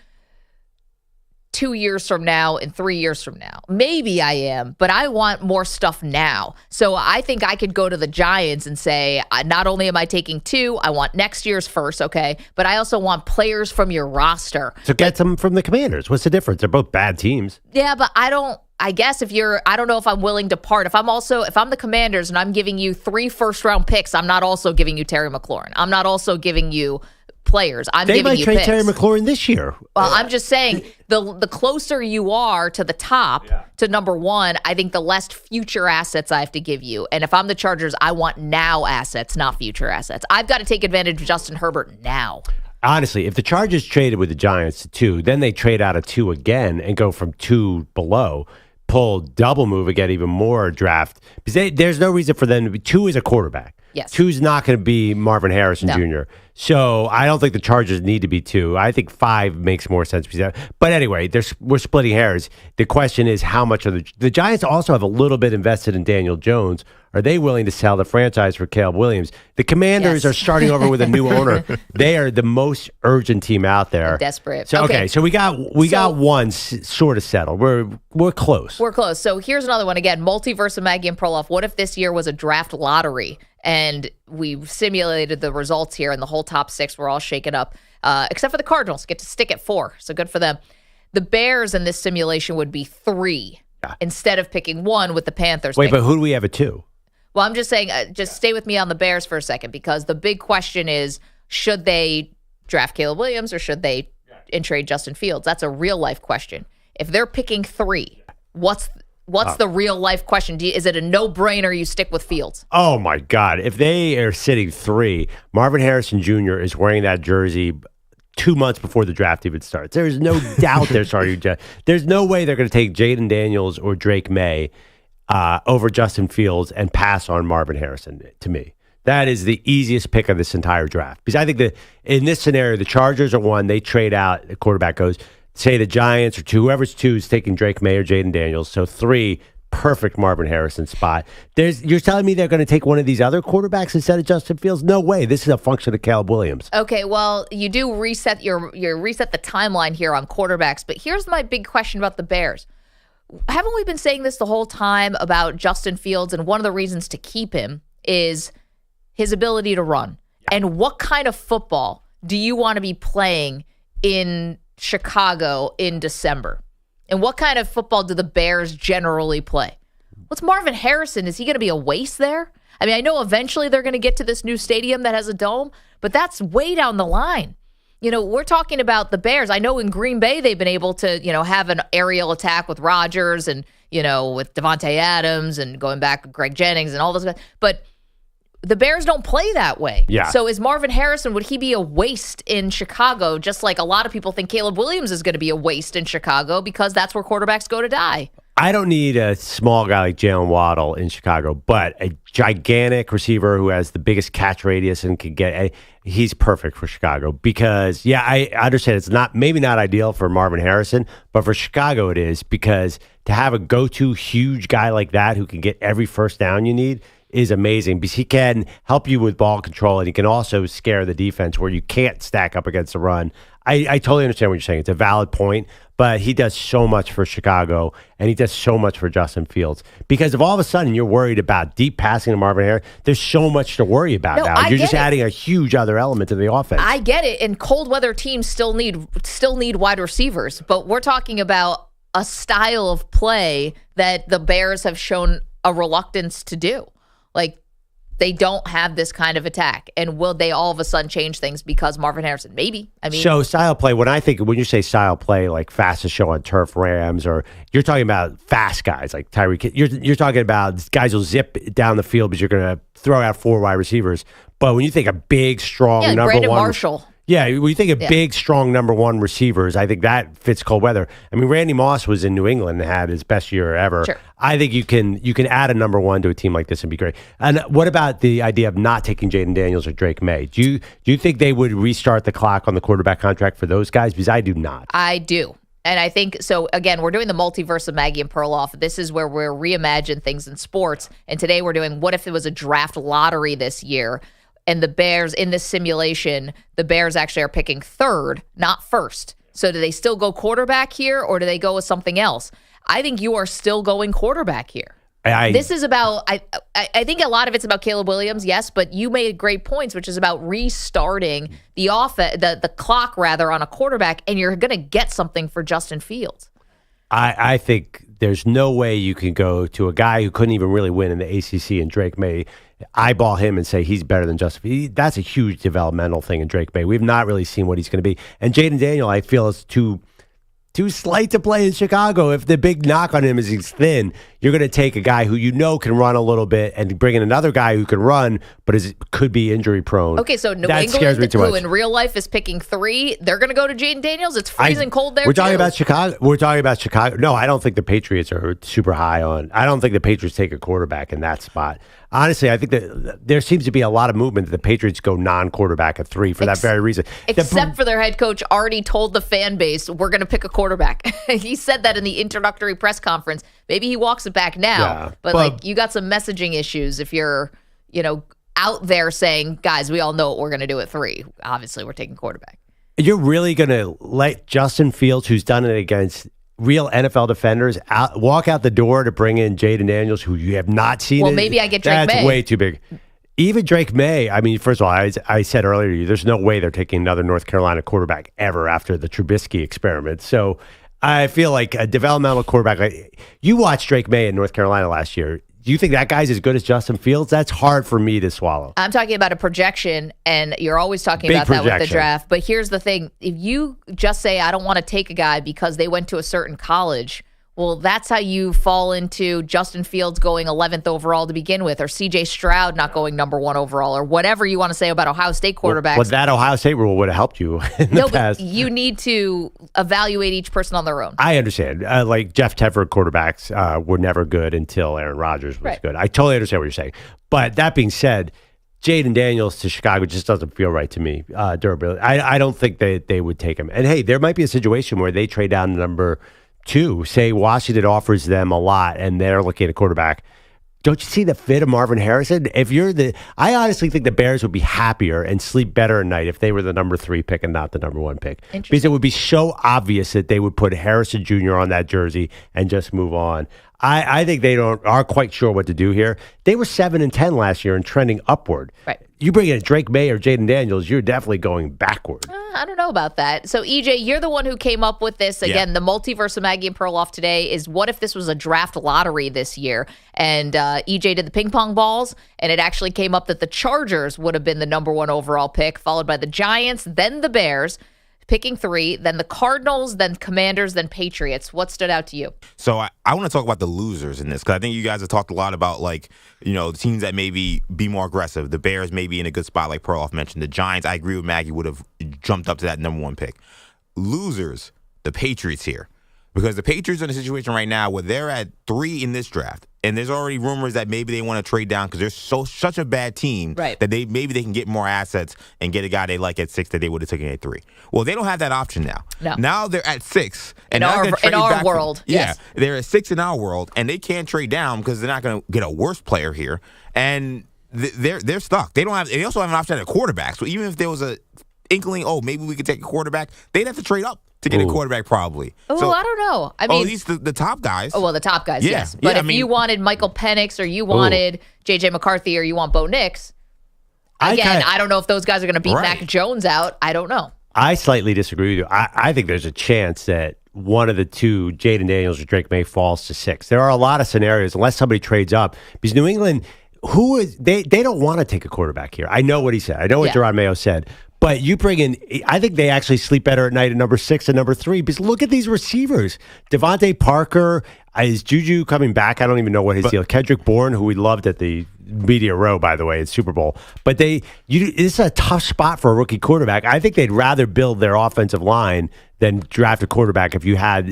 2 years from now and 3 years from now. Maybe I am, but I want more stuff now. So I think I could go to the Giants and say, not only am I taking 2, I want next year's first, okay, but I also want players from your roster. So get some from the Commanders. What's the difference? They're both bad teams. Yeah, but I don't know if I'm willing to part. If I'm the Commanders and I'm giving you 3 first-round picks, I'm not also giving you Terry McLaurin. I'm not also giving you players. They might trade picks. Terry McLaurin this year. Well, I'm just saying the closer you are to the top, to number 1, I think the less future assets I have to give you. And if I'm the Chargers, I want now assets, not future assets. I've got to take advantage of Justin Herbert now. Honestly, if the Chargers traded with the Giants to 2, then they trade out of 2 again and go from 2 below, pull double move and get even more draft. Because there's no reason for them to be. 2 is a quarterback. Yes. 2's not going to be Marvin Harrison Jr. So I don't think the Chargers need to be 2. I think 5 makes more sense. But anyway, we're splitting hairs. The question is how much of the Giants also have a little bit invested in Daniel Jones. Are they willing to sell the franchise for Caleb Williams? The Commanders are starting over with a new owner. They are the most urgent team out there. Desperate. So okay, so we got one sort of settled. We're close. We're close. So here's another one again. Multiverse of Maggie and Perloff. What if this year was a draft lottery and we simulated the results here and the whole top 6 were all shaken up, except for the Cardinals get to stick at 4. So good for them. The Bears in this simulation would be 3 instead of picking 1 with the Panthers. Wait, but who do we have at 2? Well, I'm just saying, just stay with me on the Bears for a second, because the big question is, should they draft Caleb Williams or should they trade Justin Fields? That's a real life question. If they're picking 3, what's the real life question? Is it a no-brainer you stick with Fields? Oh, my God. If they are sitting 3, Marvin Harrison Jr. is wearing that jersey 2 months before the draft even starts. There's no doubt they're starting. There's no way they're going to take Jaden Daniels or Drake May over Justin Fields and pass on Marvin Harrison. To me, that is the easiest pick of this entire draft, because I think that in this scenario, the Chargers are 1, they trade out, the quarterback goes, say the Giants or 2, whoever's 2 is taking Drake May or Jaden Daniels. So 3, perfect Marvin Harrison spot. You're telling me they're going to take one of these other quarterbacks instead of Justin Fields? No way. This is a function of Caleb Williams. Okay, well, you do reset reset the timeline here on quarterbacks, but here's my big question about the Bears. Haven't we been saying this the whole time about Justin Fields, and one of the reasons to keep him is his ability to run? And what kind of football do you want to be playing in Chicago in December? And what kind of football do the Bears generally play? What's Marvin Harrison? Is he going to be a waste there? I mean, I know eventually they're going to get to this new stadium that has a dome, but that's way down the line. You know, we're talking about the Bears. I know in Green Bay they've been able to, have an aerial attack with Rodgers and, with Devontae Adams and going back with Greg Jennings and all those guys. But the Bears don't play that way. Yeah. So is Marvin Harrison, would he be a waste in Chicago, just like a lot of people think Caleb Williams is going to be a waste in Chicago because that's where quarterbacks go to die? I don't need a small guy like Jalen Waddle in Chicago, but a gigantic receiver who has the biggest catch radius and can he's perfect for Chicago, because, I understand it's maybe not ideal for Marvin Harrison, but for Chicago it is, because to have a go-to huge guy like that who can get every first down you need is amazing, because he can help you with ball control and he can also scare the defense where you can't stack up against the run. I totally understand what you're saying. It's a valid point, but he does so much for Chicago and he does so much for Justin Fields, because if all of a sudden you're worried about deep passing to Marvin Harrison, there's so much to worry about now. You're just adding a huge other element to the offense. I get it. And cold weather teams still need wide receivers, but we're talking about a style of play that the Bears have shown a reluctance to do. Like, they don't have this kind of attack. And will they all of a sudden change things because Marvin Harrison? Maybe. I mean, so style play, when you say style play, like fastest show on turf Rams, or you're talking about fast guys like Tyreek, you're talking about guys who'll zip down the field because you're going to throw out 4 wide receivers. But when you think a big, strong like number Brandon one, Marshall. Yeah, when you think of big, strong number one receivers, I think that fits cold weather. I mean, Randy Moss was in New England and had his best year ever. Sure. I think you can add a number one to a team like this and be great. And what about the idea of not taking Jaden Daniels or Drake May? Do you think they would restart the clock on the quarterback contract for those guys? Because I do not. I do. And I think, so again, we're doing the multiverse of Maggie and Perloff. This is where we're reimagine things in sports. And today we're doing, what if it was a draft lottery this year? And the Bears, in this simulation, the Bears actually are picking third, not first. So do they still go quarterback here, or do they go with something else? I think you are still going quarterback here. This is about, I think a lot of it's about Caleb Williams, yes, but you made great points, which is about restarting the clock rather on a quarterback, and you're going to get something for Justin Fields. I think there's no way you can go to a guy who couldn't even really win in the ACC and Drake May, eyeball him and say he's better than Justin Fields. That's a huge developmental thing in Drake May. We've not really seen what he's going to be. And Jaden Daniel, I feel, is too slight to play in Chicago. If the big knock on him is he's thin, you're going to take a guy who you know can run a little bit and bring in another guy who can run but could be injury prone. Okay, so New England, who in real life is picking 3, they're going to go to Jaden Daniels. It's freezing cold there. We're talking about Chicago. We're talking about Chicago. No, I don't think the Patriots are super high on. I don't think the Patriots take a quarterback in that spot. Honestly, I think that there seems to be a lot of movement that the Patriots go non-quarterback at 3 for that very reason. Except for their head coach already told the fan base, we're going to pick a quarterback. He said that in the introductory press conference. Maybe he walks it back now, but like you got some messaging issues if you're, out there saying, guys, we all know what we're going to do at 3. Obviously, we're taking quarterback. You're really going to let Justin Fields, who's done it against real NFL defenders, walk out the door to bring in Jaden Daniels, who you have not seen? Well, maybe I get Drake May. That's way too big. Even Drake May, I mean, first of all, I said earlier to you, there's no way they're taking another North Carolina quarterback ever after the Trubisky experiment. So I feel like a developmental quarterback, you watched Drake May in North Carolina last year. Do you think that guy's as good as Justin Fields? That's hard for me to swallow. I'm talking about a projection, and you're always talking about that with the draft. But here's the thing. If you just say, I don't want to take a guy because they went to a certain college, well, that's how you fall into Justin Fields going 11th overall to begin with, or C.J. Stroud not going number 1 overall, or whatever you want to say about Ohio State quarterbacks. Well, that Ohio State rule would have helped you in the past. But you need to evaluate each person on their own. I understand. Like Jeff Tedford quarterbacks were never good until Aaron Rodgers was good. I totally understand what you're saying. But that being said, Jaden Daniels to Chicago just doesn't feel right to me. Durability. I don't think they would take him. And hey, there might be a situation where they trade down to number 2. Say Washington offers them a lot and they're looking at a quarterback. Don't you see the fit of Marvin Harrison? I honestly think the Bears would be happier and sleep better at night if they were the number 3 pick and not the number 1 pick. Because it would be so obvious that they would put Harrison Jr. on that jersey and just move on. I think they aren't quite sure what to do here. They were 7-10 last year and trending upward. Right. You bring in Drake May or Jaden Daniels, you're definitely going backward. I don't know about that. So, EJ, you're the one who came up with this. Again, the multiverse of Maggie and Perloff today is, what if this was a draft lottery this year? And EJ did the ping pong balls, and it actually came up that the Chargers would have been the number 1 overall pick, followed by the Giants, then the Bears, picking 3, then the Cardinals, then Commanders, then Patriots. What stood out to you? So I want to talk about the losers in this, because I think you guys have talked a lot about, the teams that maybe be more aggressive. The Bears may be in a good spot, like Perloff mentioned. The Giants, I agree with Maggie, would have jumped up to that number 1 pick. Losers, the Patriots here. Because the Patriots are in a situation right now where they're at 3 in this draft, and there's already rumors that maybe they want to trade down because they're such a bad team that maybe they can get more assets and get a guy they like at 6 that they would have taken at 3. Well, they don't have that option now. No. Now they're at 6. And in our world. Yes. They're at 6 in our world, and they can't trade down because they're not going to get a worse player here. And they're stuck. They also have an option at a quarterback. So even if there was a inkling, maybe we could take a quarterback, they'd have to trade up to get a quarterback probably. Oh, I don't know. I mean, at least the top guys. Oh, well, the top guys, yes. But if you wanted Michael Penix, or you wanted J.J. McCarthy, or you want Bo Nix, again, I don't know if those guys are going to beat Mac Jones out. I don't know. I slightly disagree with you. I think there's a chance that one of the 2, Jaden Daniels or Drake May, falls to 6. There are a lot of scenarios, unless somebody trades up, because New England, who is they don't want to take a quarterback here. I know what he said. I know what Jerod Mayo said. But you bring in, I think they actually sleep better at night at number 6 and number 3 because look at these receivers. Devontae Parker, is Juju coming back? I don't even know what his deal. Kendrick Bourne, who we loved at the media row, by the way, in Super Bowl. But it's a tough spot for a rookie quarterback. I think they'd rather build their offensive line than draft a quarterback if you had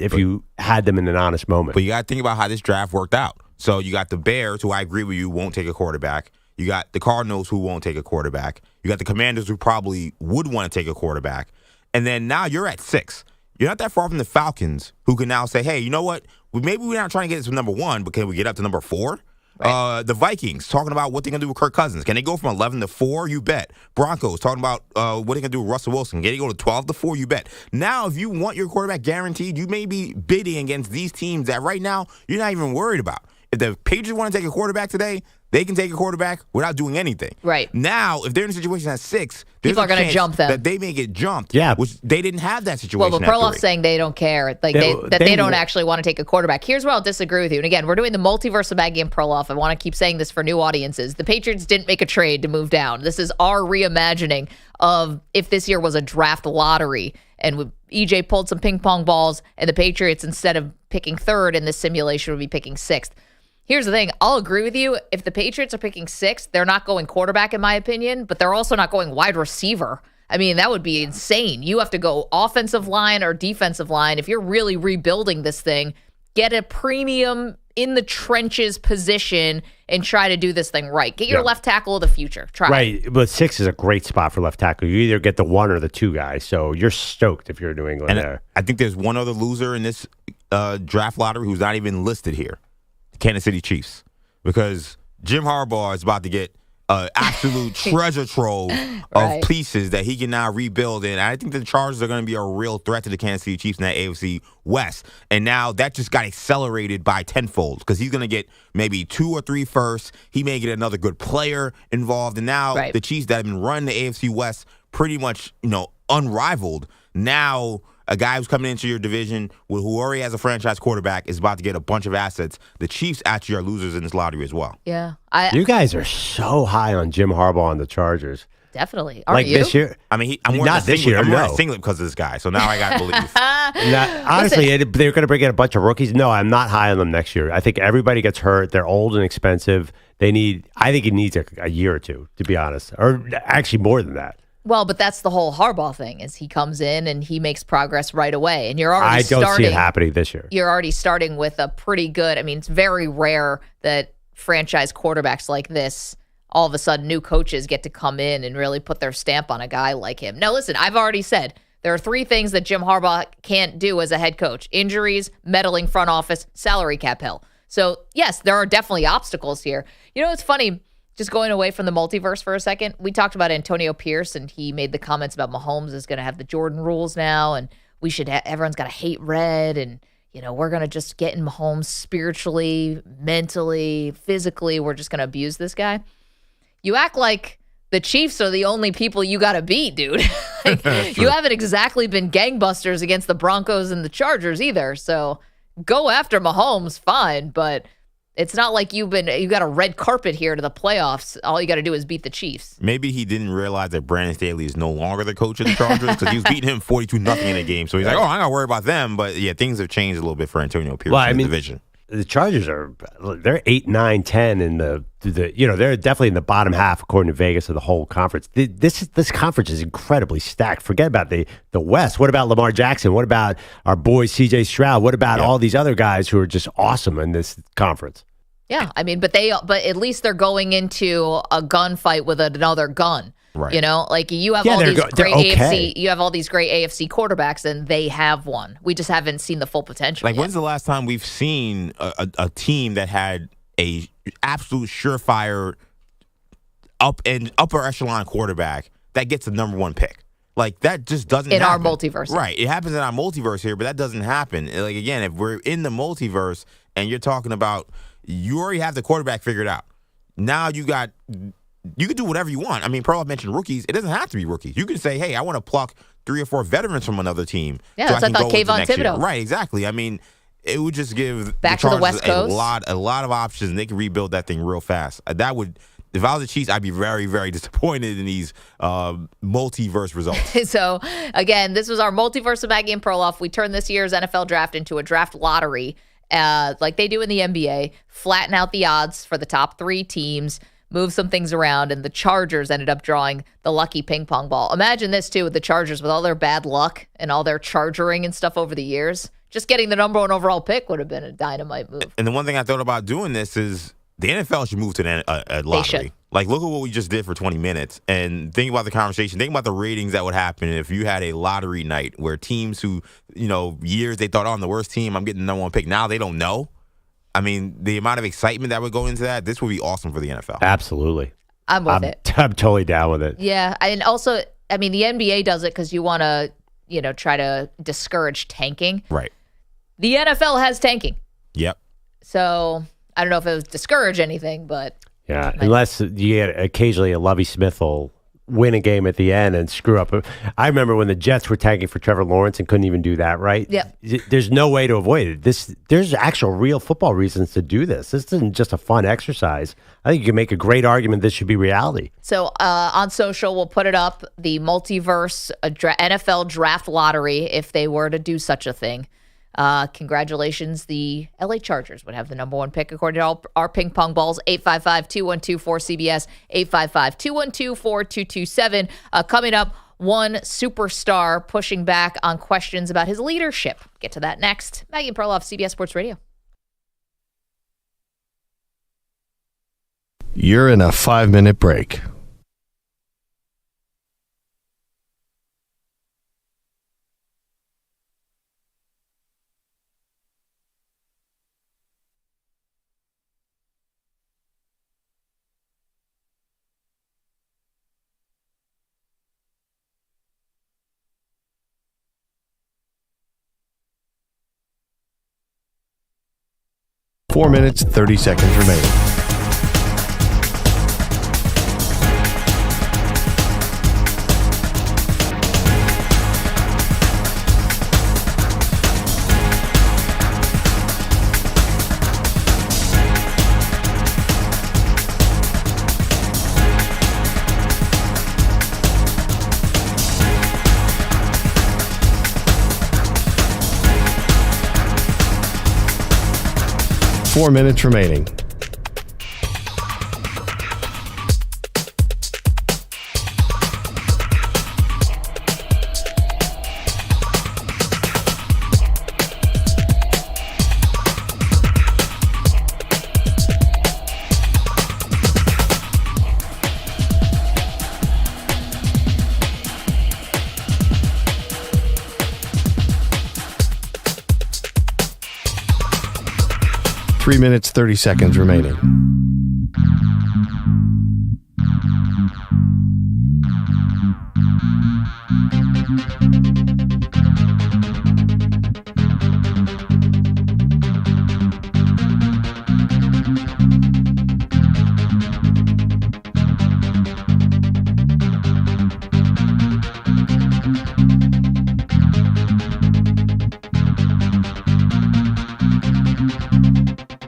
them in an honest moment. But you got to think about how this draft worked out. So you got the Bears, who I agree with you, won't take a quarterback. You got the Cardinals, who won't take a quarterback. You got the Commanders, who probably would want to take a quarterback. And then now you're at 6. You're not that far from the Falcons, who can now say, hey, you know what? Maybe we're not trying to get this to number 1, but can we get up to number 4? Right. The Vikings, talking about what they're going to do with Kirk Cousins. Can they go from 11 to 4? You bet. Broncos, talking about what they're going to do with Russell Wilson. Can they go to 12 to 4? You bet. Now, if you want your quarterback guaranteed, you may be bidding against these teams that right now you're not even worried about. If the Patriots want to take a quarterback today, they can take a quarterback without doing anything. Right. Now, if they're in a situation at 6, people are going to jump them. That they may get jumped. Yeah. Which they didn't have that situation. Well, but Perloff's saying they don't care. Like they don't actually want to take a quarterback. Here's where I'll disagree with you. And again, we're doing the multiverse of Maggie and Perloff. I want to keep saying this for new audiences. The Patriots didn't make a trade to move down. This is our reimagining of if this year was a draft lottery and EJ pulled some ping pong balls and the Patriots, instead of picking 3rd in this simulation, would be picking 6th. Here's the thing. I'll agree with you. If the Patriots are picking 6th, they're not going quarterback, in my opinion, but they're also not going wide receiver. I mean, that would be insane. You have to go offensive line or defensive line. If you're really rebuilding this thing, get a premium in the trenches position and try to do this thing right. Get your left tackle of the future. Try. Right, but 6 is a great spot for left tackle. You either get the 1 or the 2 guy, so you're stoked if you're New England there. I think there's one other loser in this draft lottery who's not even listed here. Kansas City Chiefs, because Jim Harbaugh is about to get an absolute treasure trove of pieces that he can now rebuild. And I think the Chargers are going to be a real threat to the Kansas City Chiefs in that AFC West. And now that just got accelerated by tenfold because he's going to get maybe 2 or 3 firsts. He may get another good player involved. And now the Chiefs that have been running the AFC West pretty much, unrivaled. Now a guy who's coming into your division who already has a franchise quarterback is about to get a bunch of assets. The Chiefs actually are losers in this lottery as well. Yeah. You guys are so high on Jim Harbaugh and the Chargers. Definitely. Aren't you? This year? I mean, I'm not this year. I'm wearing a singlet because of this guy, so now I got to believe. Honestly, they're going to bring in a bunch of rookies. No, I'm not high on them next year. I think everybody gets hurt. They're old and expensive. I think it needs a year or 2, to be honest, or actually more than that. Well, but that's the whole Harbaugh thing is he comes in and he makes progress right away. And you're already I don't see it happening this year. You're already starting with a pretty good, it's very rare that franchise quarterbacks like this, all of a sudden new coaches get to come in and really put their stamp on a guy like him. Now, listen, I've already said there are 3 things that Jim Harbaugh can't do as a head coach: injuries, meddling front office, salary cap hell. So, yes, there are definitely obstacles here. It's funny. Just going away from the multiverse for a second, we talked about Antonio Pierce, and he made the comments about Mahomes is going to have the Jordan rules now, and everyone's got to hate red, and we're going to just get in Mahomes spiritually, mentally, physically. We're just going to abuse this guy. You act like the Chiefs are the only people you got to beat, dude. You haven't exactly been gangbusters against the Broncos and the Chargers either. So go after Mahomes, fine, but it's not like you got a red carpet here to the playoffs. All you got to do is beat the Chiefs. Maybe he didn't realize that Brandon Staley is no longer the coach of the Chargers because he was beating him 42-0 in a game. So he's like, I'm not worried about them. But yeah, things have changed a little bit for Antonio Pierce in the division. The Chargers they're 8, 9, 10 in they're definitely in the bottom half according to Vegas of the whole conference. This conference is incredibly stacked. Forget about the West. What about Lamar Jackson? What about our boy CJ Stroud? What about all these other guys who are just awesome in this conference? Yeah, but at least they're going into a gunfight with another gun. Right. You have all these great AFC. You have all these great AFC quarterbacks, and they have one. We just haven't seen the full potential. Like, when's the last time we've seen a team that had a absolute surefire upper echelon quarterback that gets the number 1 pick? Like, that just doesn't happen. In our multiverse. Right. It happens in our multiverse here, but that doesn't happen. Like, again, if we're in the multiverse and you're talking about you already have the quarterback figured out. Now you can do whatever you want. Perloff mentioned rookies. It doesn't have to be rookies. You can say, hey, I want to pluck 3 or 4 veterans from another team. Yeah, so I thought Kayvon Thibodeau. Right, exactly. it would just give Back to the West Coast? a lot of options, and they can rebuild that thing real fast. That would, if I was the Chiefs, I'd be very, very disappointed in these multiverse results. So, again, this was our Multiverse of Maggie and Perloff. We turned this year's NFL draft into a draft lottery, like they do in the NBA, flatten out the odds for the top 3 teams, move some things around, and the Chargers ended up drawing the lucky ping pong ball. Imagine this, too, with the Chargers, with all their bad luck and all their chargering and stuff over the years. Just getting the number 1 overall pick would have been a dynamite move. And the one thing I thought about doing this is the NFL should move to a lottery. Like, look at what we just did for 20 minutes. And think about the conversation. Think about the ratings that would happen if you had a lottery night where teams who, years they thought, I'm the worst team, I'm getting the number 1 pick. Now they don't know. I mean, the amount of excitement that would go into that, this would be awesome for the NFL. Absolutely. I'm with it. I'm totally down with it. Yeah. And also, I mean, the NBA does it because you want to, try to discourage tanking. Right. The NFL has tanking. Yep. So I don't know if it would discourage anything, but. Yeah. Unless you get occasionally a Lovie Smith will win a game at the end and screw up. I remember when the Jets were tanking for Trevor Lawrence and couldn't even do that, right? Yeah. There's no way to avoid it. There's actual real football reasons to do this. This isn't just a fun exercise. I think you can make a great argument this should be reality. So on social, we'll put it up, the Multiverse NFL Draft Lottery, if they were to do such a thing. Congratulations, the LA Chargers would have the number 1 pick according to all our ping pong balls. 855-212-4CBS, 855-212-4227. Coming up, one superstar pushing back on questions about his leadership. Get to that next. Maggie and Perloff, CBS Sports Radio. You're in a 5-minute break. Four minutes, 30 seconds remaining. Four minutes remaining. Three minutes, 30 seconds remaining.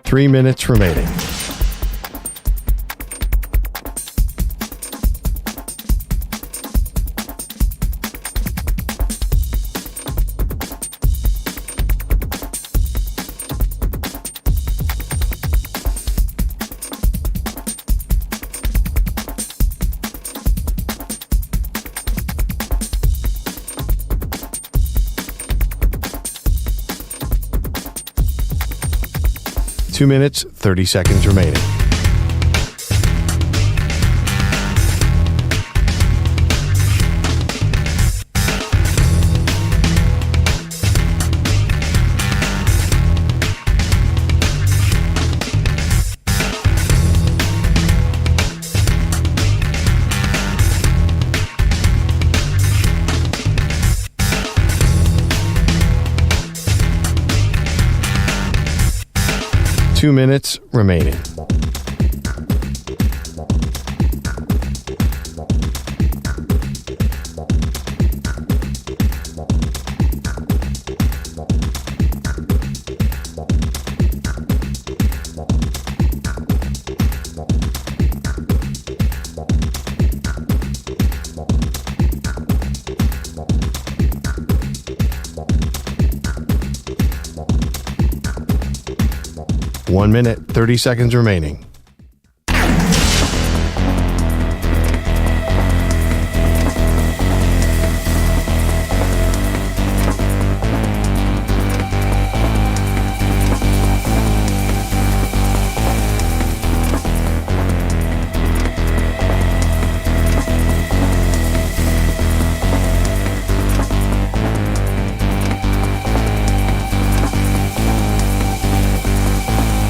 Three minutes remaining. Two minutes, 30 seconds remaining. Two minutes remaining. 1 minute, 30 seconds remaining.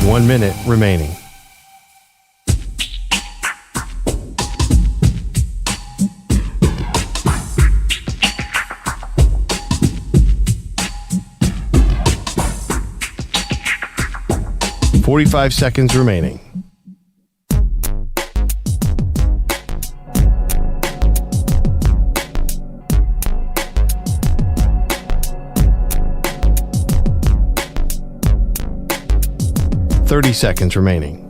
One minute remaining. $45 seconds remaining. $30 seconds remaining.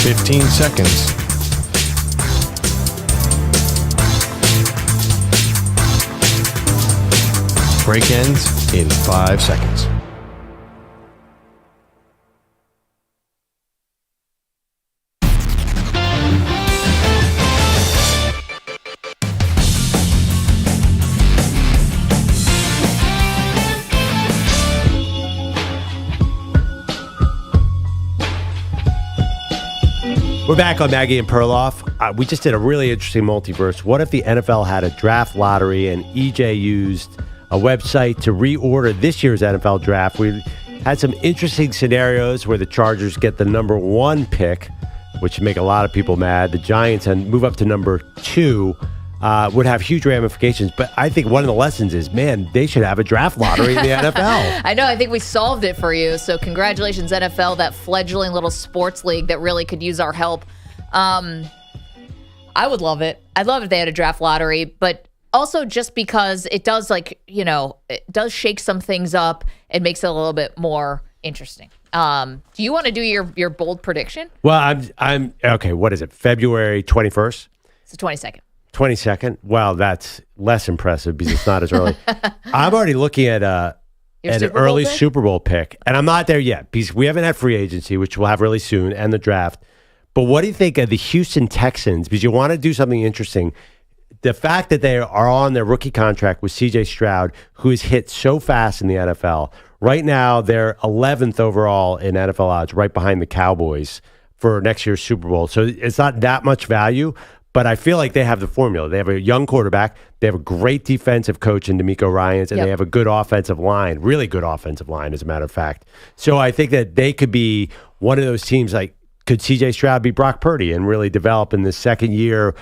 $15 seconds. Break ends in 5 seconds. We're back on Maggie and Perloff. We just did a really interesting multiverse. What if the NFL had a draft lottery and EJ used a website to reorder this year's NFL draft? We had some interesting scenarios where the Chargers get the number 1 pick, which would make a lot of people mad. The Giants and move up to number 2 would have huge ramifications. But I think one of the lessons is, man, they should have a draft lottery in the NFL. I know. I think we solved it for you. So congratulations, NFL, that fledgling little sports league that really could use our help. I would love it. I'd love if they had a draft lottery, but also just because it does, like, you know, it does shake some things up. It makes it a little bit more interesting. Do you want to do your bold prediction? Well, I'm okay. What is it? February 21st? It's the 22nd. 22nd? Well, that's less impressive because it's not as early. I'm already looking at an early Super Bowl pick, and I'm not there yet because we haven't had free agency, which we'll have really soon, and the draft. But what do you think of the Houston Texans? Because you want to do something interesting. The fact that they are on their rookie contract with C.J. Stroud, who is hit so fast in the NFL. Right now, they're 11th overall in NFL odds, right behind the Cowboys for next year's Super Bowl. So it's not that much value, but I feel like they have the formula. They have a young quarterback. They have a great defensive coach in DeMeco Ryans, and they have a good offensive line, really good offensive line, as a matter of fact. So I think that they could be one of those teams like, could C.J. Stroud be Brock Purdy and really develop in the second year?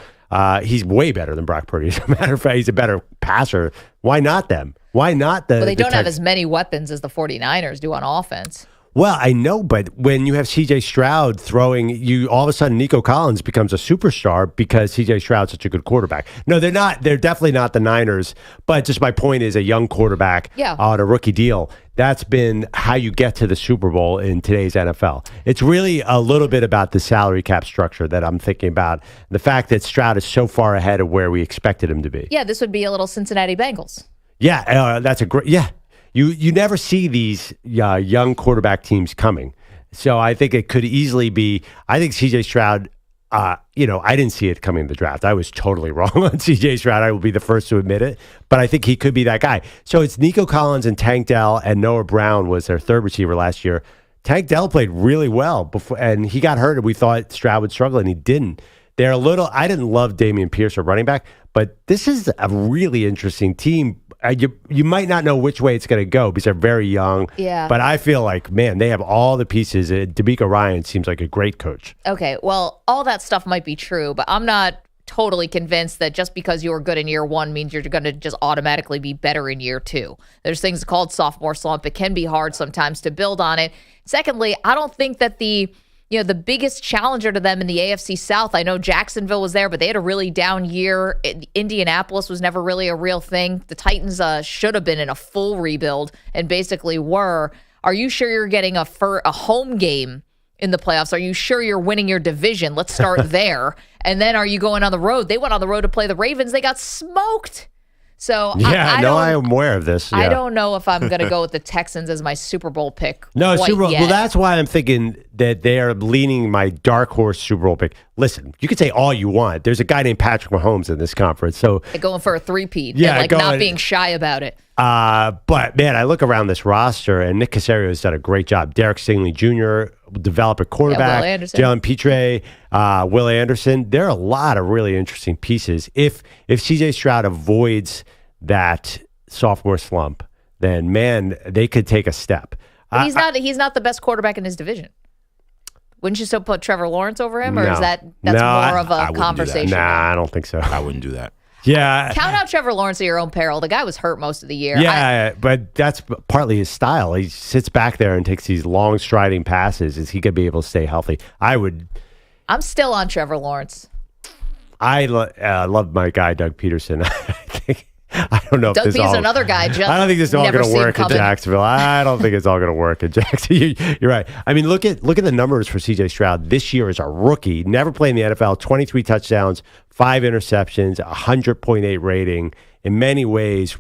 He's way better than Brock Purdy. As a matter of fact, he's a better passer. Why not them? Why not the... Well, they don't have as many weapons as the 49ers do on offense. Well, I know, but when you have C.J. Stroud throwing, you all of a sudden Nico Collins becomes a superstar because C.J. Stroud's such a good quarterback. No, they're not. They're definitely not the Niners. But just my point is, a young quarterback on a rookie deal. That's been how you get to the Super Bowl in today's NFL. It's really a little bit about the salary cap structure that I'm thinking about. The fact that Stroud is so far ahead of where we expected him to be. Yeah, this would be a little Cincinnati Bengals. Yeah, that's a great. Yeah. You never see these young quarterback teams coming. So I think it could easily be, I think C.J. Stroud, I didn't see it coming in the draft. I was totally wrong on C.J. Stroud. I will be the first to admit it. But I think he could be that guy. So it's Nico Collins and Tank Dell, and Noah Brown was their third receiver last year. Tank Dell played really well before, and he got hurt, and we thought Stroud would struggle, and he didn't. They're a little, I didn't love Dameon Pierce, at running back, but this is a really interesting team. You might not know which way it's going to go because they're very young. Yeah. But I feel like, man, they have all the pieces. DeMeco Ryans seems like a great coach. Okay, well, all that stuff might be true, but I'm not totally convinced that just because you were good in year one means you're going to just automatically be better in year two. There's things called sophomore slump. It can be hard sometimes to build on it. Secondly, I don't think that the biggest challenger to them in the AFC South, I know Jacksonville was there, but they had a really down year. Indianapolis was never really a real thing. The Titans should have been in a full rebuild and basically were. Are you sure you're getting a home game in the playoffs? Are you sure you're winning your division? Let's start there. And then are you going on the road? They went on the road to play the Ravens. They got smoked. So I'm aware of this. Yeah. I don't know if I'm going to go with the Texans as my Super Bowl pick. No, Super Bowl. Well, that's why I'm thinking that they are leaning my dark horse Super Bowl pick. Listen, you can say all you want. There's a guy named Patrick Mahomes in this conference, so they're going for a three-peat. Yeah, and not being shy about it. But man, I look around this roster, and Nick Caserio has done a great job. Derek Stingley Jr., developer quarterback, Jalen Petre, Will Anderson. There are a lot of really interesting pieces. If CJ Stroud avoids that sophomore slump, then man, they could take a step. He's not the best quarterback in his division. Wouldn't you still put Trevor Lawrence over him, or is that's more of a conversation? Nah, I don't think so. I wouldn't do that. Yeah. Count out Trevor Lawrence at your own peril. The guy was hurt most of the year. Yeah, but that's partly his style. He sits back there and takes these long striding passes. Is he going to be able to stay healthy? I'm still on Trevor Lawrence. I love my guy, Doug Peterson. I don't know if Doug this Peterson, another guy. I don't think this is all going to work in Jacksonville. I don't think it's all going to work in Jacksonville. You're right. I mean, look at the numbers for CJ Stroud this year as a rookie. Never played in the NFL. 23 touchdowns, 5 interceptions, 100.8 rating. In many ways,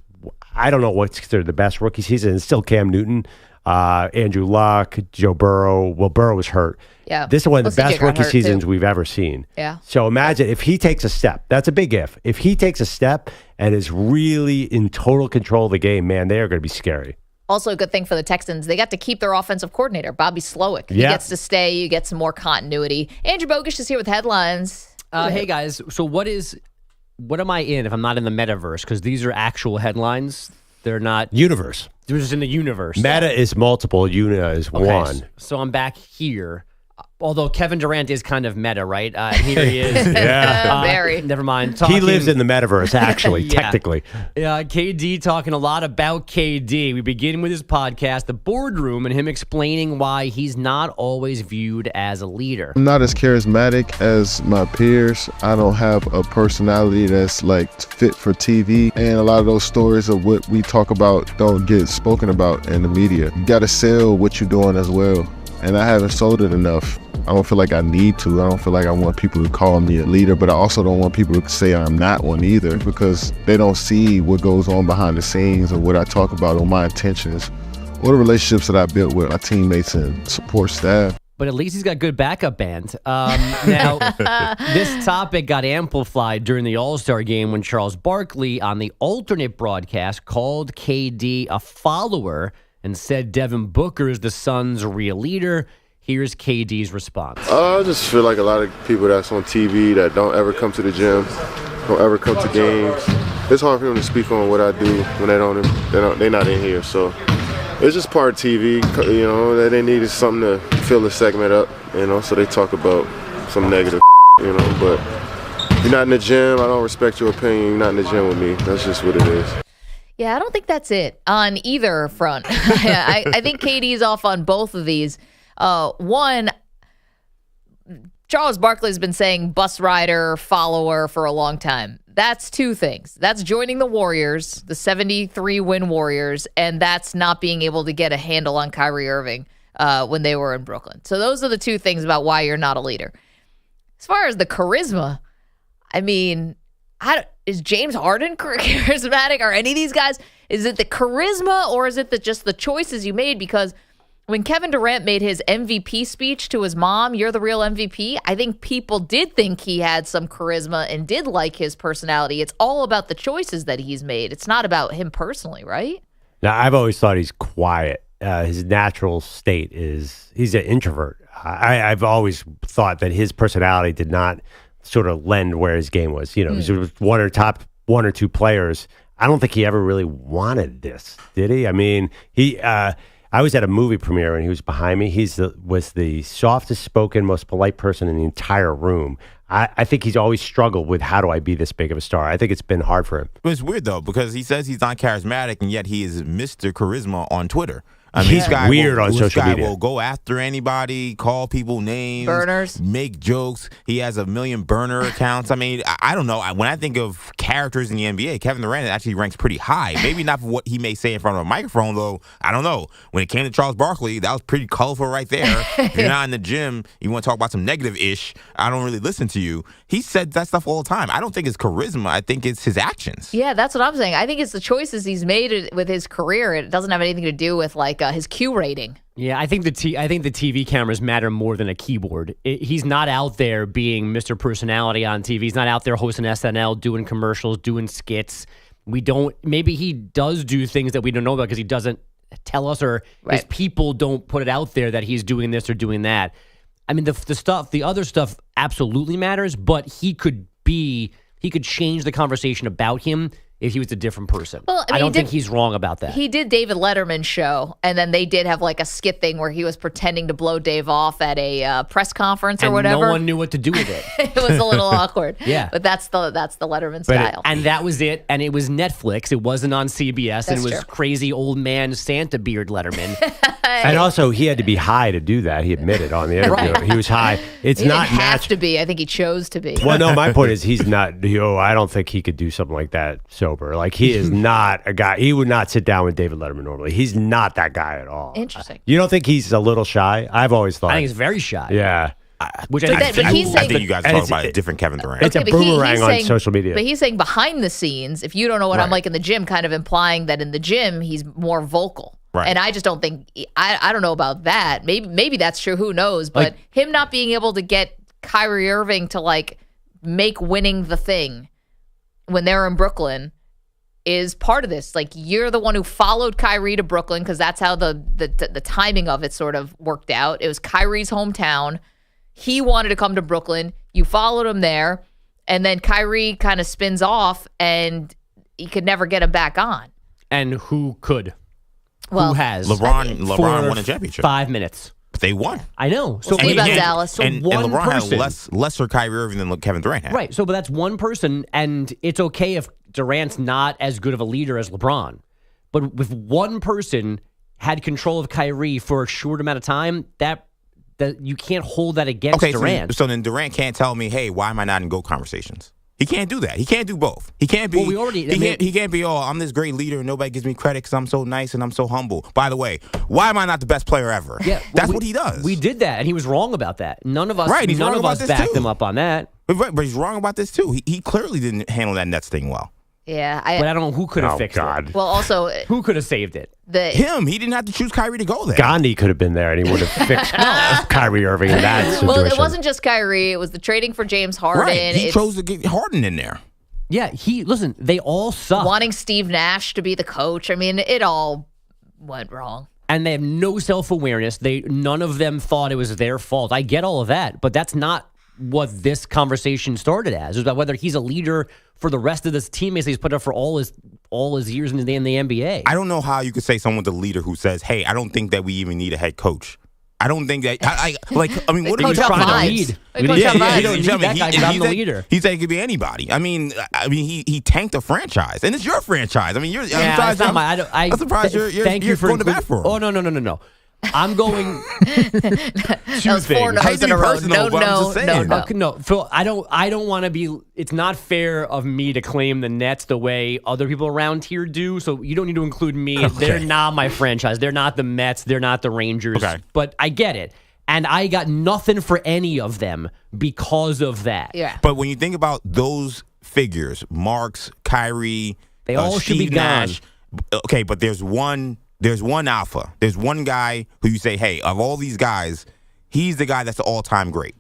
I don't know what's considered the best rookie season. It's still Cam Newton, Andrew Luck, Joe Burrow. Well, Burrow was hurt. Yeah. This is one of the best rookie seasons we've ever seen. Yeah. So imagine if he takes a step. That's a big if. If he takes a step and is really in total control of the game, man, they are going to be scary. Also, a good thing for the Texans, they got to keep their offensive coordinator, Bobby Slowick. He gets to stay. You get some more continuity. Andrew Bogusch is here with headlines. Hey, guys. So what am I in if I'm not in the metaverse? Because these are actual headlines. They're not... Universe. They're just in the universe. Meta is multiple. Una is one. So I'm back here. Although Kevin Durant is kind of meta, right? Here he is. Very. Never mind. He lives in the metaverse, actually, technically. KD talking a lot about KD. We begin with his podcast, The Boardroom, and him explaining why he's not always viewed as a leader. I'm not as charismatic as my peers. I don't have a personality that's like fit for TV. And a lot of those stories of what we talk about don't get spoken about in the media. You got to sell what you're doing as well. And I haven't sold it enough. I don't feel like I need to. I don't feel like I want people to call me a leader, but I also don't want people to say I'm not one either, because they don't see what goes on behind the scenes or what I talk about or my intentions or the relationships that I built with my teammates and support staff. But at least he's got good backup band. Now, this topic got amplified during the All-Star game when Charles Barkley on the alternate broadcast called KD a follower and said Devin Booker is the Suns' real leader. Here's KD's response. I just feel like a lot of people that's on TV that don't ever come to the gym, don't ever come to games. It's hard for them to speak on what I do when they're not in here. So it's just part of TV, you know, that they needed something to fill the segment up, you know, so they talk about some negative, you know, but you're not in the gym, I don't respect your opinion, you're not in the gym with me. That's just what it is. Yeah, I don't think that's it on either front. I think KD's off on both of these. One, Charles Barkley's been saying bus rider, follower for a long time. That's two things. That's joining the Warriors, the 73-win Warriors, and that's not being able to get a handle on Kyrie Irving when they were in Brooklyn. So those are the two things about why you're not a leader. As far as the charisma, I mean, is James Harden charismatic? Are any of these guys? Is it the charisma or is it just the choices you made? Because when Kevin Durant made his MVP speech to his mom, "You're the real MVP," I think people did think he had some charisma and did like his personality. It's all about the choices that he's made. It's not about him personally, right? Now, I've always thought he's quiet. His natural state is he's an introvert. I've always thought that his personality did not sort of lend where his game was. You know, he was one or two players. I don't think he ever really wanted this, did he? I mean, I was at a movie premiere and he was behind me. He was the softest spoken, most polite person in the entire room. I think he's always struggled with how do I be this big of a star. I think it's been hard for him. But it's weird, though, because he says he's not charismatic, and yet he is Mr. Charisma on Twitter. I mean, he's weird on social media. This guy will go after anybody, call people names, burners, make jokes. He has 1 million burner accounts. I mean, I don't know. When I think of characters in the NBA, Kevin Durant actually ranks pretty high. Maybe not for what he may say in front of a microphone, though. I don't know. When it came to Charles Barkley, that was pretty colorful right there. If you're not in the gym, you want to talk about some negative-ish, I don't really listen to you. He said that stuff all the time. I don't think it's charisma. I think it's his actions. Yeah, that's what I'm saying. I think it's the choices he's made with his career. It doesn't have anything to do with like his Q rating. Yeah, I think the TV cameras matter more than a keyboard. He's not out there being Mr. Personality on TV. He's not out there hosting SNL, doing commercials, doing skits. Maybe he does do things that we don't know about because he doesn't tell us, or his people don't put it out there that he's doing this or doing that. I mean, the other stuff absolutely matters, but he could change the conversation about him if he was a different person. Well, I don't think he's wrong about that. He did David Letterman's show, and then they did have like a skit thing where he was pretending to blow Dave off at a press conference or whatever. No one knew what to do with it. It was a little awkward. Yeah, but that's the Letterman style. And that was it. And it was Netflix. It wasn't on CBS. That's and it was true. Crazy old man Santa beard Letterman. And also, he had to be high to do that. He admitted on the interview. Right. He was high. It's he not didn't have to be. I think he chose to be. Well, no, my point is he's not. I don't think he could do something like that sober. Like, he is not a guy. He would not sit down with David Letterman normally. He's not that guy at all. Interesting. You don't think he's a little shy? I've always thought. I think he's very shy. Yeah. I think you guys are talking about a different Kevin Durant. It's a boomerang on social media. But he's saying behind the scenes, if you don't know what I'm like in the gym, kind of implying that in the gym he's more vocal. Right. And I just don't think I don't know about that. Maybe that's true. Who knows? But him not being able to get Kyrie Irving to like make winning the thing when they're in Brooklyn is part of this. Like, you're the one who followed Kyrie to Brooklyn because that's how the timing of it sort of worked out. It was Kyrie's hometown. He wanted to come to Brooklyn. You followed him there, and then Kyrie kind of spins off, and he could never get him back on. And who could? Well, who has? LeBron won a championship. 5 minutes. But they won. I know. So Think about Dallas. So and one LeBron person, had lesser Kyrie Irving than Kevin Durant had. Right. So, but that's one person, and it's okay if Durant's not as good of a leader as LeBron. But if one person had control of Kyrie for a short amount of time, that you can't hold that against Durant. So then Durant can't tell me, hey, why am I not in GOAT conversations? He can't do that. He can't do both. He can't be. Well, he can't be. Oh, I'm this great leader and nobody gives me credit because I'm so nice and I'm so humble. By the way, why am I not the best player ever? Yeah, that's what he does. We did that, and he was wrong about that. None of us. Right, he's none wrong of about us this backed too. him up on that. But he's wrong about this too. He clearly didn't handle that Nets thing well. Yeah, but I don't know who could have fixed it. Well, also, who could have saved it? Him. He didn't have to choose Kyrie to go there. Gandhi could have been there, and he would have fixed Kyrie Irving in that situation. Well, it wasn't just Kyrie. It was the trading for James Harden. Right. He chose to get Harden in there. Yeah, listen, they all suck. Wanting Steve Nash to be the coach. I mean, it all went wrong. And they have no self-awareness. None of them thought it was their fault. I get all of that, but that's not what this conversation started as. It was about whether he's a leader for the rest of his teammates he's put up for all his years in the NBA. I don't know how you could say someone's a leader who says, hey, I don't think that we even need a head coach. I don't think that. I mean, what are you trying talking to lead? You don't need that guy because I'm the leader. He said it could be anybody. I mean, he tanked a franchise, and it's your franchise. I mean, I'm surprised you're going to bat for him. Oh no. I'm going two things. 4 no's in a row. No. Phil, I don't want to be. It's not fair of me to claim the Nets the way other people around here do. So you don't need to include me. Okay. They're not my franchise. They're not the Mets. They're not the Rangers. Okay. But I get it. And I got nothing for any of them because of that. Yeah. But when you think about those figures, Marks, Kyrie, they all should be gone. Okay, but there's one alpha. There's one guy who you say, hey, of all these guys, he's the guy that's the all-time great.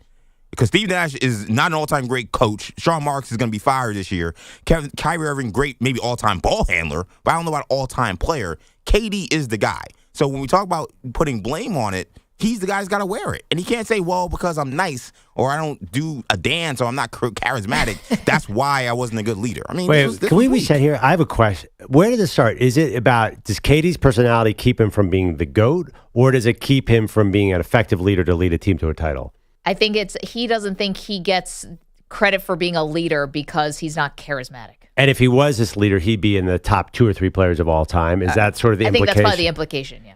Because Steve Nash is not an all-time great coach. Sean Marks is going to be fired this year. Kyrie Irving, great, maybe all-time ball handler, but I don't know about all-time player. KD is the guy. So when we talk about putting blame on it, he's the guy who's got to wear it. And he can't say, well, because I'm nice or I don't do a dance or I'm not charismatic, that's why I wasn't a good leader. I mean, wait, can we reset here? I have a question. Where did this start? Is it about, does Katie's personality keep him from being the GOAT, or does it keep him from being an effective leader to lead a team to a title? I think he doesn't think he gets credit for being a leader because he's not charismatic. And if he was this leader, he'd be in the top 2 or 3 players of all time. Is that sort of the implication? I think that's probably the implication, yeah.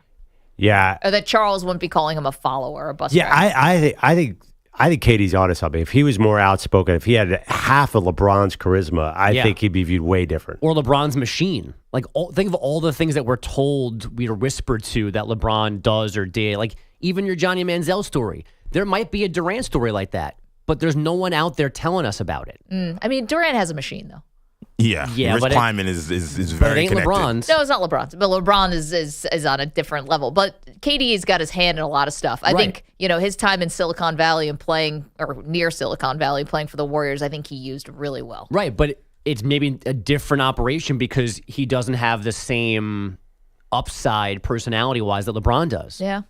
Yeah. Or that Charles wouldn't be calling him a follower or a bus Yeah, driver. I think Katie's onto something. If he was more outspoken, if he had half of LeBron's charisma, I think he'd be viewed way different. Or LeBron's machine. Like, think of all the things that we're told, we are whispered to that LeBron does or did. Like, even your Johnny Manziel story. There might be a Durant story like that, but there's no one out there telling us about it. I mean, Durant has a machine, though. Yeah, Rich Kleiman is very connected. LeBron's. No, it's not LeBron's, but LeBron is on a different level. But KD's got his hand in a lot of stuff. I think, his time in Silicon Valley and playing, or near Silicon Valley, playing for the Warriors, I think he used really well. Right, but it's maybe a different operation because he doesn't have the same upside personality-wise that LeBron does. Yeah.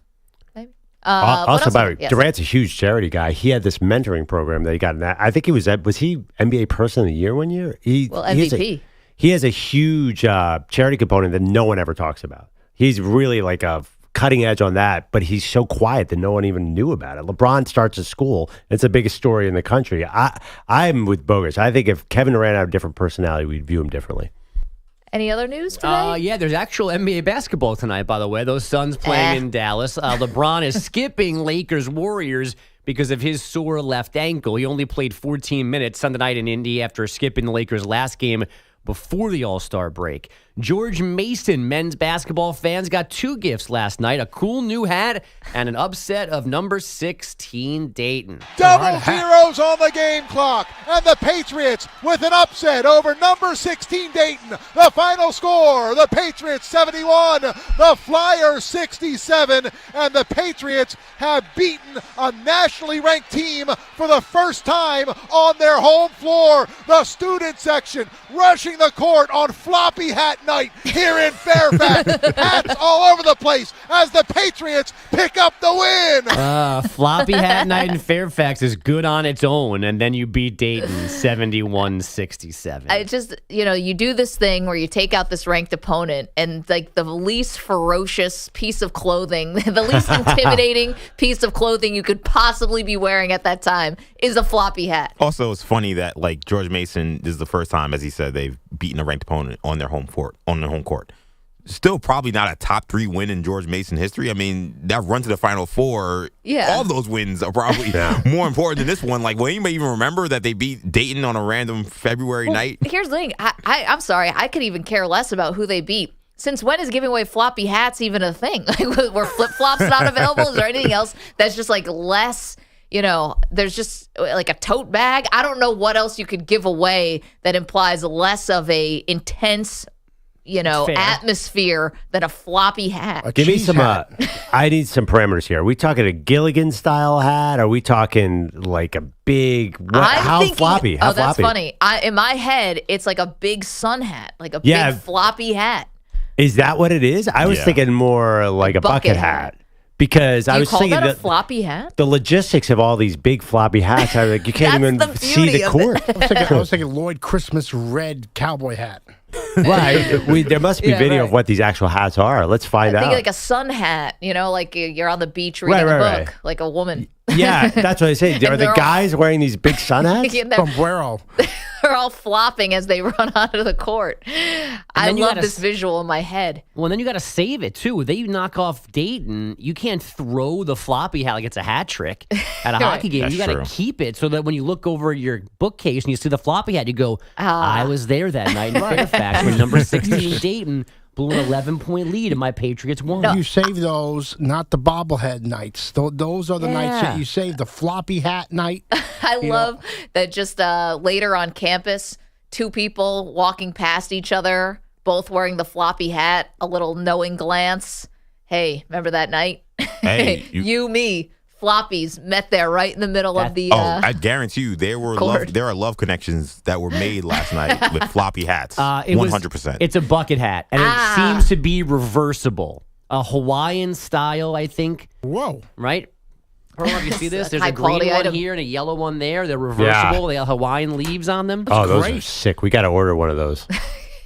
Maybe. Also, by the way, Durant's a huge charity guy. He had this mentoring program that he got in that. I think he was he NBA Person of the Year one year? MVP. He has a huge charity component that no one ever talks about. He's really like a cutting edge on that, but he's so quiet that no one even knew about it. LeBron starts a school. It's the biggest story in the country. I'm with Bogus. I think if Kevin Durant had a different personality, we'd view him differently. Any other news today? Yeah, there's actual NBA basketball tonight, by the way. Those Suns playing in Dallas. LeBron is skipping Lakers-Warriors because of his sore left ankle. He only played 14 minutes Sunday night in Indy after skipping the Lakers' last game before the All-Star break. George Mason, men's basketball fans, got 2 gifts last night, a cool new hat and an upset of number 16 Dayton. Double zeros on the game clock, and the Patriots with an upset over number 16 Dayton. The final score, the Patriots 71, the Flyers 67, and the Patriots have beaten a nationally ranked team for the first time on their home floor. The student section rushing the court on floppy hat night here in Fairfax. Hats all over the place as the Patriots pick up the win. Floppy hat night in Fairfax is good on its own, and then you beat Dayton 71-67. I just, you do this thing where you take out this ranked opponent, and like the least ferocious piece of clothing, the least intimidating piece of clothing you could possibly be wearing at that time is a floppy hat. Also, it's funny that like George Mason, this is the first time, as he said, they've beaten a ranked opponent on their home court. Still probably not a top 3 win in George Mason history. I mean, that run to the Final Four, all those wins are probably more important than this one. Like, will anybody even remember that they beat Dayton on a random February night? Here's the thing. I'm sorry. I could even care less about who they beat. Since when is giving away floppy hats even a thing? Like, were flip-flops not available? Is there anything else that's just like less... there's just like a tote bag. I don't know what else you could give away that implies less of a intense, atmosphere than a floppy hat. Give me some, I need some parameters here. Are we talking a Gilligan-style hat? Are we talking like a big, how floppy? How that's floppy? funny. In my head, it's like a big sun hat, like a big floppy hat. Is that what it is? I was thinking more like a bucket hat. Because I was thinking that a floppy hat? The logistics of all these big floppy hats, I was like, you can't even see the court. I was thinking Lloyd Christmas red cowboy hat. Right. There must be video of what these actual hats are. Let's find out. I think like a sun hat, like you're on the beach reading a book, like a woman. Yeah, that's what I say. Are the guys wearing these big sun hats? Sombrero. They're all flopping as they run onto the court. I love this visual in my head. Well, then you got to save it, too. They knock off Dayton. You can't throw the floppy hat like it's a hat trick at a hockey game. That's you got to keep it so that when you look over your bookcase and you see the floppy hat, you go, I was there that night in Fairfax when number 16 Dayton blew an 11-point lead and my Patriots won. You save those, not the bobblehead nights. Those are the nights that you save. The floppy hat night. I love that just later on campus, 2 people walking past each other, both wearing the floppy hat, a little knowing glance. Hey, remember that night? Hey, me. Floppies met there right in the middle of the I guarantee you there are love connections that were made last night with floppy hats. 100%. It's a bucket hat, and it seems to be reversible. A Hawaiian style, I think. Whoa. Right? Perloff, you see this? There's a green one item here and a yellow one there. They're reversible. They have Hawaiian leaves on them. Those are sick. We got to order one of those.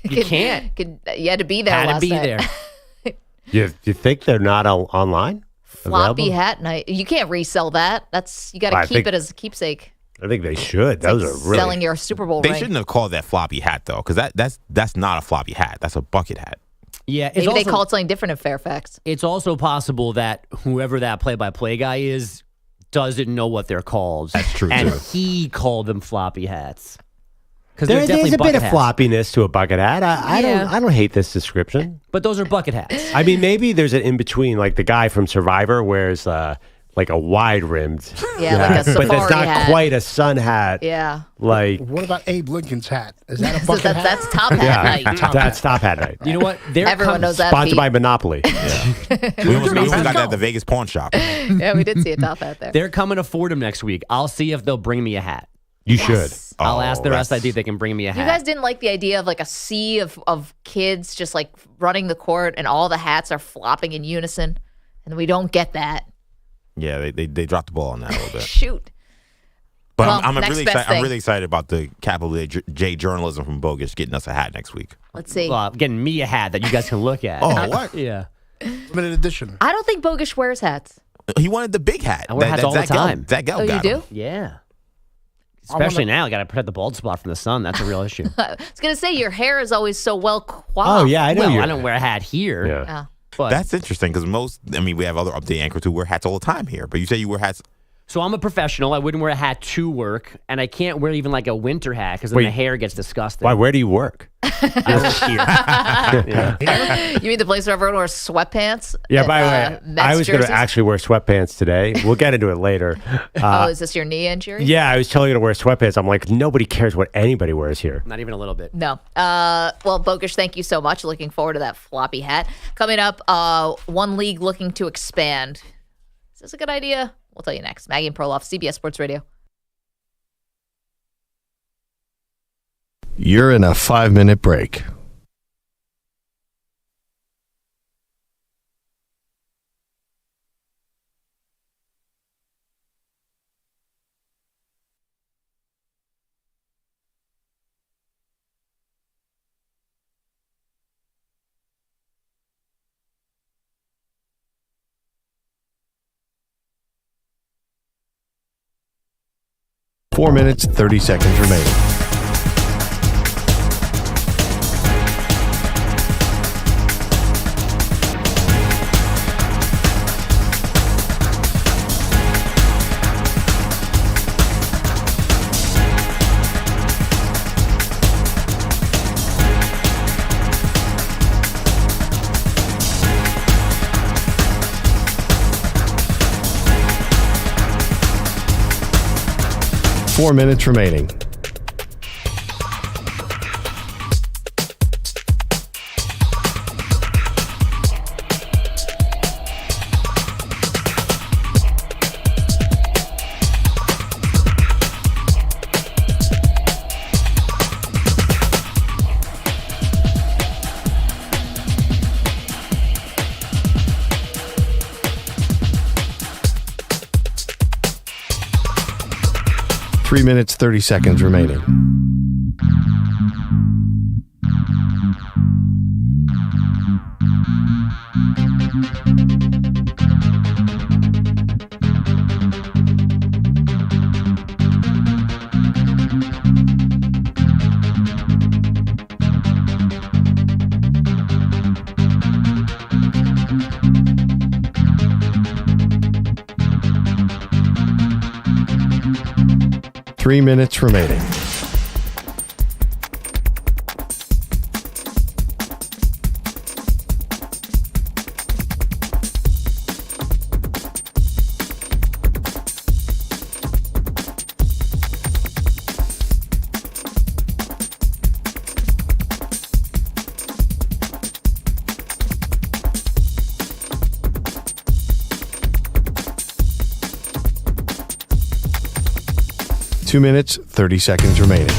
You can't. You had to be there last night. You think they're not online? Floppy hat night. You can't resell that. You got to keep it as a keepsake. I think they should. Those are really selling your Super Bowl ring. They shouldn't have called that floppy hat though, because that's not a floppy hat. That's a bucket hat. Yeah, maybe they call it something different in Fairfax. It's also possible that whoever that play-by-play guy is doesn't know what they're called. That's true, and too. he called them floppy hats. Because There's a bit of hats. floppiness to a bucket hat. I don't hate this description. But those are bucket hats. I mean, maybe there's an in between, like the guy from Survivor wears like a wide rimmed, like a safari but that's not hat. quite a sun hat. Yeah. Like What about Abe Lincoln's hat? Is that a bucket hat? That's top hat night. that's top hat night. You know what? Everyone knows that. Sponsored Pete. by Monopoly. We almost got that at the Vegas pawn shop. Yeah, we did see a top hat there. They're coming to Fordham next week. I'll see if they'll bring me a hat. You should. I'll ask the that's- SID if they can bring me a hat. You guys didn't like the idea of like a sea of kids just like running the court and all the hats are flopping in unison, and we don't get that. Yeah, they dropped the ball on that a little bit. Shoot. But Well, I'm next really best excited. I'm thing. really excited about the capital J journalism from Bogus getting us a hat next week. Let's see. Getting me a hat that you guys can look at. Oh, what? Yeah. Limited edition. I don't think Bogish wears hats. He wanted the big hat. I wear hats all the time. Zach Gelb Oh, you got do? him. Yeah. Especially now, I got to protect the bald spot from the sun. That's a real issue. I was gonna say your hair is always so well coiffed. Oh yeah, I know. Well, you. I don't wear a hat here. Yeah. But That's interesting because we have other update anchors who wear hats all the time here. But you say you wear hats. So I'm a professional. I wouldn't wear a hat to work, and I can't wear even like a winter hat because then Wait. the hair gets disgusting. Why? Where do you work? I work here. You mean the place where everyone wears sweatpants? Yeah. and, By the way, Mets I was going to jerseys? actually wear sweatpants today. We'll get into it later. Oh, is this your knee injury? Yeah, I was telling you to wear sweatpants. I'm like, nobody cares what anybody wears here. Not even a little bit. No. Well, Bogish, thank you so much. Looking forward to that floppy hat. Coming up, one league looking to expand. Is this a good idea? We'll tell you next. Maggie and Perloff, CBS Sports Radio. You're in a 5-minute break. Four minutes, 30 seconds remaining. Four minutes remaining. Three minutes, 30 seconds remaining. Three minutes remaining. Two minutes, 30 seconds remaining.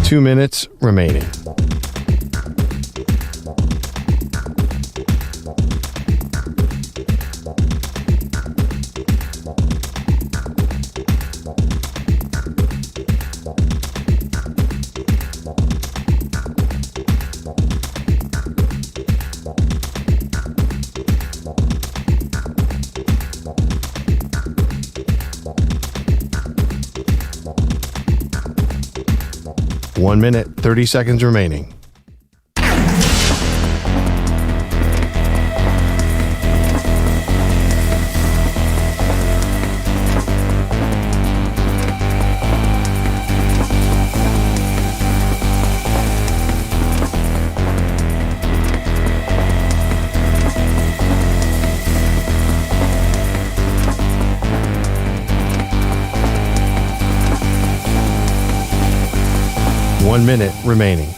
Two minutes remaining. 1 minute, 30 seconds remaining. One minute remaining.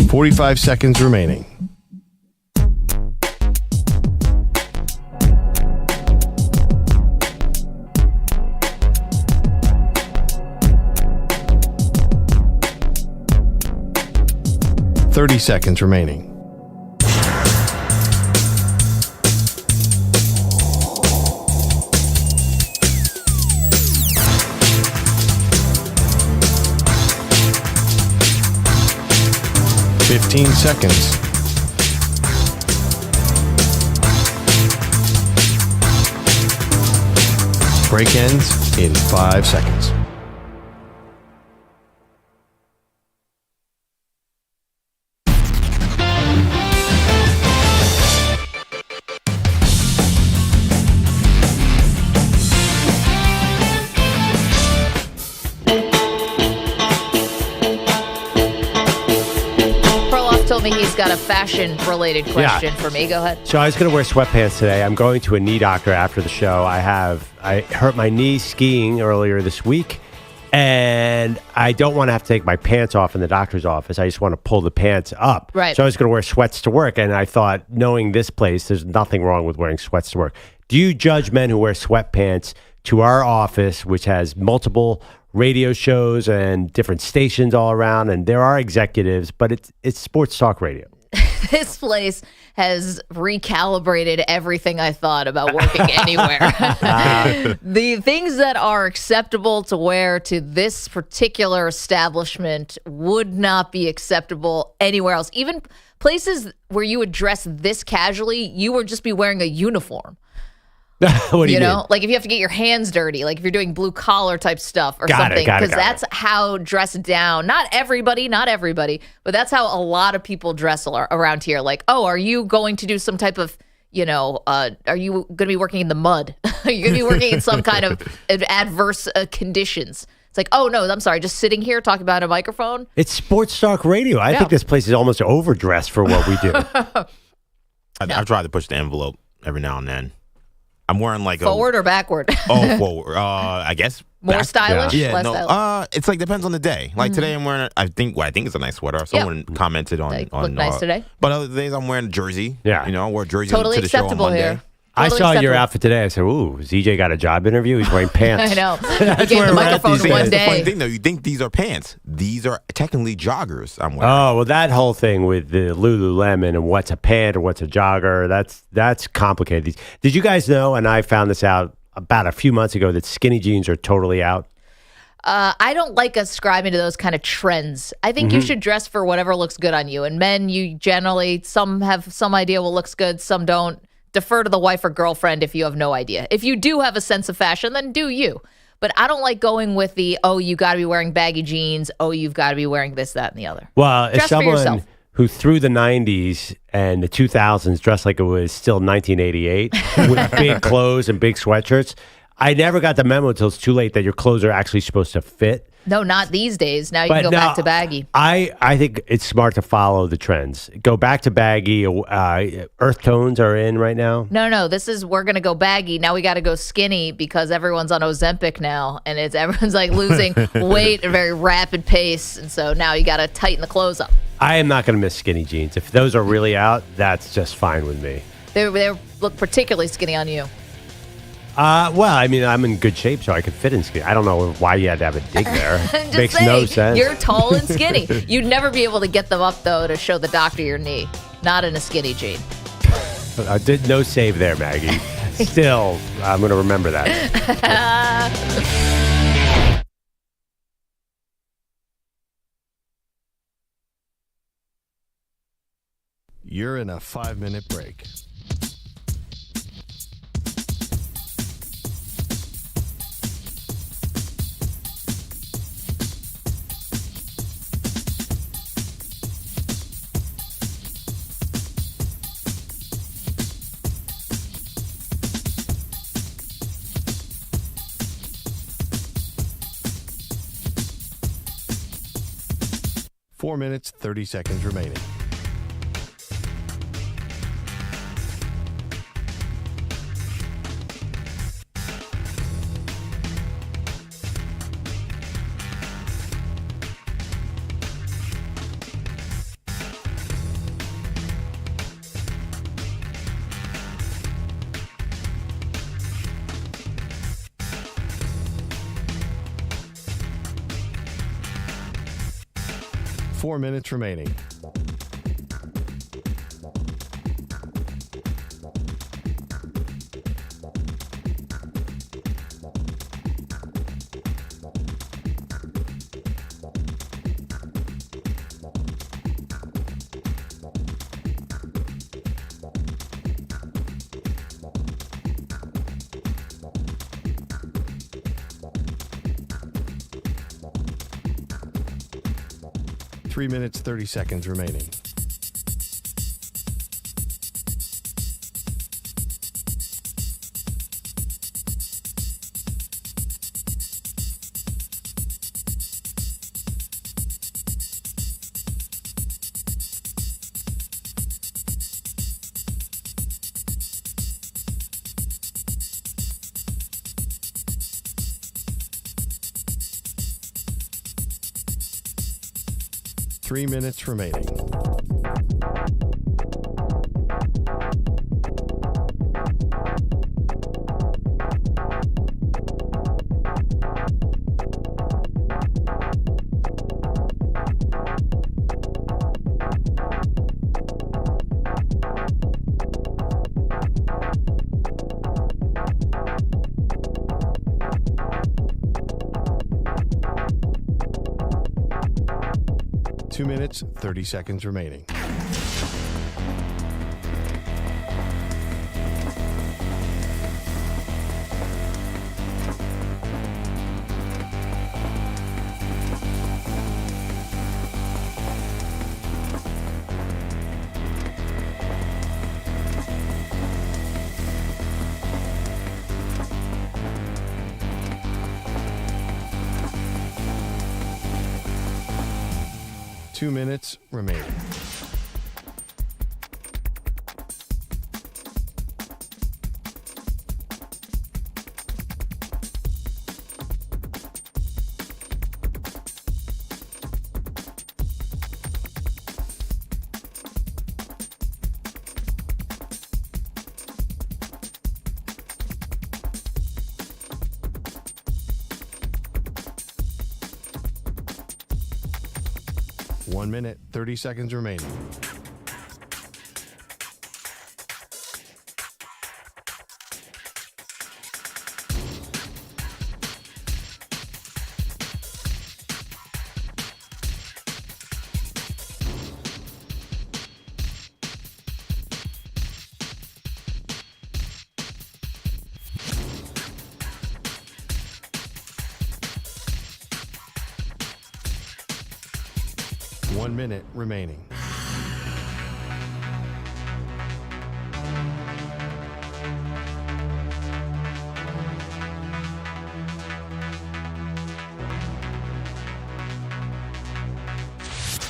$45 seconds remaining. $30 seconds remaining. $15 seconds. Break ends in 5 seconds. He's got a fashion-related question for me. Go ahead. So I was going to wear sweatpants today. I'm going to a knee doctor after the show. I hurt my knee skiing earlier this week, and I don't want to have to take my pants off in the doctor's office. I just want to pull the pants up. Right. So I was going to wear sweats to work, and I thought, knowing this place, there's nothing wrong with wearing sweats to work. Do you judge men who wear sweatpants to our office, which has multiple radio shows and different stations all around, and there are executives, but it's sports talk radio? This place has recalibrated everything I thought about working anywhere. The things that are acceptable to wear to this particular establishment would not be acceptable anywhere else. Even places where you would dress this casually, you would just be wearing a uniform. What do you know, mean? like if you have to get your hands dirty, like if you're doing blue collar type stuff or something, because that's how dressed down. Not everybody, but that's how a lot of people dress around here. Like, oh, are you going to do some type of, are you going to be working in the mud? Are you going to be working in some kind of adverse conditions? It's like, oh, no, I'm sorry, just sitting here talking about a microphone. It's sports talk radio. I think this place is almost overdressed for what we do. I've tried to push the envelope every now and then. I'm wearing like forward or backward? Forward. I guess more stylish. Yeah, less no. stylish? It's like depends on the day. Like today, I'm wearing. I think it's a nice sweater. Someone commented on. Look nice today. But other days, I'm wearing a jersey. Yeah, I wore a jersey totally to the show on acceptable Monday. here. I saw your outfit today. I said, "Ooh, ZJ got a job interview. He's wearing pants." I know. He gave the microphone one That's the funny day. thing, though. You think these are pants? These are technically joggers. I'm wearing. Oh well, that whole thing with the Lululemon and what's a pant or what's a jogger, that's complicated. Did you guys know? And I found this out about a few months ago that skinny jeans are totally out. I don't like ascribing to those kind of trends. I think you should dress for whatever looks good on you. And men, you generally, some have some idea what looks good, some don't. Defer to the wife or girlfriend if you have no idea. If you do have a sense of fashion, then do you. But I don't like going with the, oh, you got to be wearing baggy jeans. Oh, you've got to be wearing this, that, and the other. Well, as Dress for someone yourself. who through the 90s and the 2000s dressed like it was still 1988 with big clothes and big sweatshirts, I never got the memo until it's too late that your clothes are actually supposed to fit. No, not these days. Now you can go back to baggy. I think it's smart to follow the trends. Go back to baggy. Earth tones are in right now. No. We're going to go baggy. Now we got to go skinny because everyone's on Ozempic now. And everyone's like losing weight at a very rapid pace. And so now you got to tighten the clothes up. I am not going to miss skinny jeans. If those are really out, that's just fine with me. They look particularly skinny on you. Well, I mean, I'm in good shape, so I could fit in skinny. I don't know why you had to have a dig there. Just Makes saying, no sense. You're tall and skinny. You'd never be able to get them up, though, to show the doctor your knee. Not in a skinny jean. I did no save there, Maggie. Still, I'm going to remember that. You're in a 5-minute break. Four minutes, 30 seconds remaining. Four minutes remaining. Three minutes, 30 seconds remaining. Three minutes remaining. Two minutes, 30 seconds remaining. Two minutes remaining. One minute, 30 seconds remaining. One minute remaining.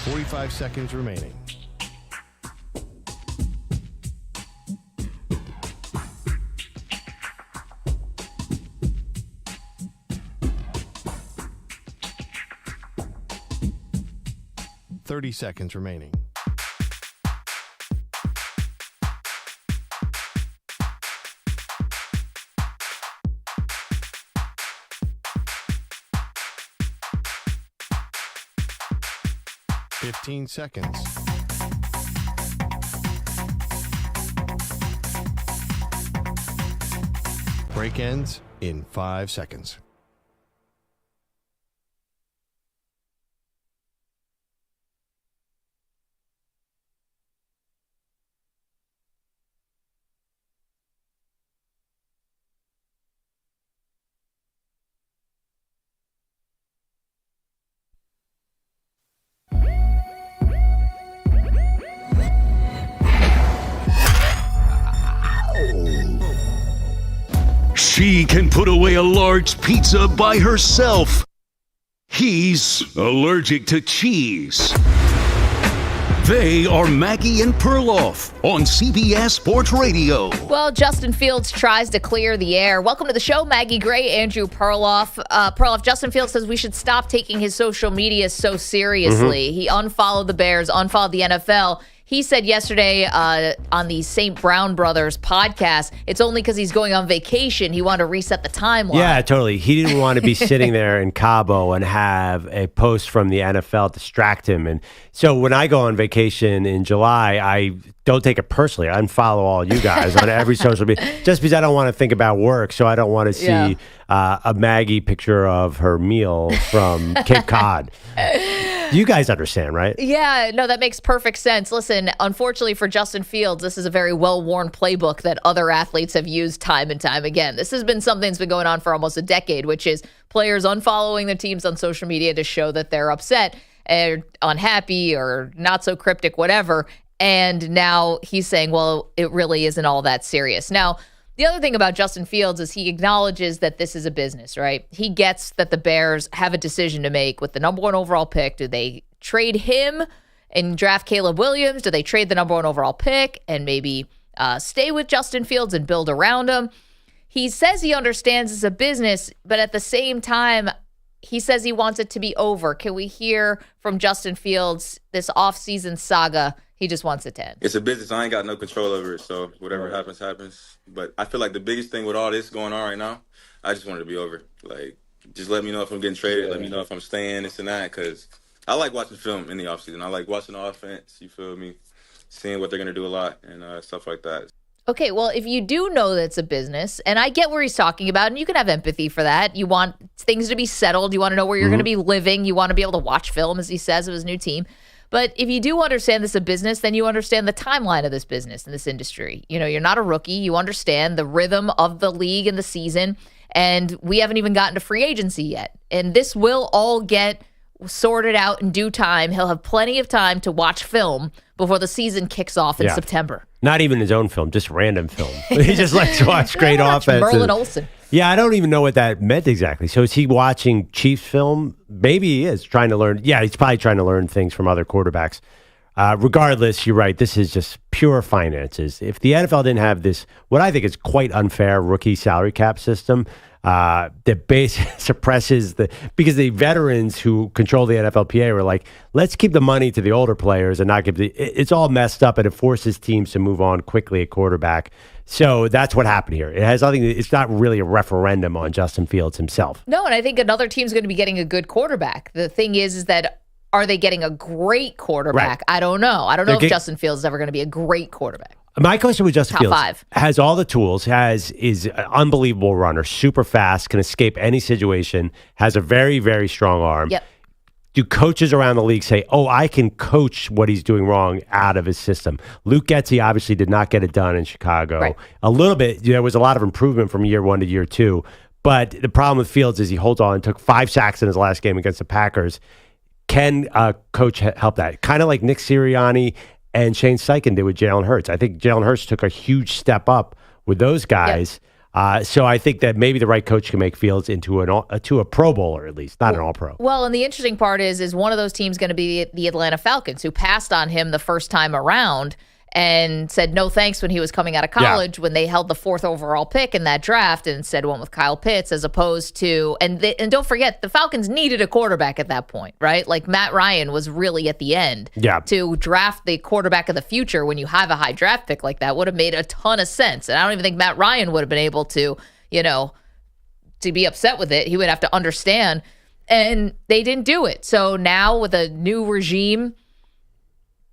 Forty-five seconds remaining. Thirty seconds remaining. Fifteen seconds. Break ends in 5 seconds. She can put away a large pizza by herself. He's allergic to cheese. They are Maggie and Perloff on CBS Sports Radio. Well, Justin Fields tries to clear the air. Welcome to the show, Maggie Gray, Andrew Perloff. Justin Fields says we should stop taking his social media so seriously. He unfollowed the Bears, unfollowed the NFL. He said yesterday on the St. Brown Brothers podcast, it's only because he's going on vacation. He wanted to reset the timeline. Yeah, totally. He didn't want to be sitting there in Cabo and have a post from the NFL distract him. And so when I go on vacation in July, I don't take it personally. I unfollow all you guys on every social media just because I don't want to think about work. So I don't want to see a Maggie picture of her meal from Cape Cod. You guys understand, right? Yeah, no, that makes perfect sense. Listen, unfortunately for Justin Fields, this is a very well-worn playbook that other athletes have used time and time again. This has been something that's been going on for almost a decade, which is players unfollowing their teams on social media to show that they're upset or unhappy or not so cryptic, whatever. And now he's saying, well, it really isn't all that serious. Now, the other thing about Justin Fields is he acknowledges that this is a business, right? He gets that the Bears have a decision to make with the number 1 overall pick. Do they trade him and draft Caleb Williams? Do they trade the number 1 overall pick and maybe stay with Justin Fields and build around him? He says he understands it's a business, but at the same time, he says he wants it to be over. Can we hear from Justin Fields this offseason saga? He just wants it to end. It's a business. I ain't got no control over it, so whatever happens, happens. But I feel like the biggest thing with all this going on right now, I just want it to be over. Like, just let me know if I'm getting traded. Let me know if I'm staying, this and that, because I like watching film in the offseason. I like watching the offense, you feel me, seeing what they're going to do a lot and stuff like that. Okay, well, if you do know that it's a business, and I get where he's talking about, and you can have empathy for that. You want things to be settled. You want to know where you're going to be living. You want to be able to watch film, as he says, of his new team. But if you do understand this is a business, then you understand the timeline of this business and this industry. You know, you're not a rookie. You understand the rhythm of the league and the season. And we haven't even gotten to free agency yet. And this will all get sorted out in due time. He'll have plenty of time to watch film before the season kicks off in September. Not even his own film, just random film. He just likes to watch great offense. Merlin Olsen. Yeah, I don't even know what that meant exactly. So is he watching Chiefs film? Maybe he is trying to learn. Yeah, he's probably trying to learn things from other quarterbacks. Regardless, you're right. This is just pure finances. If the NFL didn't have this, what I think is quite unfair rookie salary cap system, that basically suppresses because the veterans who control the NFLPA were like, let's keep the money to the older players and not give it's all messed up, and it forces teams to move on quickly at quarterback. So that's what happened here. It has nothing. It's not really a referendum on Justin Fields himself. No, and I think another team's going to be getting a good quarterback. The thing is that are they getting a great quarterback? Right. I don't know. I don't know if Justin Fields is ever going to be a great quarterback. My question with Justin Fields, 5. Has all the tools, is an unbelievable runner, super fast, can escape any situation, has a very, very strong arm. Yep. Do coaches around the league say, oh, I can coach what he's doing wrong out of his system? Luke Getsy obviously did not get it done in Chicago. Right. A little bit, there was a lot of improvement from year 1 to year 2. But the problem with Fields is he holds on, took 5 sacks in his last game against the Packers. Can a coach help that? Kind of like Nick Sirianni and Shane Steichen did with Jalen Hurts. I think Jalen Hurts took a huge step up with those guys. Yep. So I think that maybe the right coach can make Fields into a Pro Bowler, at least, not an All-Pro. Well, and the interesting part is one of those teams going to be the Atlanta Falcons, who passed on him the first time around and said no thanks when he was coming out of college when they held the 4th overall pick in that draft and instead went with Kyle Pitts as opposed to, and don't forget, the Falcons needed a quarterback at that point, right? Like Matt Ryan was really at the end to draft the quarterback of the future when you have a high draft pick like that would have made a ton of sense. And I don't even think Matt Ryan would have been able to, to be upset with it. He would have to understand. And they didn't do it. So now with a new regime,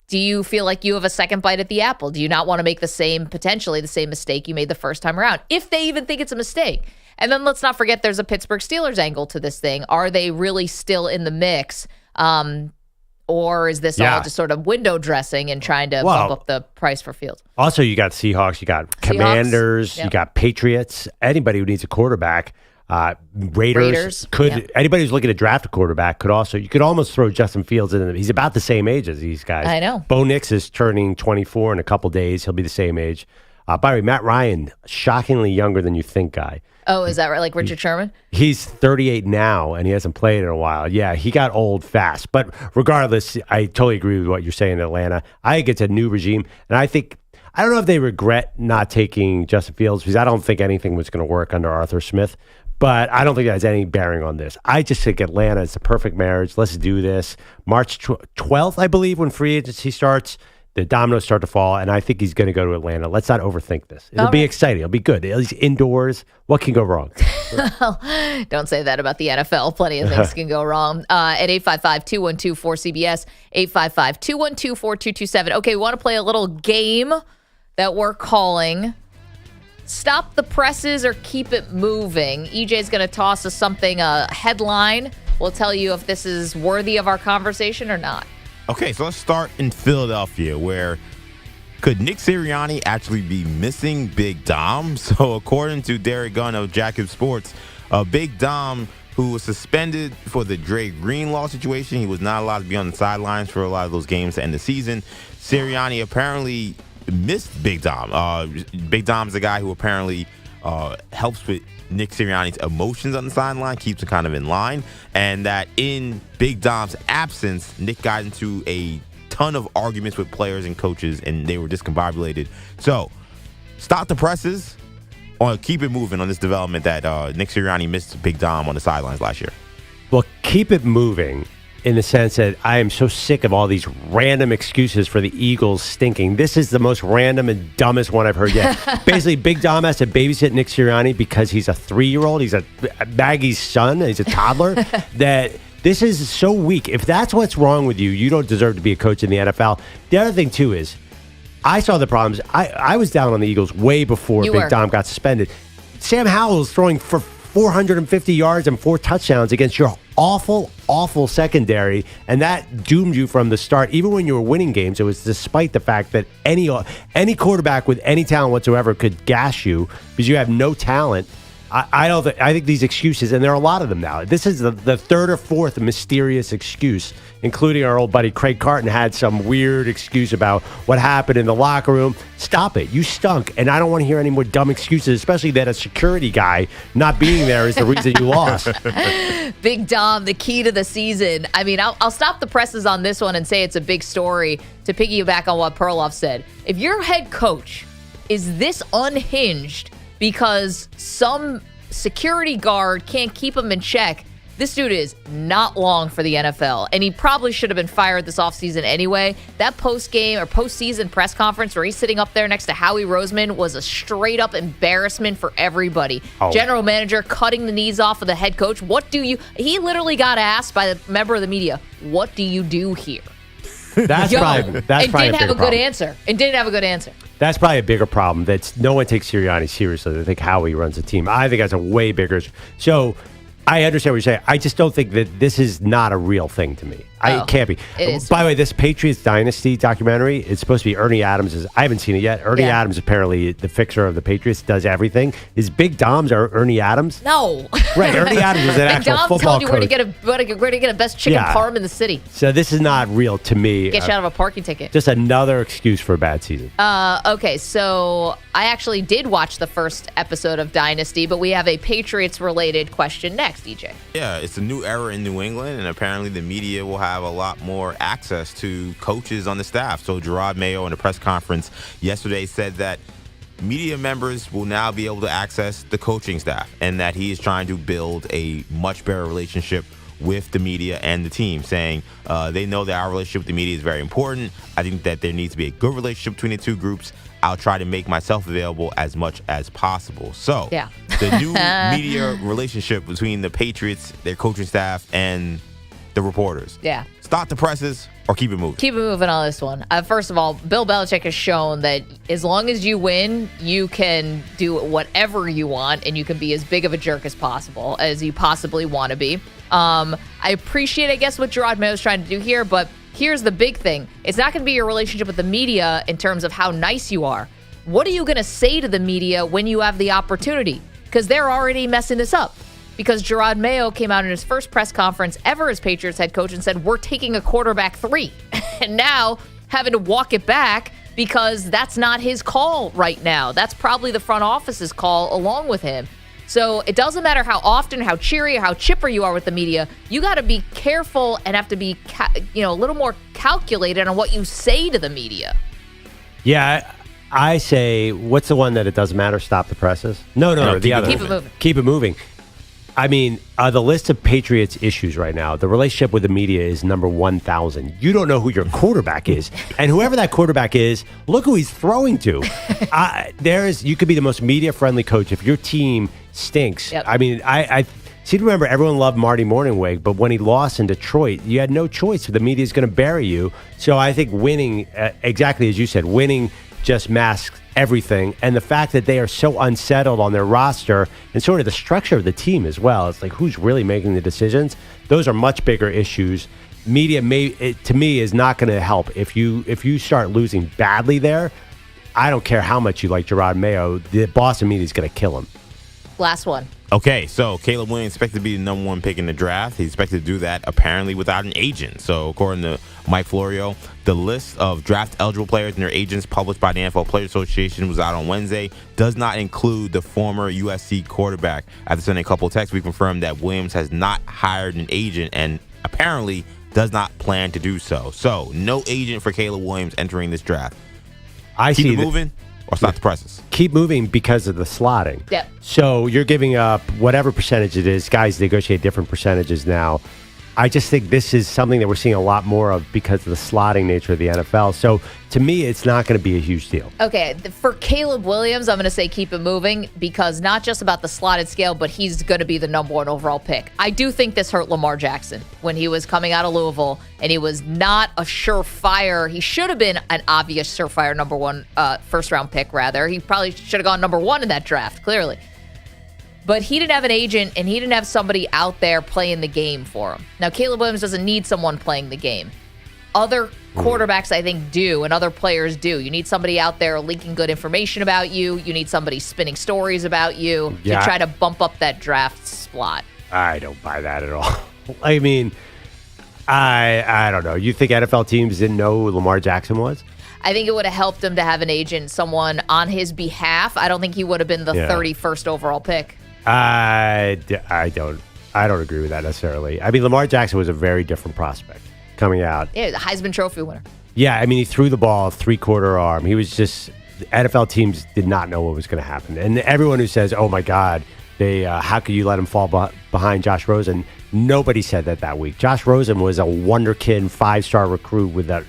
do you feel like you have a second bite at the apple? Do you not want to make potentially the same mistake you made the first time around, if they even think it's a mistake? And then let's not forget there's a Pittsburgh Steelers angle to this thing. Are they really still in the mix? Or is this all just sort of window dressing and trying to bump up the price for Fields? Also, you got Seahawks, you got Commanders, you got Patriots. Anybody who needs a quarterback. Raiders anybody who's looking to draft a quarterback you could almost throw Justin Fields in. He's about the same age as these guys. I know. Bo Nix is turning 24 in a couple days. He'll be the same age. By the way, Matt Ryan, shockingly younger than you think guy. Oh, is that right? Like Richard Sherman? He's 38 now, and he hasn't played in a while. Yeah, he got old fast. But regardless, I totally agree with what you're saying in Atlanta. I think it's a new regime, and I don't know if they regret not taking Justin Fields, because I don't think anything was going to work under Arthur Smith. But I don't think that has any bearing on this. I just think Atlanta is the perfect marriage. Let's do this. March 12th, I believe, when free agency starts, the dominoes start to fall, and I think he's going to go to Atlanta. Let's not overthink this. It'll be exciting. It'll be good. At least indoors. What can go wrong? Don't say that about the NFL. Plenty of things can go wrong. At 855-212-4CBS, 855-212-4227. Okay, we want to play a little game that we're calling Stop the Presses or Keep It Moving. EJ's going to toss us something, a headline. We'll tell you if this is worthy of our conversation or not. Okay, so let's start in Philadelphia, where could Nick Sirianni actually be missing Big Dom? So according to Derek Gunn of Jacob Sports, Big Dom, who was suspended for the Dre Greenlaw situation, he was not allowed to be on the sidelines for a lot of those games to end the season. Sirianni apparently missed Big Dom. Big Dom's the guy who apparently helps with Nick Sirianni's emotions on the sideline, keeps him kind of in line, and that in Big Dom's absence, Nick got into a ton of arguments with players and coaches, and they were discombobulated. So, stop the presses or keep it moving on this development that Nick Sirianni missed Big Dom on the sidelines last year. Well, keep it moving in the sense that I am so sick of all these random excuses for the Eagles stinking. This is the most random and dumbest one I've heard yet. Basically, Big Dom has to babysit Nick Sirianni because he's a 3-year-old. He's a Maggie's son. He's a toddler. That this is so weak. If that's what's wrong with you, you don't deserve to be a coach in the NFL. The other thing, too, is I saw the problems. I was down on the Eagles way before Big Dom got suspended. Sam Howell's throwing for 450 yards and 4 touchdowns against your awful secondary, and that doomed you from the start. Even when you were winning games, it was despite the fact that any quarterback with any talent whatsoever could gash you because you have no talent. I think these excuses, and there are a lot of them now. This is the third or fourth mysterious excuse, including our old buddy Craig Carton had some weird excuse about what happened in the locker room. Stop it. You stunk, and I don't want to hear any more dumb excuses, especially that a security guy not being there is the reason you lost. Big Dom, the key to the season. I mean, I'll stop the presses on this one and say it's a big story to piggyback on what Perloff said. If your head coach is this unhinged because some security guard can't keep him in check, this dude is not long for the NFL, and he probably should have been fired this offseason anyway. That post-game or postseason press conference where he's sitting up there next to Howie Roseman was a straight-up embarrassment for everybody. General manager cutting the knees off of the head coach. He literally got asked by the member of the media, what do you do here? That's probably didn't have a good answer. That's probably a bigger problem. That's no one takes Sirianni seriously. They think Howie runs the team. I think that's a way bigger. So I understand what you're saying. I just don't think that this is not a real thing to me. It can't be. It is. By the way, this Patriots Dynasty documentary, it's supposed to be Ernie Adams. I haven't seen it yet. Ernie Adams, apparently the fixer of the Patriots, does everything. Is Big Dom's Ernie Adams? No. Right, Ernie Adams is an actual football coach. Big Dom told you where to get a best chicken parm in the city. So this is not real to me. Get you out of a parking ticket. Just another excuse for a bad season. Okay, so I actually did watch the first episode of Dynasty, but we have a Patriots-related question next, EJ. Yeah, it's a new era in New England, and apparently the media will have a lot more access to coaches on the staff. So Jerod Mayo in a press conference yesterday said that media members will now be able to access the coaching staff, and that he is trying to build a much better relationship with the media and the team, saying they know that our relationship with the media is very important. I think that there needs to be a good relationship between the two groups. I'll try to make myself available as much as possible. So the new media relationship between the Patriots, their coaching staff, and the reporters. Yeah. Stop the presses or keep it moving. Keep it moving on this one. First of all, Bill Belichick has shown that as long as you win, you can do whatever you want, and you can be as big of a jerk as possible, as you possibly want to be. I appreciate, I guess, what Jerod Mayo is trying to do here, but here's the big thing. It's not going to be your relationship with the media in terms of how nice you are. What are you going to say to the media when you have the opportunity? Because they're already messing this up. Because Jerod Mayo came out in his first press conference ever as Patriots head coach and said, we're taking a quarterback 3. And now having to walk it back because that's not his call right now. That's probably the front office's call along with him. So it doesn't matter how often, how cheery, how chipper you are with the media. You got to be careful and have to be, a little more calculated on what you say to the media. Yeah, I say, what's the one that it doesn't matter? Stop the presses? No, the other. Keep it moving. Keep it moving. I mean, the list of Patriots issues right now, the relationship with the media is number 1,000. You don't know who your quarterback is. And whoever that quarterback is, look who he's throwing to. You could be the most media-friendly coach if your team stinks. Yep. I mean, I seem to remember everyone loved Marty Morningweg, but when he lost in Detroit, you had no choice. The media is going to bury you. So I think winning, exactly as you said, winning just masks everything. And the fact that they are so unsettled on their roster and sort of the structure of the team as well. It's like, who's really making the decisions? Those are much bigger issues. Media, to me, is not going to help. If you start losing badly there, I don't care how much you like Jerod Mayo, the Boston media is going to kill him. Last one. Okay, so Caleb Williams expected to be the number 1 pick in the draft. He's expected to do that apparently without an agent. So according to Mike Florio, the list of draft-eligible players and their agents published by the NFL Players Association was out on Wednesday, does not include the former USC quarterback. After sending a couple of texts, we confirmed that Williams has not hired an agent and apparently does not plan to do so. So no agent for Caleb Williams entering this draft. Keep it moving or stop the presses? Keep moving because of the slotting. Yep. So you're giving up whatever percentage it is. Guys negotiate different percentages now. I just think this is something that we're seeing a lot more of because of the slotting nature of the NFL. So to me, it's not going to be a huge deal. Okay, for Caleb Williams, I'm going to say keep it moving because not just about the slotted scale, but he's going to be the number 1 overall pick. I do think this hurt Lamar Jackson when he was coming out of Louisville and he was not a surefire. He should have been an obvious surefire number 1 first-round pick, rather. He probably should have gone number 1 in that draft, clearly. But he didn't have an agent, and he didn't have somebody out there playing the game for him. Now, Caleb Williams doesn't need someone playing the game. Other quarterbacks, I think, do, and other players do. You need somebody out there leaking good information about you. You need somebody spinning stories about you to try to bump up that draft slot. I don't buy that at all. I mean, I don't know. You think NFL teams didn't know who Lamar Jackson was? I think it would have helped him to have an agent, someone on his behalf. I don't think he would have been the 31st overall pick. I don't agree with that necessarily. I mean, Lamar Jackson was a very different prospect coming out. Yeah, the Heisman Trophy winner. Yeah, I mean, he threw the ball 3/4 arm. He was just, NFL teams did not know what was going to happen. And everyone who says, oh my God, how could you let him fall behind Josh Rosen? Nobody said that week. Josh Rosen was a wonderkid 5-star recruit with a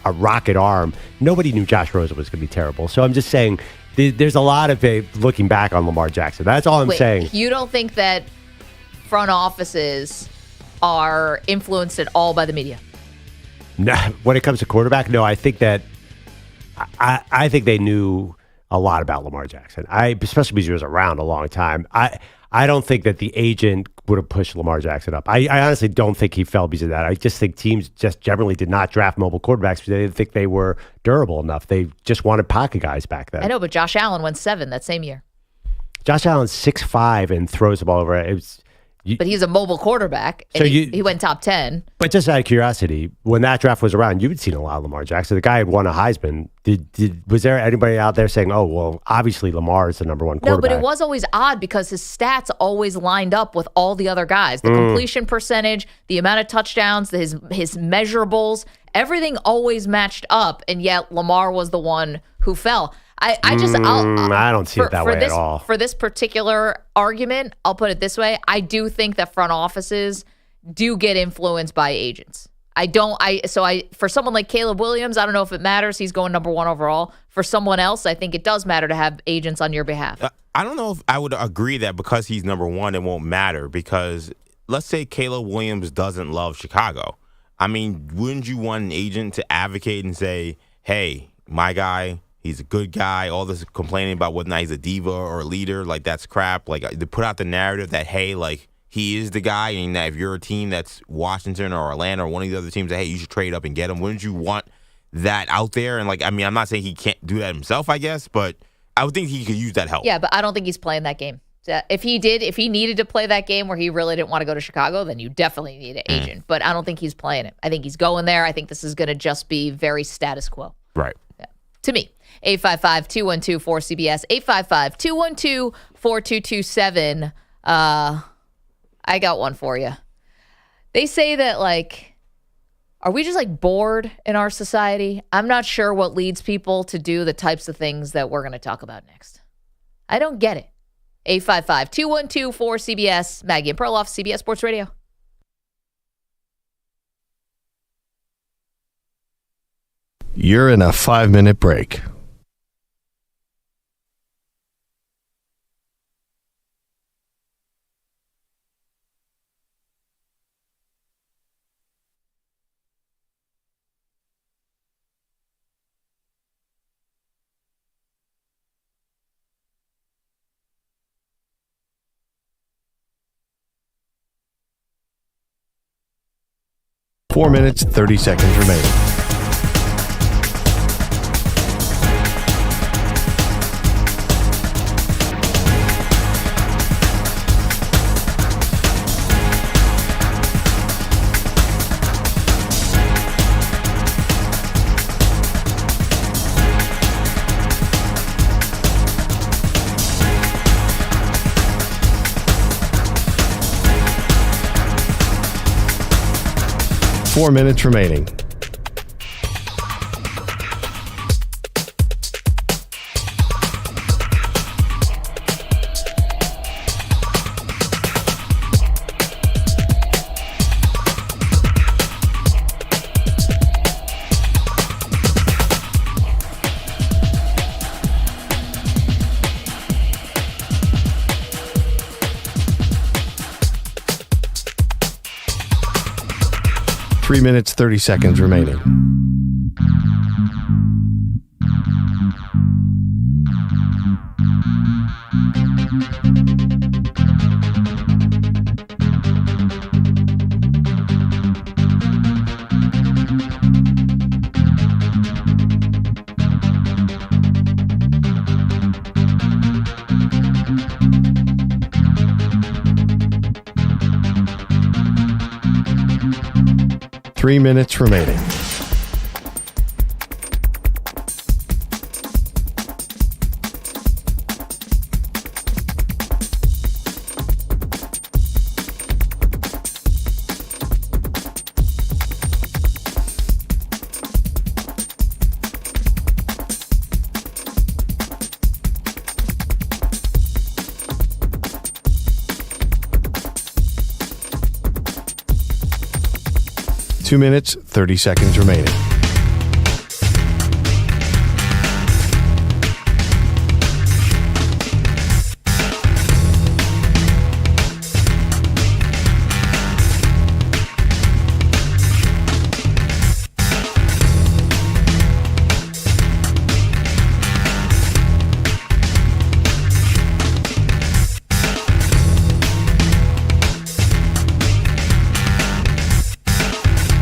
rocket arm. Nobody knew Josh Rosen was going to be terrible. So I'm just saying, there's a lot of looking back on Lamar Jackson. That's all I'm saying. You don't think that front offices are influenced at all by the media? No, when it comes to quarterback, no. I think that I think they knew a lot about Lamar Jackson. Especially because he was around a long time. I don't think that the agent would have pushed Lamar Jackson up. I honestly don't think he fell because of that. I just think teams just generally did not draft mobile quarterbacks because they didn't think they were durable enough. They just wanted pocket guys back then. I know, but Josh Allen went 7 that same year. Josh Allen's 6'5" and throws the ball over. But he's a mobile quarterback, and so he went top 10. But just out of curiosity, when that draft was around, you had seen a lot of Lamar Jackson. The guy had won a Heisman. Was there anybody out there saying, oh, well, obviously Lamar is the number 1 quarterback? No, but it was always odd because his stats always lined up with all the other guys. The completion percentage, the amount of touchdowns, his measurables, everything always matched up, and yet Lamar was the one who fell. I don't see it that way at all. For this particular argument, I'll put it this way. I do think that front offices do get influenced by agents. For someone like Caleb Williams, I don't know if it matters. He's going number 1 overall. For someone else, I think it does matter to have agents on your behalf. I don't know if I would agree that because he's number 1, it won't matter. Because let's say Caleb Williams doesn't love Chicago. I mean, wouldn't you want an agent to advocate and say, hey, my guy, he's a good guy. All this complaining about whether or not he's a diva or a leader, like that's crap. Like to put out the narrative that, hey, like he is the guy, and that if you're a team that's Washington or Atlanta or one of the other teams that, hey, you should trade up and get him. Wouldn't you want that out there? And like, I mean, I'm not saying he can't do that himself, I guess, but I would think he could use that help. Yeah, but I don't think he's playing that game. If he needed to play that game where he really didn't want to go to Chicago, then you definitely need an agent. But I don't think he's playing it. I think he's going there. I think this is going to just be very status quo. Right. Yeah. To me. 855-212-4CBS, 4227. I got one for you. They say that, like, are we just like bored in our society? I'm not sure what leads people to do the types of things that we're going to talk about next. I don't get it. 855-212-4CBS. Maggie and Perloff, CBS Sports Radio. You're in a 5-minute break. Four minutes, 30 seconds remaining. Four minutes remaining. Three minutes, 30 seconds remaining. Three minutes remaining. Two minutes, 30 seconds remaining.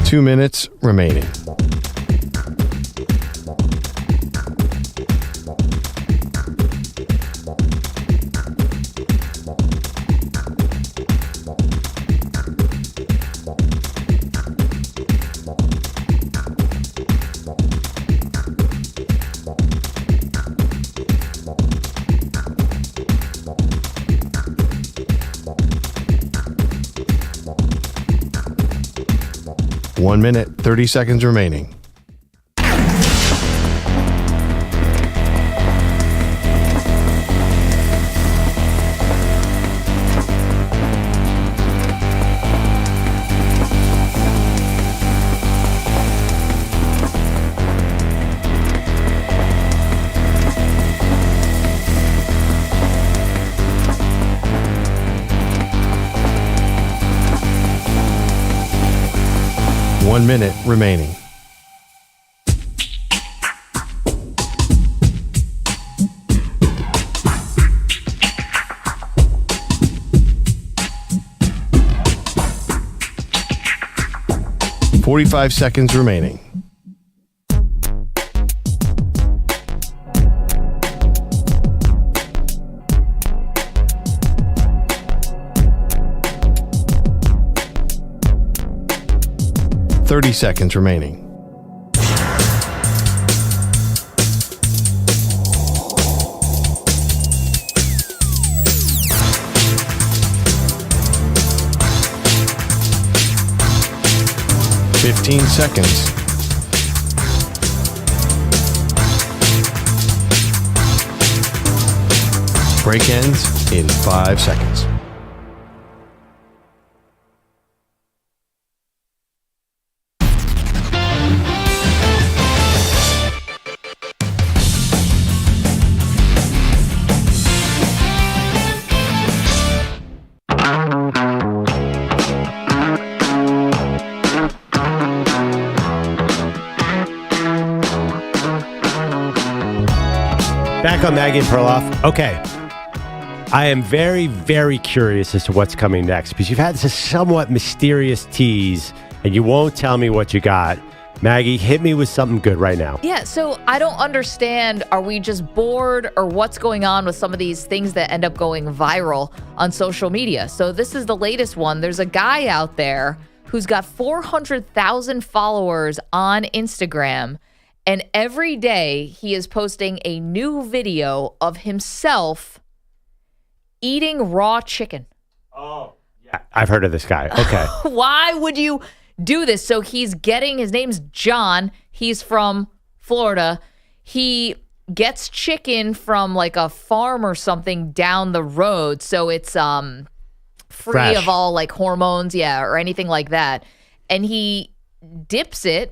Two minutes remaining. One minute, 30 seconds remaining. One minute remaining. .45 seconds remaining. .30 seconds remaining. 15 seconds. Break ends in 5 seconds. Back on Maggie and Perloff. Okay. I am very, very curious as to what's coming next because you've had this somewhat mysterious tease and you won't tell me what you got. Maggie, hit me with something good right now. Yeah, so I don't understand. Are we just bored or what's going on with some of these things that end up going viral on social media? So this is the latest one. There's a guy out there who's got 400,000 followers on Instagram. And every day he is posting a new video of himself eating raw chicken. Oh, yeah. I've heard of this guy. Okay. Why would you do this? So his name's John. He's from Florida. He gets chicken from like a farm or something down the road. So it's free Fresh. of all like hormones, or anything like that. And he dips it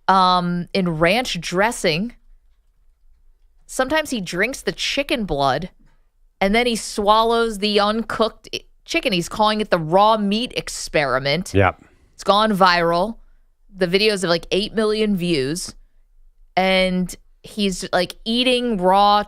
in ranch dressing. Sometimes he drinks the chicken blood and then he swallows the uncooked chicken. He's calling it the raw meat experiment. Yep. It's gone viral. The videos have like 8 million views. And he's like eating raw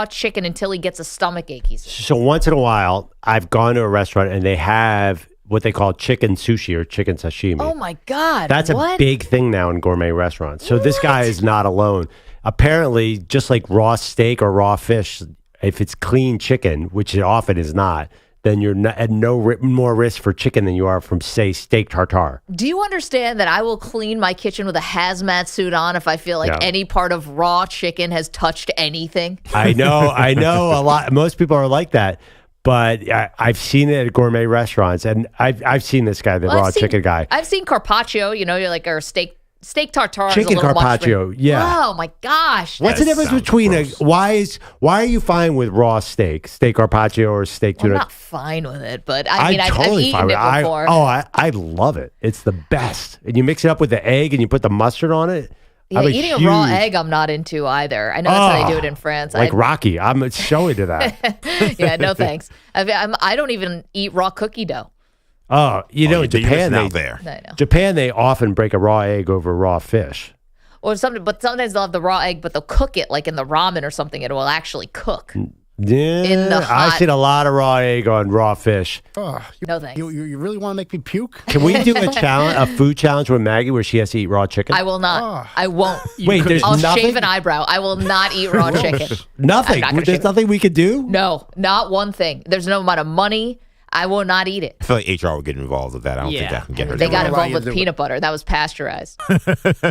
chicken until he gets a stomach ache. He says. So once in a while, I've gone to a restaurant and they have what they call chicken sushi or chicken sashimi. Oh my God. That's a big thing now in gourmet restaurants. So this guy is not alone. Apparently, just like raw steak or raw fish, if it's clean chicken, which it often is not, then you're at more risk for chicken than you are from, say, steak tartare. Do you understand that I will clean my kitchen with a hazmat suit on if I feel like any part of raw chicken has touched anything? I know a lot. Most people are like that. But I've seen it at gourmet restaurants, and I've seen this guy, the raw chicken guy. I've seen carpaccio, or steak tartare. Chicken carpaccio, Oh my gosh! What's the difference between why are you fine with raw steak carpaccio, or steak tuna? I'm not fine with it, but I've totally eaten it before. I love it. It's the best. And you mix it up with the egg, and you put the mustard on it. Yeah, eating a raw egg, I'm not into either. I know that's how they do it in France. Like Rocky, I'm so into that. Yeah, no thanks. I don't even eat raw cookie dough. Oh, in Japan, Japan they often break a raw egg over raw fish. Or but sometimes they'll have the raw egg, but they'll cook it like in the ramen or something. It will actually cook. Yeah, I've seen a lot of raw egg on raw fish. Oh, no thanks. You really want to make me puke? Can we do a food challenge with Maggie where she has to eat raw chicken? I will not. I won't. Wait, there's I'll nothing? shave an eyebrow. I will not eat raw chicken. Nothing? There's nothing we could do? No, not one thing. There's no amount of money. I will not eat it. I feel like HR would get involved with that. I don't think that can get her. They got involved with peanut butter. That was pasteurized.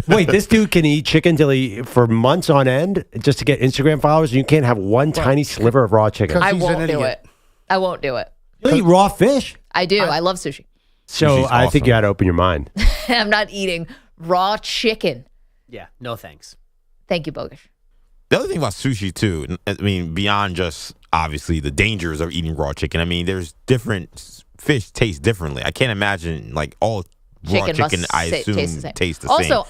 Wait, this dude can eat chicken for months on end just to get Instagram followers, and you can't have one tiny sliver of raw chicken. I won't do it. I won't do it. You eat raw fish? I do. I love sushi. So I think you got to open your mind. I'm not eating raw chicken. Yeah, no thanks. Thank you, Bogish. The other thing about sushi, too, I mean, beyond just obviously the dangers of eating raw chicken, I mean, there's different fish taste differently. I can't imagine like all raw chicken, I assume, tastes the same. Also,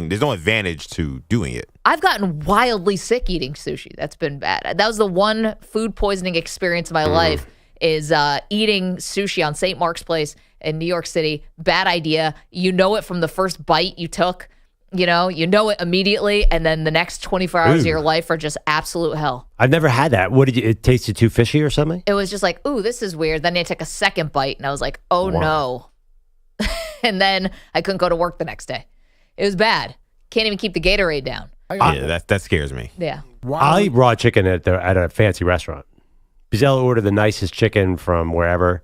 there's no advantage to doing it. I've gotten wildly sick eating sushi. That's been bad. That was the one food poisoning experience of my life is eating sushi on St. Mark's Place in New York City. Bad idea. You know it from the first bite you took. You know it immediately, and then the next 24 hours of your life are just absolute hell. I've never had that. What did it tasted too fishy or something? It was just like, ooh, this is weird. Then I took a second bite, and I was like, oh no. And then I couldn't go to work the next day. It was bad. Can't even keep the Gatorade down. Yeah, that scares me. Yeah. I'll eat raw chicken at a fancy restaurant. Because I'll order the nicest chicken from wherever.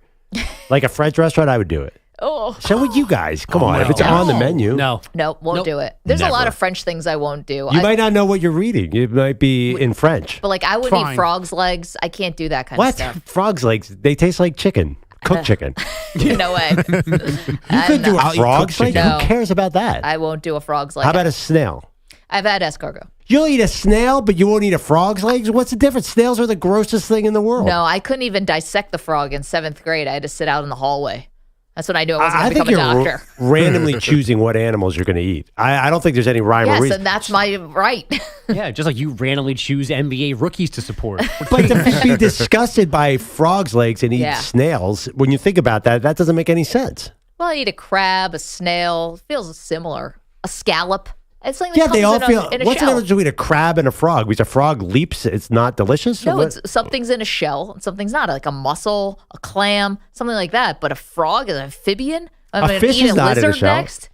Like a French restaurant, I would do it. Oh. So would you guys. Come on. If it's on the menu. No, won't do it. There's a lot of French things I won't do. You might not know what you're reading. It might be in French. But like I wouldn't eat frog's legs. I can't do that kind of stuff. Frog's legs? They taste like chicken. Cooked chicken. No way. You could do a frog's leg? No. Who cares about that? I won't do a frog's leg. How about a snail? I've had escargot. You'll eat a snail, but you won't eat a frog's legs? What's the difference? Snails are the grossest thing in the world. No, I couldn't even dissect the frog in 7th grade. I had to sit out in the hallway. That's when I knew I wasn't going to become a doctor. Randomly choosing what animals you're going to eat. I don't think there's any rhyme or reason. Yes, and that's my right. Yeah, just like you randomly choose NBA rookies to support. But to be disgusted by frog's legs and eat snails, when you think about that, that doesn't make any sense. Well, I eat a crab, a snail. Feels similar. A scallop. It's like they all feel. in a What's the shell. difference between a crab and a frog? Because a frog leaps, it's not delicious. No, it's something's in a shell and something's not. Like a mussel, a clam, something like that. But a frog, an amphibian. I'm going to fish eat is a not in a lizard shell. next.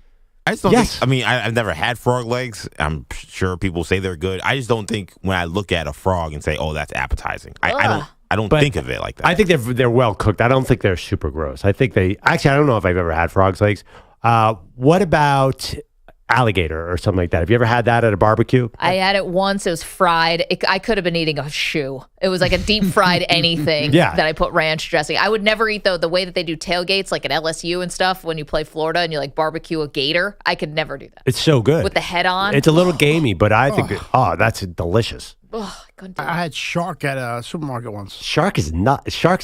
I just don't think, I mean, I've never had frog legs. I'm sure people say they're good. I just don't think when I look at a frog and say, oh, that's appetizing. I don't think of it like that. I think they're well cooked. I don't think they're super gross. I think I don't know if I've ever had frog's legs. What about alligator or something like that? Have you ever had that at a barbecue? I had it once. It was fried. I could have been eating a shoe. It was like a deep fried anything that I put ranch dressing. I would never eat the way that they do tailgates, like at LSU and stuff, when you play Florida and you like barbecue a gator. I could never do that. It's so good. With the head on. It's a little gamey, but I think, that's delicious. Oh, I couldn't do I had shark at a supermarket once. Shark's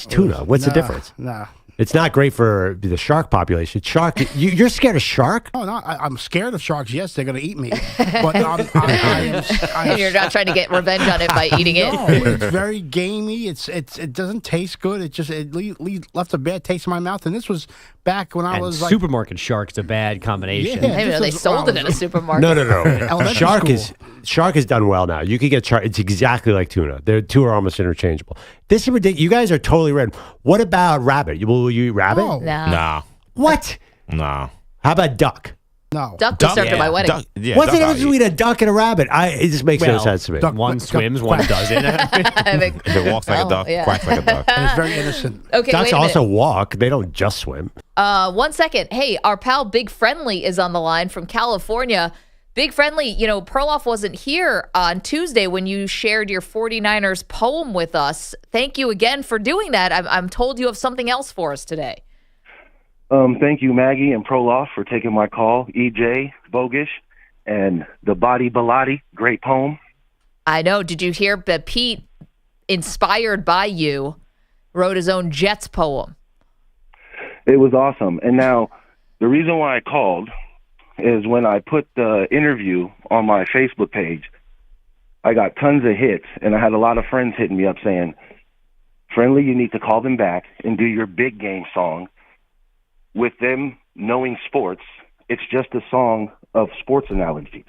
tuna. What's the difference? Nah. It's not great for the shark population. Shark, you're scared of shark? Oh, no, I'm scared of sharks. Yes, they're going to eat me. But and you're not trying to get revenge on it by eating it. No, it's very gamey. It doesn't taste good. It left a bad taste in my mouth. And this was back when I was like supermarket shark's a bad combination. Maybe they sold it in a supermarket. No. Shark is done well now. You can get shark. It's exactly like tuna. The two are almost interchangeable. This is ridiculous. You guys are totally red. What about rabbit? Will you eat rabbit? No. Nah. What? Nah. How about duck? No. Duck was served at my wedding. What's the difference between a duck and a rabbit? It just makes no sense to me. One swims, one doesn't. If it walks like a duck, quacks like a duck. And it's very innocent. Okay, Ducks wait a also minute. walk. They don't just swim. 1 second. Hey, our pal Big Friendly is on the line from California. Big Friendly, Perloff wasn't here on Tuesday when you shared your 49ers poem with us. Thank you again for doing that. I'm told you have something else for us today. Thank you, Maggie and Perloff, for taking my call. EJ, Bogish, and the Body Bilotti, great poem. I know. Did you hear that Pete, inspired by you, wrote his own Jets poem? It was awesome. And now, the reason why I called is when I put the interview on my Facebook page, I got tons of hits, and I had a lot of friends hitting me up saying, Friendly, you need to call them back and do your big game song. With them knowing sports, it's just a song of sports analogies.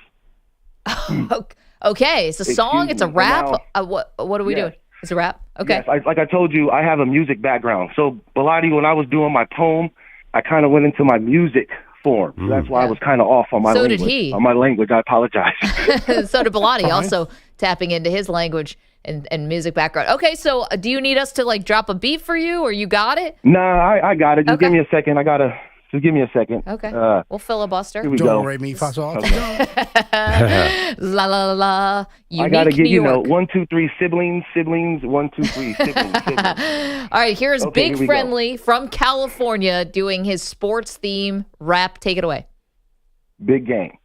Okay, it's a song, it's a rap. What are we doing? It's a rap? Okay. Yes, like I told you, I have a music background. So, Bilotti, when I was doing my poem, I kind of went into my music form. So that's why I was kind of off on my language. So did he. On my language, I apologize. So did Bilotti, also tapping into his language and music background. Okay, so do you need us to drop a beat for you, or you got it? Nah, I got it. Just give me a second. Just give me a second. Okay. We'll filibuster. Here we go. La la la. I gotta get 1, 2, 3 siblings. 1, 2, 3 siblings. All right, here's Okay, Big here we Friendly from California doing his sports theme rap. Take it away. Big game.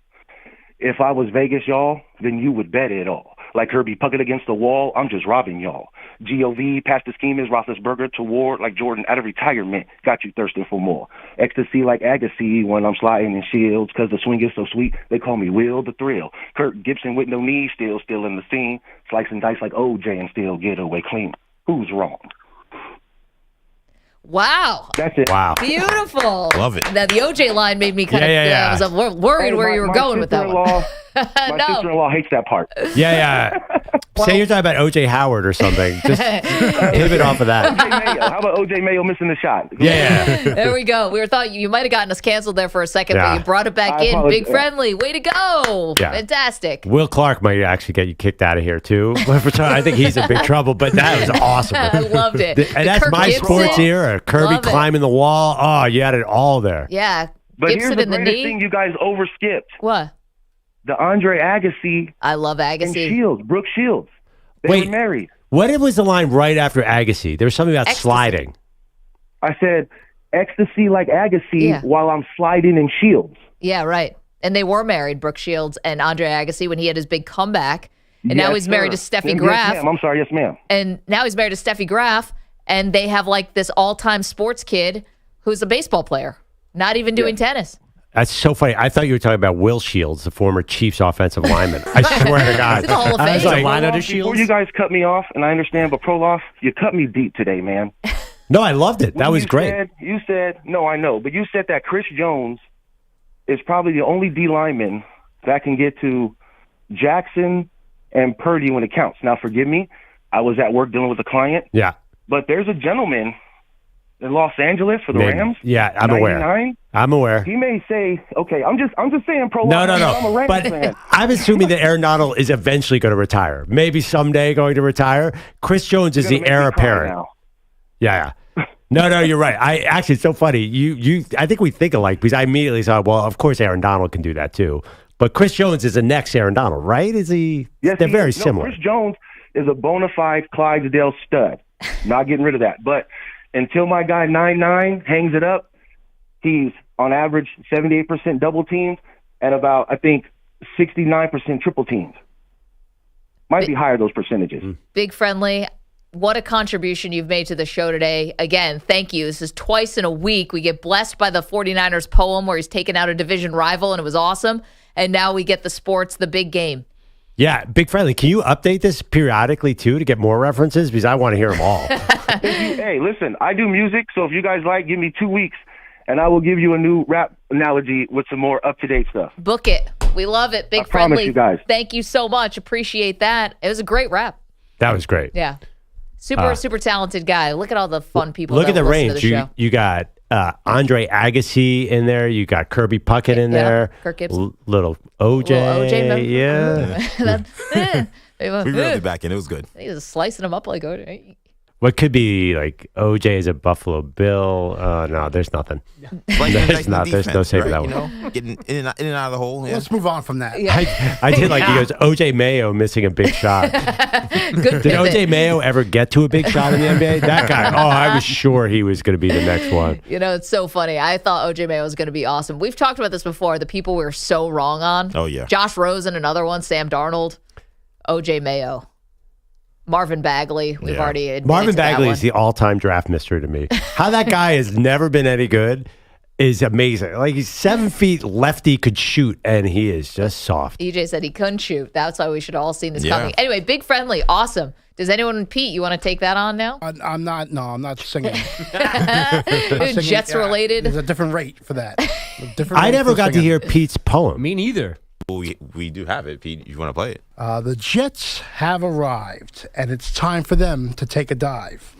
If I was Vegas, y'all, then you would bet it all. Like Herbie Puckett against the wall, I'm just robbing y'all. GOV, past the scheme is Roethlisberger to Ward like Jordan out of retirement. Got you thirsting for more. Ecstasy like Agassi when I'm sliding in shields. Cause the swing is so sweet, they call me Will the Thrill. Kurt Gibson with no knees, still in the scene. Slicing dice like OJ and still get away clean. Who's wrong? Wow. That's it. Wow. Beautiful. Love it. Now, the OJ line made me kind of, Yeah. I was worried where you were going with that one. My sister-in-law hates that part. Yeah. Say you're talking about O.J. Howard or something. Just pivot off of that. OJ Mayo. How about OJ Mayo missing the shot? Yeah. There we go. We thought you might have gotten us canceled there for a second, but you brought it back I in. apologize. Big Friendly. Way to go. Yeah. Fantastic. Will Clark might actually get you kicked out of here, too. I think he's in big trouble, but that was awesome. I loved it. And that's Kirk my Gibson. sports era. Kirby Love it. climbing the wall. Oh, you had it all there. Yeah. But Gibson here's the in the greatest knee. thing you guys overskipped. What? The Andre Agassi I love and Agassi. Shields, Brooke Shields. They Wait. were married. What was the line right after Agassi? There was something about Ecstasy. sliding. I said ecstasy like Agassi while I'm sliding in Shields. Yeah, right. And they were married, Brooke Shields and Andre Agassi, when he had his big comeback. And now he's married to Steffi Graf. Yes, ma'am. I'm sorry, yes, ma'am. And now he's married to Steffi Graf, and they have like this all-time sports kid who's a baseball player, not even doing tennis. That's so funny. I thought you were talking about Will Shields, the former Chiefs offensive lineman. I swear to God. He's in the Hall of Fame. I was like, Proloff, before you guys cut me off, and I understand, but Perloff, you cut me deep today, man. No, I loved it. That was great. You said, no, I know, but you said that Chris Jones is probably the only D lineman that can get to Jackson and Purdy when it counts. Now, forgive me, I was at work dealing with a client. Yeah. But there's a gentleman in Los Angeles for the Rams. Yeah, I'm aware. I'm aware. He may say, okay, I'm just saying, Perloff. No. I'm a Rams but fan. I'm assuming that Aaron Donald is eventually going to retire. Maybe someday going to retire. Chris Jones is the heir apparent. Now. Yeah. No, you're right. Actually, it's so funny. I think we think alike because I immediately thought, well, of course Aaron Donald can do that too. But Chris Jones is the next Aaron Donald, right? Is he? Yes, they're very similar. Chris Jones is a bona fide Clydesdale stud. Not getting rid of that. But until my guy 9-9 hangs it up, he's on average 78% double teams and about, I think, 69% triple teams. Might be higher, those percentages. Big Friendly, what a contribution you've made to the show today. Again, thank you. This is twice in a week. We get blessed by the 49ers poem where he's taken out a division rival, and it was awesome. And now we get the sports, the big game. Yeah, Big Friendly, can you update this periodically, too, to get more references? Because I want to hear them all. Hey, listen, I do music, so if you guys like, give me 2 weeks, and I will give you a new rap analogy with some more up-to-date stuff. Book it. We love it. Big I promise Friendly. you guys. Thank you so much. Appreciate that. It was a great rap. That was great. Yeah. Super talented guy. Look at all the fun people. Look at the listen range. To the show. You got Andre Agassi in there. You got Kirby Puckett in there. Kirk Gibson. Little OJ. Yeah. We reeled it back in. It was good. He was slicing them up like OJ. What could be like OJ is a Buffalo Bill? No, there's nothing. There's not. There's no saving that one. You know, getting in and out of the hole. Yeah. Let's move on from that. I did like he goes, OJ Mayo missing a big shot. Good Did OJ Mayo ever get to a big shot in the NBA? That guy, I was sure he was going to be the next one. You know, it's so funny. I thought OJ Mayo was going to be awesome. We've talked about this before, the people we were so wrong on. Oh, yeah. Josh Rosen, another one, Sam Darnold, OJ Mayo. Marvin Bagley, we've already admitted Marvin to that Bagley one. is the all-time draft mystery to me. How that guy has never been any good is amazing. Like, he's 7 feet, lefty, could shoot, and he is just soft. EJ said he couldn't shoot. That's why we should all seen this coming. Anyway, Big Friendly, awesome. Does anyone, Pete, you want to take that on now? I'm not singing. Jets related. There's a different rate for that. I never got to hear Pete's poem. Me neither. Well, we do have it, Pete. You want to play it? The Jets have arrived, and it's time for them to take a dive.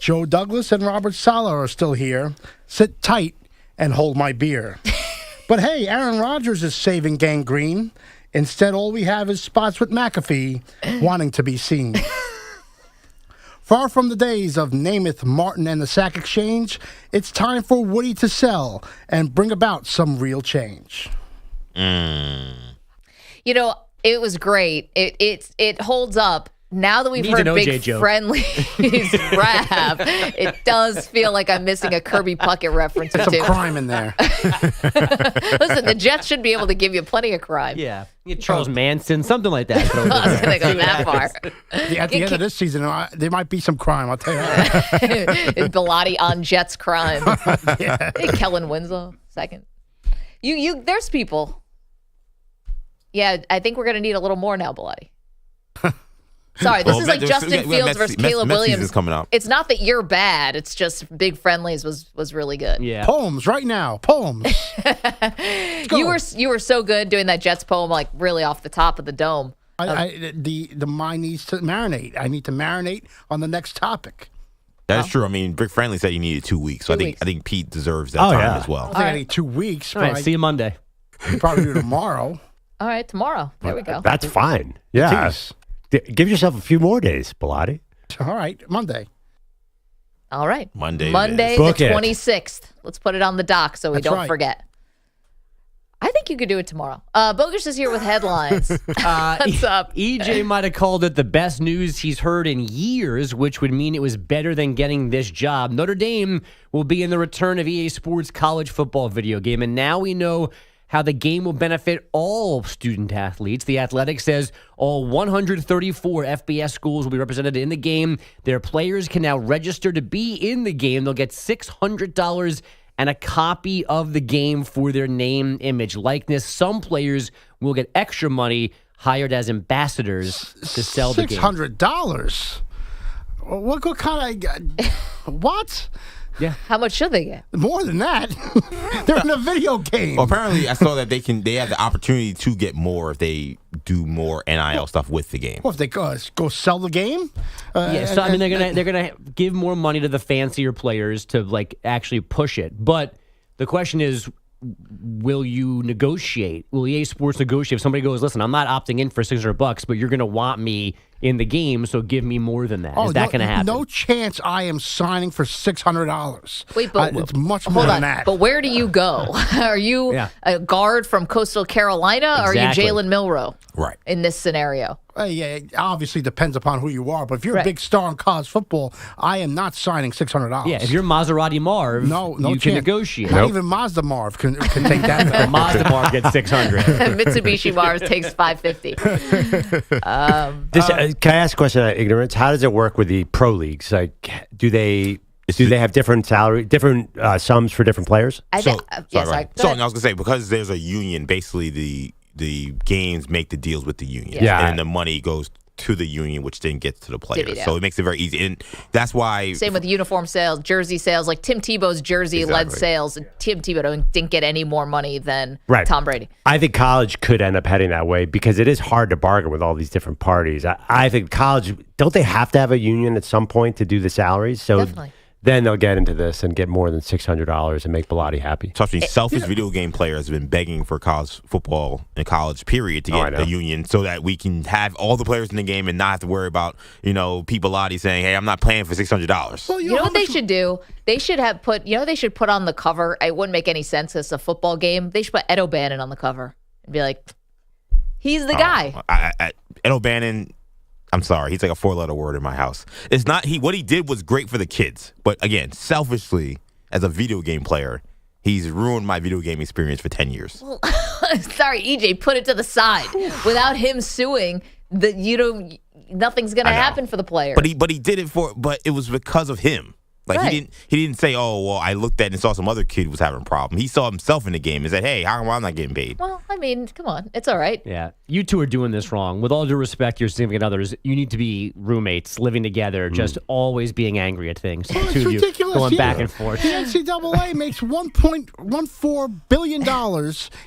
Joe Douglas and Robert Saleh are still here. Sit tight and hold my beer. But hey, Aaron Rodgers is saving gangrene. Instead, all we have is spots with McAfee wanting to be seen. Far from the days of Namath, Martin, and the Sack Exchange, it's time for Woody to sell and bring about some real change. You know, it was great. It holds up. Now that we've Needs heard an Big OJ joke. Friendly's rap, it does feel like I'm missing a Kirby Puckett reference or There's two. some crime in there. Listen, the Jets should be able to give you plenty of crime. Yeah. Charles Manson, something like that. I was going to go that far. At the end of this season, there might be some crime, I'll tell you that. Bilotti on Jets crime. Hey, Kellen Winslow, second. There's people. Yeah, I think we're going to need a little more now, Bilotti. Sorry, this is like Justin Fields versus Caleb Williams. Coming up. It's not that you're bad. It's just Big Friendlies was really good. Yeah. Poems right now. Poems. You were so good doing that Jets poem, like really off the top of the dome. The mind needs to marinate. I need to marinate on the next topic. That's true. I mean, Big Friendly said he needed 2 weeks, so I think Pete deserves that time as well. I think I need 2 weeks. All right, see you Monday. Probably do tomorrow. All right, tomorrow. There we go. That's fine. Yeah. Give yourself a few more days, Bilotti. All right, Monday. All right. Monday the Book it. 26th. Let's put it on the dock so we That's don't right. forget. I think you could do it tomorrow. Bogus is here with headlines. What's up? EJ might have called it the best news he's heard in years, which would mean it was better than getting this job. Notre Dame will be in the return of EA Sports college football video game, and now we know how the game will benefit all student athletes. The Athletic says all 134 FBS schools will be represented in the game. Their players can now register to be in the game. They'll get $600 and a copy of the game for their name, image, likeness. Some players will get extra money hired as ambassadors to sell the game. $600? What kind of... What? Yeah. How much should they get? More than that. They're in a video game. Well, apparently, I saw that they have the opportunity to get more if they do more NIL stuff with the game. Well, if they go sell the game? So I mean, they're gonna give more money to the fancier players to like actually push it. But the question is, will you negotiate? Will EA Sports negotiate? If somebody goes, listen, I'm not opting in for $600, but you're going to want me in the game, so give me more than that. Is that going to happen? No chance I am signing for $600. Wait, but it's much more than that. But where do you go? Are you a guard from Coastal Carolina, or are you Jalen Milroe? Right. In this scenario. Yeah, it obviously depends upon who you are, but if you're a big star in college football, I am not signing $600. Yeah, if you're Maserati Marv, no you chance. can negotiate. Not even Mazda Marv can take that. Mazda Marv gets $600. Mitsubishi Mars takes $550. Can I ask a question out of ignorance? How does it work with the pro leagues? Like, do they have different sums for different players? I was gonna say, because there's a union, basically the games make the deals with the union, and the money goes to the union, which then gets to the players. So it makes it very easy, and that's why. Same with uniform sales, jersey sales. Like Tim Tebow's jersey led sales. Tim Tebow didn't get any more money than Tom Brady. I think college could end up heading that way because it is hard to bargain with all these different parties. I think college, don't they have to have a union at some point to do the salaries? So definitely. Then they'll get into this and get more than $600 and make Bilotti happy. Trust me, selfish video game players have been begging for college football and college period to get a union so that we can have all the players in the game and not have to worry about, Pete Bilotti saying, hey, I'm not playing for $600. Well, you know what they should do? They should have they should put on the cover. It wouldn't make any sense as a football game. They should put Ed O'Bannon on the cover and be like, he's the guy. Ed O'Bannon, I'm sorry, he's like a 4-letter word in my house. It's not what he did was great for the kids, but again, selfishly, as a video game player, he's ruined my video game experience for 10 years. Well, sorry, EJ, put it to the side. Without him suing, nothing's gonna happen for the player. But he did it but it was because of him. Like he didn't say, oh, well, I looked at it and saw some other kid was having a problem. He saw himself in the game and said, hey, how come I'm not getting paid? Well, I mean, come on. It's all right. Yeah. You two are doing this wrong. With all due respect, your significant others, you need to be roommates, living together, just always being angry at things. Well, Two of you ridiculous. going back and forth. The NCAA makes $1.14 billion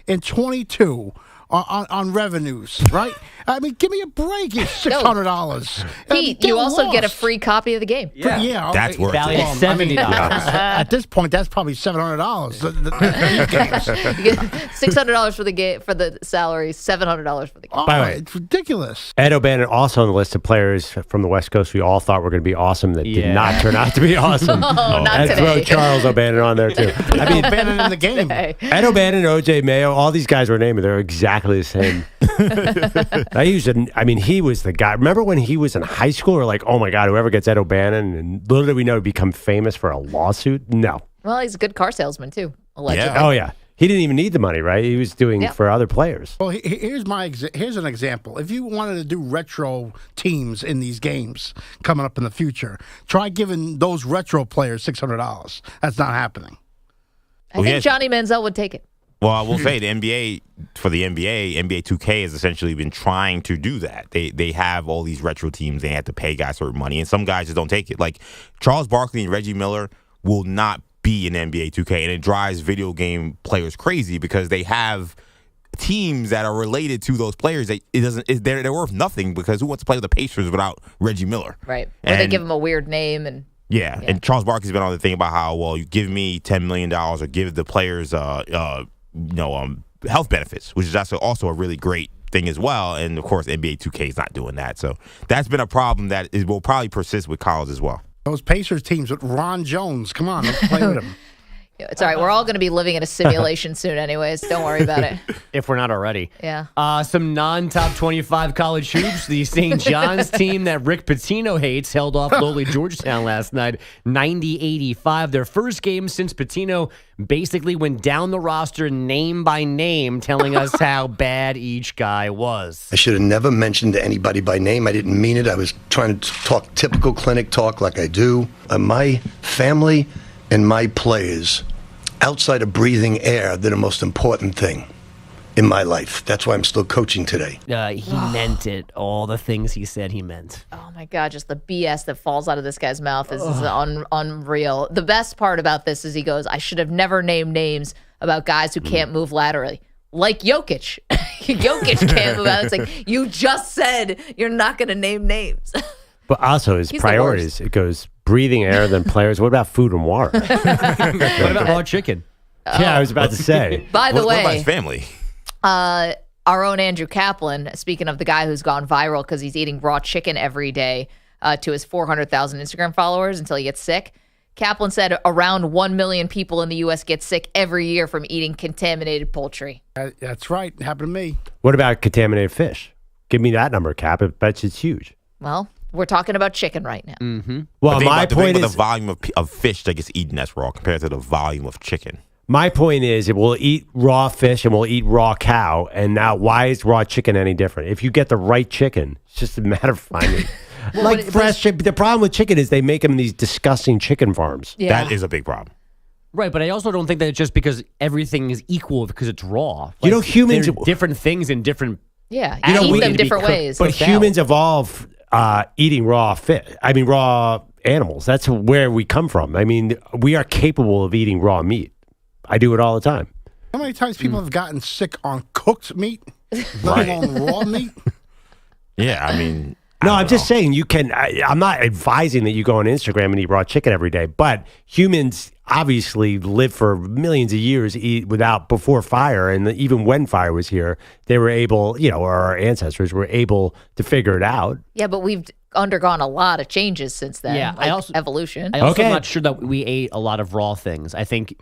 in 22 on revenues, right? I mean, give me a break. It's $600. Pete, you also get a free copy of the game. Yeah, that's worth valued at $70. At this point, that's probably $700. You get $600 for the game for the salary, $700 for the game. By the way, It's ridiculous. Ed O'Bannon also on the list of players from the West Coast we all thought were going to be awesome that did not turn out to be awesome. Not throw today. Charles O'Bannon on there too. I mean, O'Bannon in the game. Ed O'Bannon, OJ Mayo, all these guys were named. They're exactly the same. He was the guy. Remember when he was in high school? We're like, oh my God, whoever gets Ed O'Bannon, and little did we know he'd become famous for a lawsuit. No. Well, he's a good car salesman too, allegedly. Yeah. Oh yeah. He didn't even need the money, right? He was doing for other players. Well, here's an example. If you wanted to do retro teams in these games coming up in the future, try giving those retro players $600. That's not happening. I think Johnny Manziel would take it. Well, I will say the NBA 2K has essentially been trying to do that. They have all these retro teams. They have to pay guys certain money, and some guys just don't take it. Like Charles Barkley and Reggie Miller will not be in NBA 2K, and it drives video game players crazy because they have teams that are related to those players. They're worth nothing because who wants to play with the Pacers without Reggie Miller? Right. Or they give him a weird name and. Yeah, and Charles Barkley's been on the thing about how, well, you give me $10 million or give the players health benefits, which is also a really great thing as well. And, of course, NBA 2K is not doing that. So that's been a problem that will probably persist with college as well. Those Pacers teams with Ron Jones, come on, let's play with him. It's all right. We're all going to be living in a simulation soon anyways. Don't worry about it. If we're not already. Yeah. Some non-top 25 college hoops. The St. John's team that Rick Pitino hates held off lowly Georgetown last night, 90-85. Their first game since Pitino basically went down the roster name by name, telling us how bad each guy was. I should have never mentioned anybody by name. I didn't mean it. I was trying to talk typical clinic talk like I do. My family and my players, outside of breathing air, they're the most important thing in my life. That's why I'm still coaching today. He meant it. All the things he said he meant. Oh, my God. Just the BS that falls out of this guy's mouth is unreal. The best part about this is he goes, I should have never named names about guys who can't move laterally. Like Jokic. Jokic can't move out. It's like, you just said you're not going to name names. But also his priorities. It goes breathing air, then players. What about food and water? What about raw chicken? Yeah, I was about to say. By the way, what about his family? Our own Andrew Kaplan, speaking of the guy who's gone viral because he's eating raw chicken every day to his 400,000 Instagram followers until he gets sick. Kaplan said around 1 million people in the U.S. get sick every year from eating contaminated poultry. That's right. It happened to me. What about contaminated fish? Give me that number, Cap. I bet it's huge. Well, we're talking about chicken right now. Mm-hmm. Well, my point is the volume of fish that gets eaten that's raw compared to the volume of chicken. My point is, we'll eat raw fish and we'll eat raw cow. And now, why is raw chicken any different? If you get the right chicken, it's just a matter of finding. Like fresh chicken. The problem with chicken is they make them in these disgusting chicken farms. Yeah. That is a big problem. Right, but I also don't think that it's just because everything is equal because it's raw. You know, humans they're different things in different. Yeah, you eat them different ways. But humans evolve eating raw fish. I mean, raw animals. That's where we come from. I mean, we are capable of eating raw meat. I do it all the time. How many times people have gotten sick on cooked meat, let alone raw meat? Yeah, I mean. No, I'm just saying you can. I'm not advising that you go on Instagram and eat raw chicken every day, but humans obviously live for millions of years before fire, and even when fire was here, they were able, or our ancestors were able to figure it out. Yeah, but we've undergone a lot of changes since then. Yeah, evolution. I also am not sure that we ate a lot of raw things. I think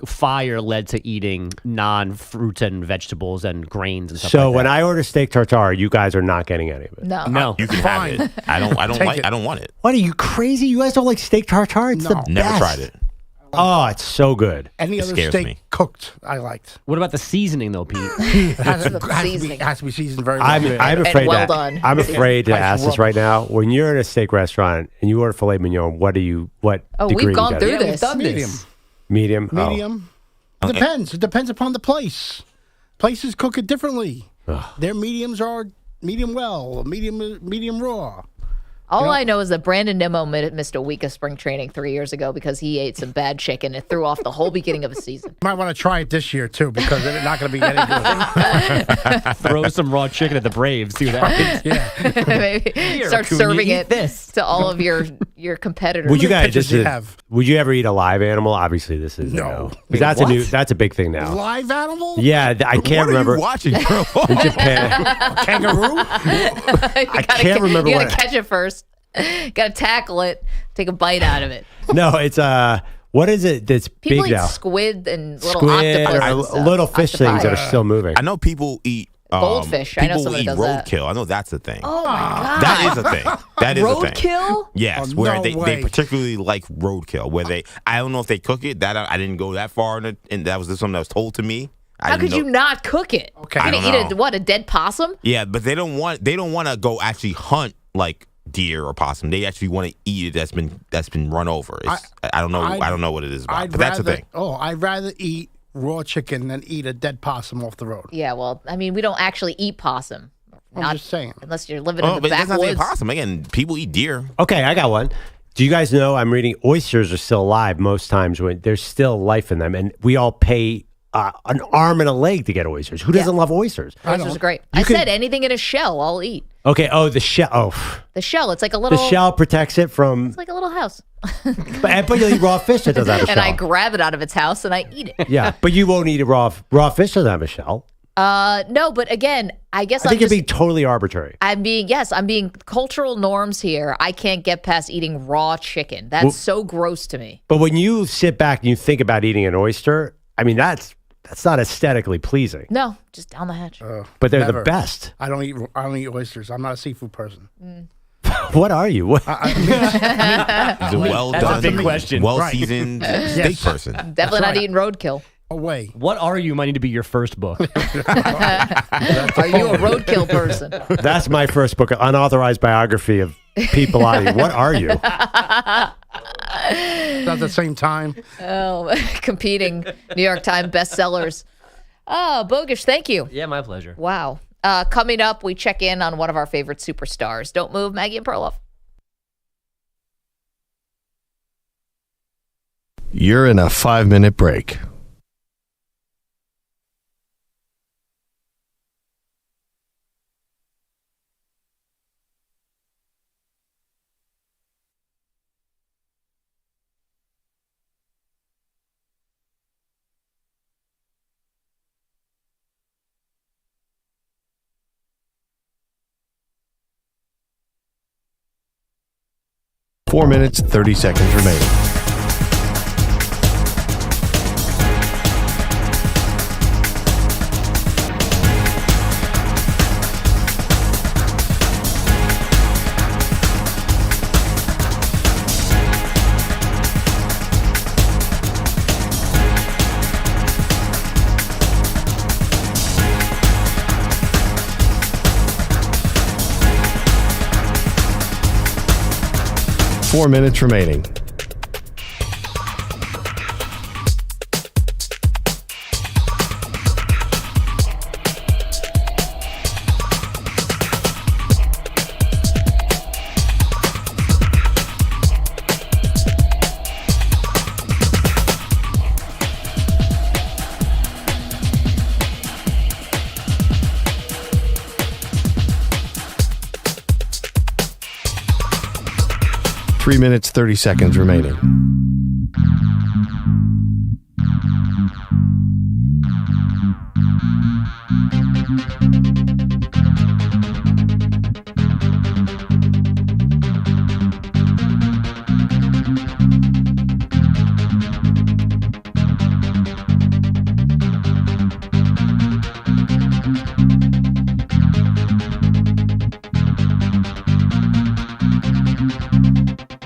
fire led to eating non-fruits and vegetables and grains and stuff like that. So when I order steak tartare, you guys are not getting any of it. No. You can have it. I don't want it. What, are you crazy? You guys don't like steak tartare? It's the best. Never tried it. Oh, it's so good. Any other steak cooked, I liked. What about the seasoning, though, Pete? It has to be seasoned very well. I'm afraid well done. I'm afraid to ask this right now. When you're in a steak restaurant and you order filet mignon, what degree we've gone you through got? this. We've done Medium. this. Medium? Medium. It depends. It depends upon the place. Places cook it differently. Their mediums are medium well, medium raw. All I know is that Brandon Nimmo missed a week of spring training 3 years ago because he ate some bad chicken and threw off the whole beginning of the season. Might want to try it this year, too, because they're not going to be any good. Throw some raw chicken at the Braves. See what happens. Yeah. Maybe start serving it to all of your competitors. Would you guys have? Would you ever eat a live animal? Obviously, this is No. Because that's a big thing now. Live animal? Yeah, I can't remember. What are you watching, bro? In Japan. Kangaroo? I can't remember You what. got to catch it first. Got to tackle it. Take a bite out of it. No, it's what is it that's People big eat now? Squid and little Squid octopus. or and stuff. little fish things that are still moving. I know people eat Goldfish. I know People somebody eat does that. roadkill. I know that's a thing. Oh my god, That is a thing. That is a thing. roadkill. Yes, Oh, where no they way. particularly like roadkill. Where I don't know if they cook it. That I didn't go that far, and that was just something that was told to me. How could you not cook it? Okay. You're I gonna don't eat know. a dead possum? Yeah, but they don't want to go actually hunt like deer or possum. They actually want to eat it that's been run over. I don't know. I don't know what it is about, but that's the thing. Oh, I'd rather eat raw chicken than eat a dead possum off the road. Yeah, well, I mean, we don't actually eat possum. I'm just saying. Unless you're living in the but that's not the backwoods. possum. Again, people eat deer. Okay, I got one. Do you guys know I'm reading oysters are still alive most times when there's still life in them, and we all pay an arm and a leg to get oysters. Who doesn't love oysters? Oysters are great. I said anything in a shell, I'll eat. Okay. Oh, the shell. Oh, The shell, it's like a little. the shell protects it from. It's like a little house. But you'll eat raw fish that doesn't have a And shell. I grab it out of its house and I eat it. Yeah, but you won't eat a raw fish that doesn't have a shell. No, but again, I guess I think it'd be totally arbitrary. I'm being cultural norms here. I can't get past eating raw chicken. That's so gross to me. But when you sit back and you think about eating an oyster, I mean, that's not aesthetically pleasing. No, just down the hatch. But they're the Never. best. I don't eat oysters. I'm not a seafood person. What are you? What? He's a well That's done, a big question. well seasoned steak person. Definitely not eating roadkill. Away. What are you might need to be your first book. Are you a roadkill person? That's my first book, an unauthorized biography of Pete Bellotti. What are you? At the same time. Oh, competing New York Times bestsellers. Oh, Bogish, thank you. Yeah, my pleasure. Wow. Coming up, we check in on one of our favorite superstars. Don't move, Maggie and Perloff. You're in a 5-minute break. Four minutes, 30 seconds remaining. Four minutes remaining. Three minutes, 30 seconds remaining.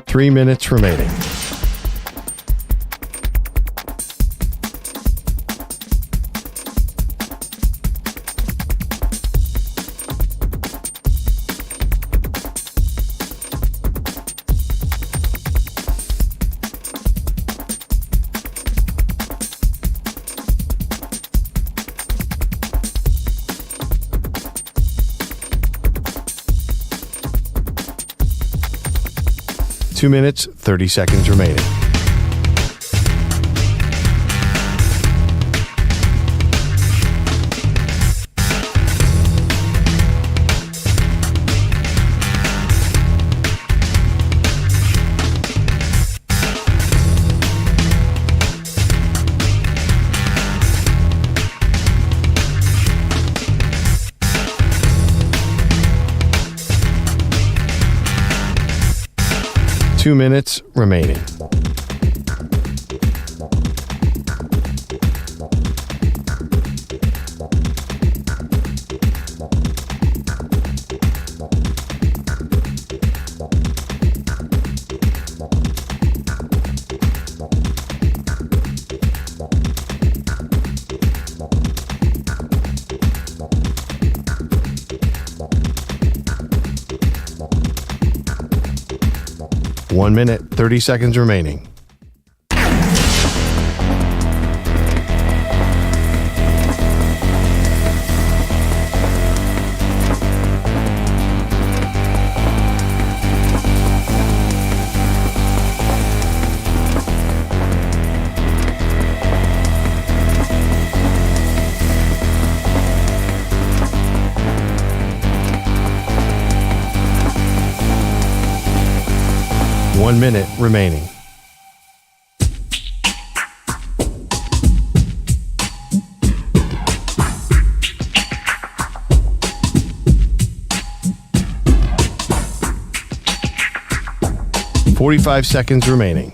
Three minutes remaining. Two minutes, 30 seconds remaining. Two minutes remaining. One minute, 30 seconds remaining. One minute remaining. 45 seconds remaining.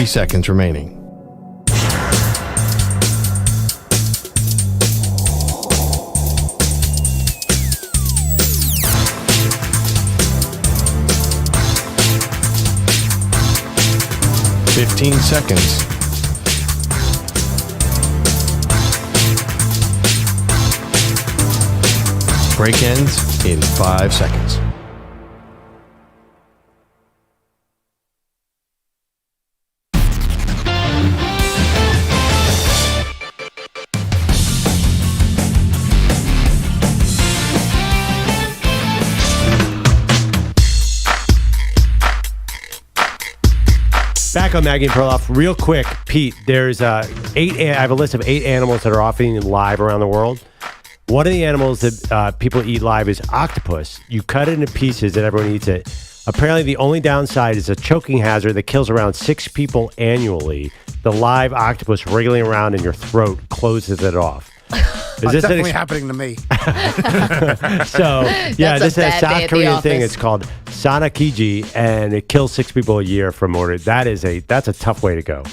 Seconds remaining. Seconds. Break ends in 5 seconds. Back on Maggie and Perloff, real quick, Pete. There's I have a list of 8 animals that are often eaten live around the world. One of the animals that people eat live is octopus. You cut it into pieces and everyone eats it. Apparently, the only downside is a choking hazard that kills around 6 people annually. The live octopus wriggling around in your throat closes it off. It's definitely happening to me. So, yeah, this is a South Korean thing. It's called Sanakiji, and it kills 6 people a year from order. That's a tough way to go.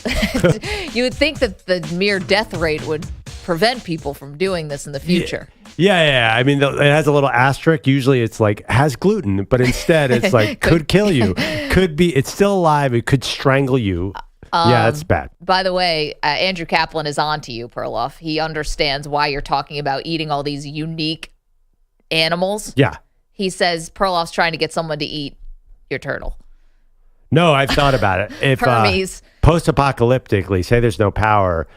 You would think that the mere death rate would prevent people from doing this in the future. Yeah. I mean, it has a little asterisk. Usually it's like, has gluten, but instead it's like, could kill you. Could be, it's still alive. It could strangle you. Yeah, that's bad. By the way, Andrew Kaplan is on to you, Perloff. He understands why you're talking about eating all these unique animals. Yeah. He says Perloff's trying to get someone to eat your turtle. No, I've thought about it. If Hermes. Post-apocalyptically, say there's no power,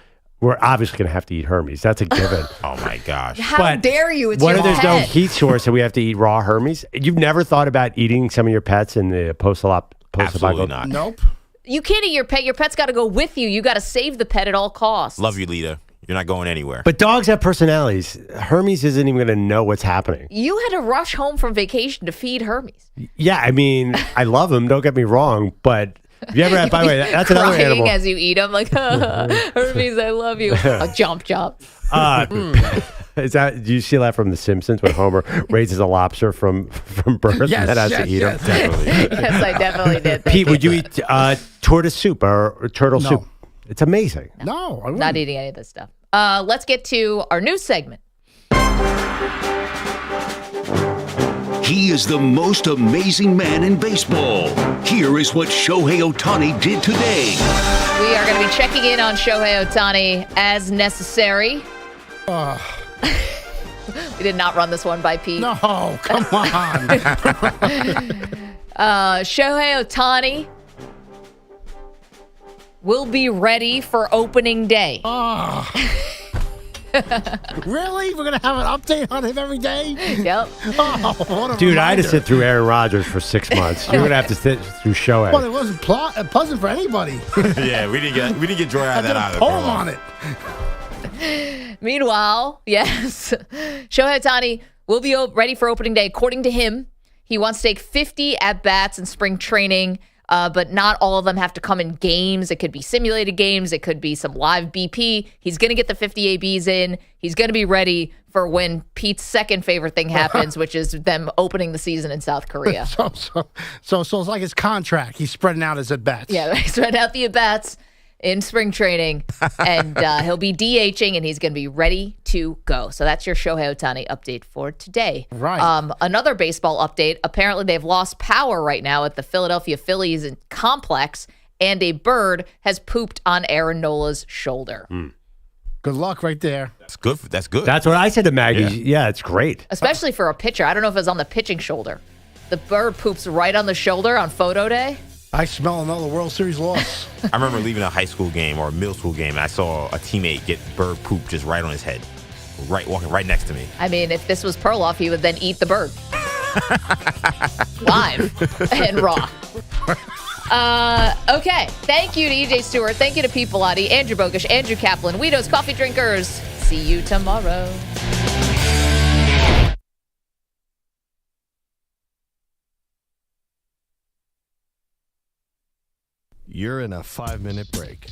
we're obviously going to have to eat Hermes. That's a given. Oh, my gosh. How dare you? It's what your if there's no pet. heat source and we have to eat raw Hermes? You've never thought about eating some of your pets in the post-apocalyptic? Absolutely not. Nope. You can't eat your pet. Your pet's got to go with you. You got to save the pet at all costs. Love you, Lita. You're not going anywhere. But dogs have personalities. Hermes isn't even going to know what's happening. You had to rush home from vacation to feed Hermes. Yeah, I mean, I love him. Don't get me wrong, but have you ever had? By the way, that's another Crying animal. as you eat them, like Hermes, I love you. Jump. Is that? Do you see that from The Simpsons when Homer raises a lobster from birth and then has to eat him? Definitely. Yes, I definitely did. Pete, would you eat tortoise soup or turtle soup? It's amazing. No, I wouldn't. Not eating any of this stuff. Let's get to our news segment. He is the most amazing man in baseball. Here is what Shohei Ohtani did today. We are going to be checking in on Shohei Ohtani as necessary. We did not run this one by Pete. No, come on. Shohei Ohtani will be ready for opening day. Really? We're going to have an update on him every day? Yep. Oh, what a Dude, I had to reminder. sit through Aaron Rodgers for 6 months. You're going to have to sit through Shohei. Well, it wasn't pleasant for anybody. Yeah, we didn't get joy out I of did that a either. poem Perloff. on it. Meanwhile, yes, Shohei Ohtani will be ready for opening day. According to him, he wants to take 50 at-bats in spring training, but not all of them have to come in games. It could be simulated games. It could be some live BP. He's going to get the 50 ABs in. He's going to be ready for when Pete's second favorite thing happens, which is them opening the season in South Korea. So it's like his contract. He's spreading out his at-bats. Yeah, he's spread out the at-bats in spring training, and he'll be DHing, and he's going to be ready to go. So that's your Shohei Ohtani update for today. Right. Another baseball update. Apparently, they've lost power right now at the Philadelphia Phillies complex, and a bird has pooped on Aaron Nola's shoulder. Good luck right there. That's good. That's good. That's what I said to Maggie. Yeah, it's great. Especially for a pitcher. I don't know if it was on the pitching shoulder. The bird poops right on the shoulder on photo day. I smell another World Series loss. I remember leaving a high school game or a middle school game, and I saw a teammate get bird poop just right on his head, walking right next to me. I mean, if this was Perloff, he would then eat the bird. Live and raw. Okay. Thank you to EJ Stewart. Thank you to Pete Bellotti, Andrew Bogusch, Andrew Kaplan, Weedo's Coffee Drinkers. See you tomorrow. you're in a 5-minute break.